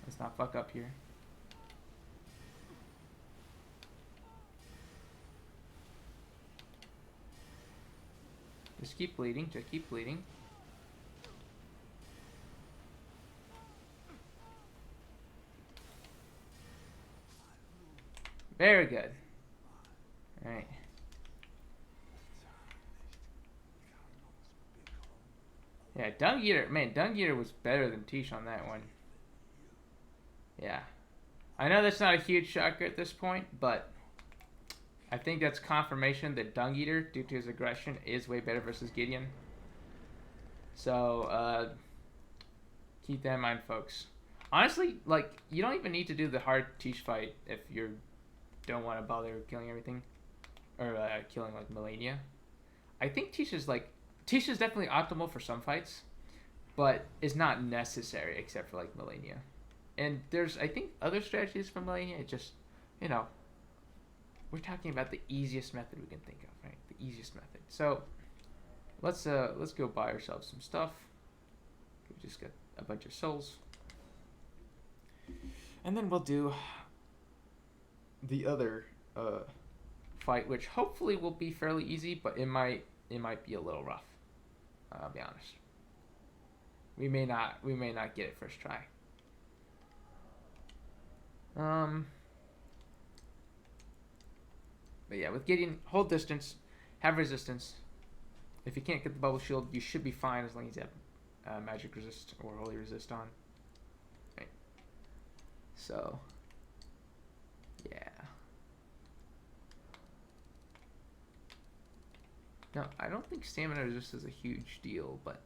Let's not fuck up here. Just keep bleeding, just keep bleeding. Very good. Alright. Yeah, Dung Eater, man, Dung Eater was better than Tish on that one. Yeah. I know that's not a huge shocker at this point, but I think that's confirmation that Dung Eater, due to his aggression, is way better versus Gideon. So, keep that in mind, folks. Honestly, like, you don't even need to do the hard Tish fight if you don't want to bother killing everything. Or, killing, like, Melania. I think Tish is definitely optimal for some fights, but is not necessary except for, like, Melania. And there's, I think, other strategies for Melania. It just, you know, we're talking about the easiest method we can think of, right? The easiest method. So let's go buy ourselves some stuff. We just got a bunch of souls, and then we'll do the other fight, which hopefully will be fairly easy, but it might be a little rough. I'll be honest. We may not get it first try. But yeah, with Gideon, hold distance, have resistance. If you can't get the bubble shield, you should be fine as long as you have magic resist or holy resist on. Right. So, yeah. No, I don't think stamina resist is a huge deal, but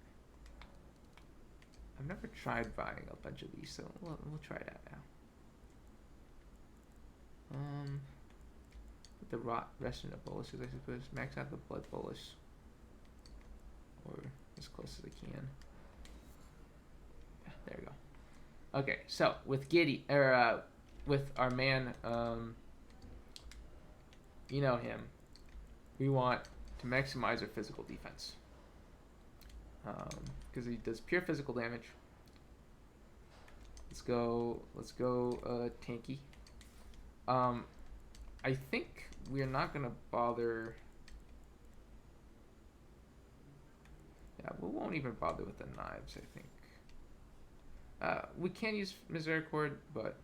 I've never tried buying a bunch of these, so we'll try it out now. The rot rest in the bolus, I suppose. Max out the blood bolus, or as close as I can. Yeah, there we go. Okay, so with with our man, you know him. We want to maximize our physical defense, because he does pure physical damage. Let's go tanky. I think we're not gonna bother. Yeah, we won't even bother with the knives, I think. We can use Misericord, but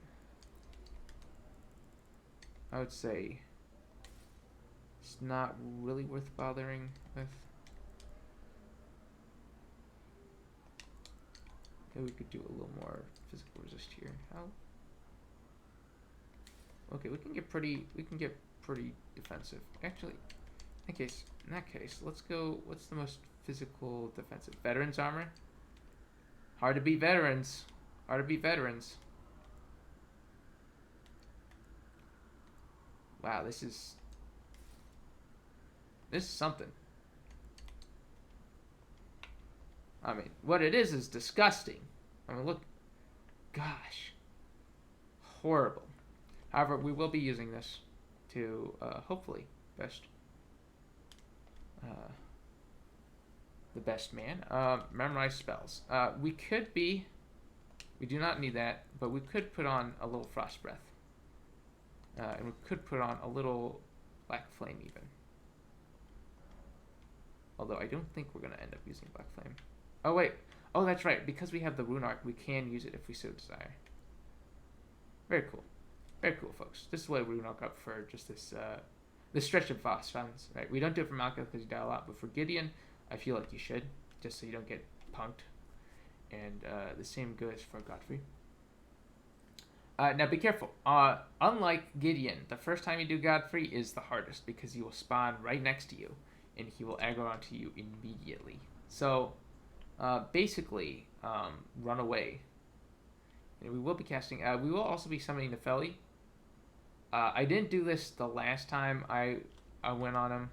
I would say It's not really worth bothering with. Okay, we could do a little more physical resist here. How? Okay, we can get pretty defensive. Actually, in that case, let's go. What's the most physical defensive? Veterans armor. Hard to beat veterans. Hard to beat veterans. Wow, this is something. I mean, what it is disgusting. I mean, look, gosh, horrible. However, we will be using this to hopefully best the best man. Memorize spells. We do not need that, but we could put on a little frost breath. And we could put on a little black flame even. Although I don't think we're going to end up using black flame. Oh wait, oh that's right, because we have the rune arc, we can use it if we so desire. Very cool. Very cool, folks. This is what rune arc up for just this stretch of boss runs, right? We don't do it for Malkuth because you die a lot, but for Gideon, I feel like you should, just so you don't get punked. And the same goes for Godfrey. Now be careful. Unlike Gideon, the first time you do Godfrey is the hardest because he will spawn right next to you, and he will aggro onto you immediately. So, basically, run away. And we will be casting. We will also be summoning Nefeli. I didn't do this the last time I went on him.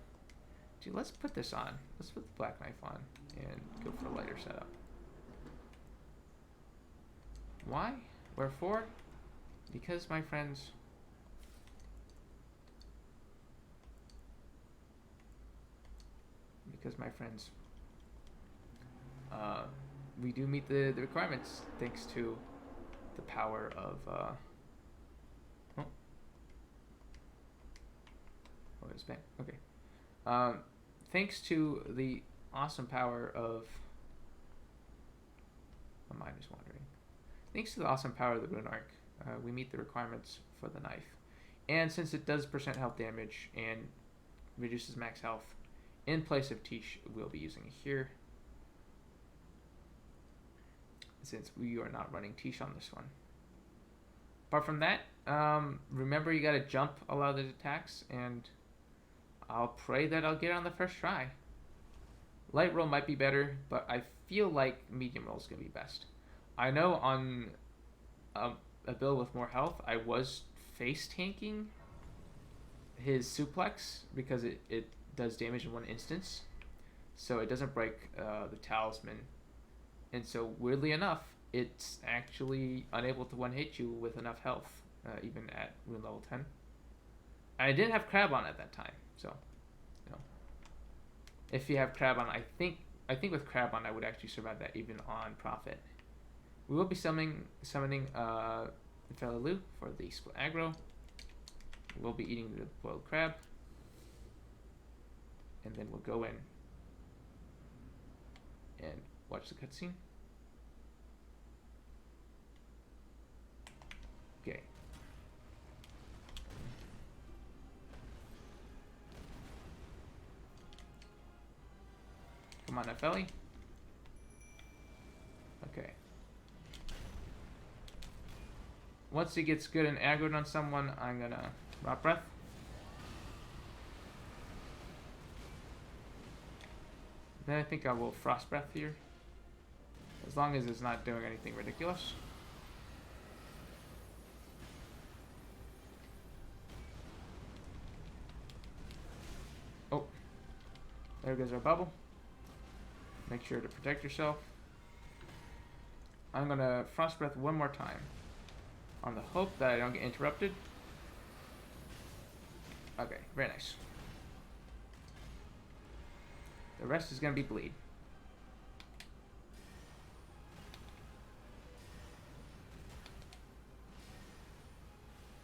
Dude, let's put this on. Let's put the Black Knife on and go for a lighter setup. Why? Wherefore? Because, my friends, we do meet the requirements thanks to the power of it's back. Okay. Thanks to the awesome power of my mind is wandering. Thanks to the awesome power of the rune arc, we meet the requirements for the knife. And since it does % health damage and reduces max health, in place of Tish, we'll be using it here. Since we are not running Tish on this one. Apart from that, remember you gotta jump a lot of the attacks, and I'll pray that I'll get on the first try. Light roll might be better, but I feel like medium roll is gonna be best. I know on a build with more health, I was face tanking his suplex because it does damage in one instance, so it doesn't break the talisman, and so weirdly enough, it's actually unable to one hit you with enough health, even at rune level 10. And I didn't have Crab on at that time, so you know, if you have Crab on, I think with Crab on I would actually survive that even on Prophet. We will be summoning Felalu for the split aggro. We'll be eating the boiled crab. And then we'll go in and watch the cutscene. Okay. Come on, Nefeli. Okay. Once he gets good and aggroed on someone, I'm gonna Rot Breath. Then I think I will Frost Breath here. As long as it's not doing anything ridiculous. Oh. There goes our bubble. Make sure to protect yourself. I'm gonna Frost Breath one more time, on the hope that I don't get interrupted. Okay, very nice. The rest is going to be bleed.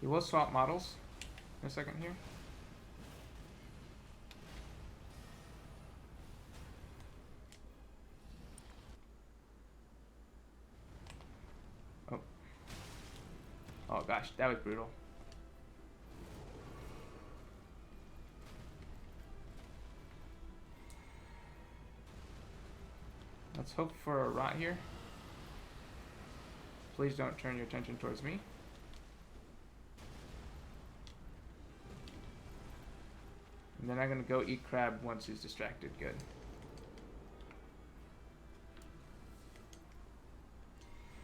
We will swap models in a second here. Oh. Oh gosh, that was brutal. Let's hope for a rot here. Please don't turn your attention towards me. And then I'm gonna go eat crab once he's distracted. Good.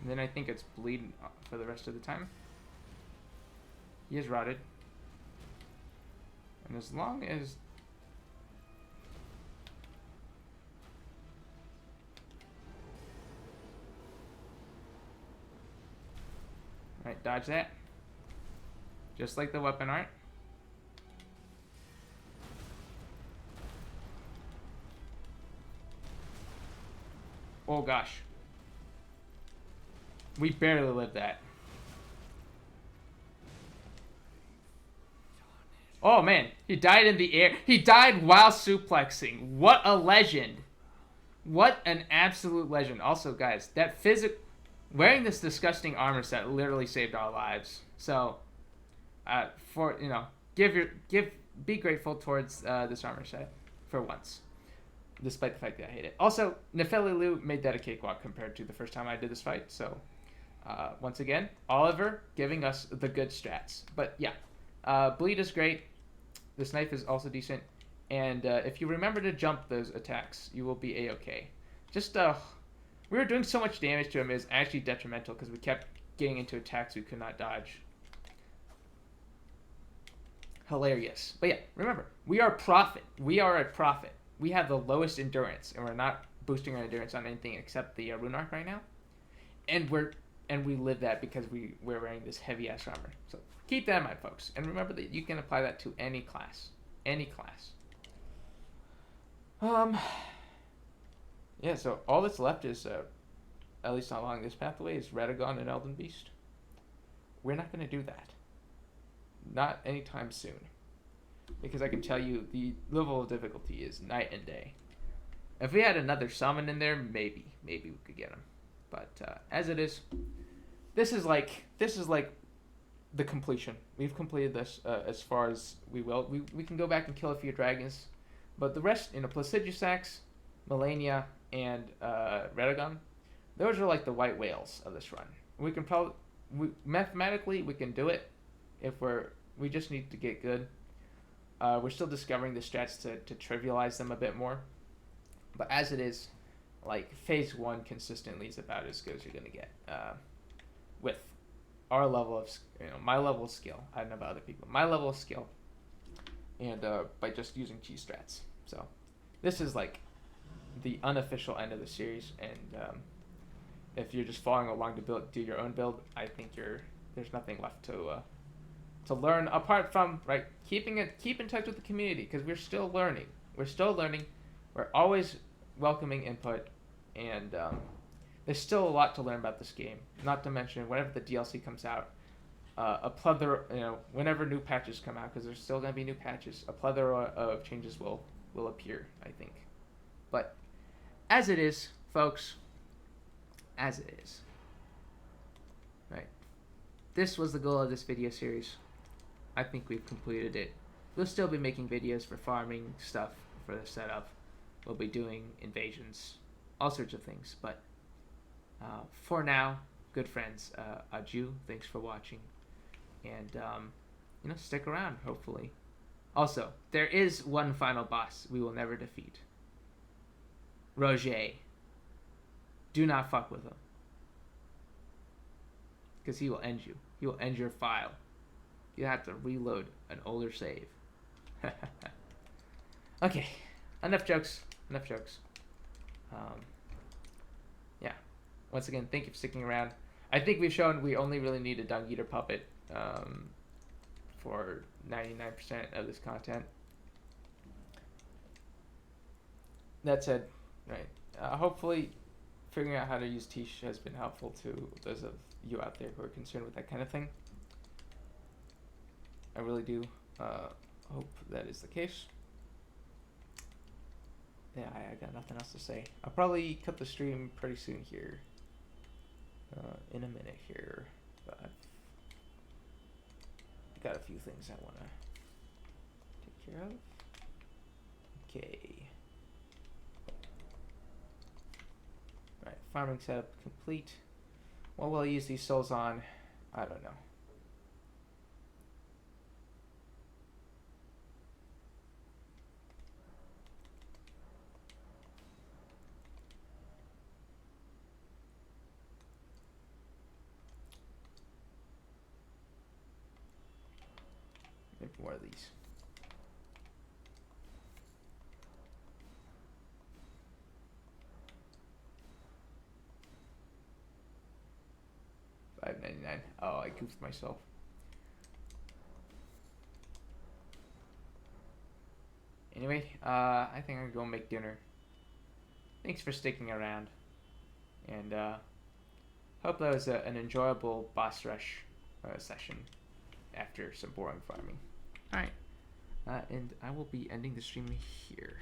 And then I think it's bleed for the rest of the time. He is rotted. And as long as... Alright, dodge that. Just like the weapon art. Oh gosh. We barely lived that. Oh man, he died in the air. He died while suplexing. What a legend. What an absolute legend. Also, guys, that wearing this disgusting armor set literally saved our lives. So, for, you know, be grateful towards this armor set for once, despite the fact that I hate it. Also, Nefeli Lu made that a cakewalk compared to the first time I did this fight. So, once again, Oliver giving us the good strats. But yeah, bleed is great. This knife is also decent. And if you remember to jump those attacks, you will be a-okay. Just, we were doing so much damage to him, it was actually detrimental because we kept getting into attacks we could not dodge. Hilarious. But yeah, remember, we are Prophet. We are a Prophet. We have the lowest endurance, and we're not boosting our endurance on anything except the Rune Arc right now. And we live that because we're wearing this heavy-ass armor. So keep that in mind, folks. And remember that you can apply that to any class. Any class. Yeah, so all that's left is, at least along this pathway, is Radagon and Elden Beast. We're not going to do that. Not anytime soon. Because I can tell you, the level of difficulty is night and day. If we had another summon in there, maybe we could get him. But as it is, this is like the completion. We've completed this as far as we will. We can go back and kill a few dragons. But the rest, Placidusax, Melania, and Radagon, those are like the white whales of this run. We can mathematically we can do it if we just need to get good. We're still discovering the strats to trivialize them a bit more. But as it is, like phase 1 consistently is about as good as you're gonna get with our level of my level of skill. I don't know about other people. My level of skill. And by just using cheese strats. So this is like the unofficial end of the series, and if you're just following along to do your own build, I think there's nothing left to learn apart from keep in touch with the community, because we're still learning. We're always welcoming input, and there's still a lot to learn about this game. Not to mention whenever the DLC comes out. A plethora, whenever new patches come out, because there's still going to be new patches, a plethora of changes will appear, I think. But as it is, folks, as it is. Right. This was the goal of this video series. I think we've completed it. We'll still be making videos for farming stuff for the setup. We'll be doing invasions, all sorts of things. But for now, good friends, adieu. Thanks for watching. And, stick around, hopefully. Also, there is one final boss we will never defeat. Roger. Do not fuck with him. Because he will end you. He will end your file. You have to reload an older save. Okay. Enough jokes. Yeah. Once again, thank you for sticking around. I think we've shown we only really need a Dung Eater puppet for 99% of this content. That said, right, hopefully figuring out how to use Tish has been helpful to those of you out there who are concerned with that kind of thing. I really do hope that is the case. Yeah, I got nothing else to say. I'll probably cut the stream pretty soon here. In a minute here, but I've got a few things I want to take care of. Okay. farming setup complete. What will I use these souls on? I don't know. Maybe more of these. $5.99. Oh, I goofed myself. Anyway, I think I'm gonna go make dinner. Thanks for sticking around, and hope that was an enjoyable boss rush session after some boring farming. Alright, and I will be ending the stream here.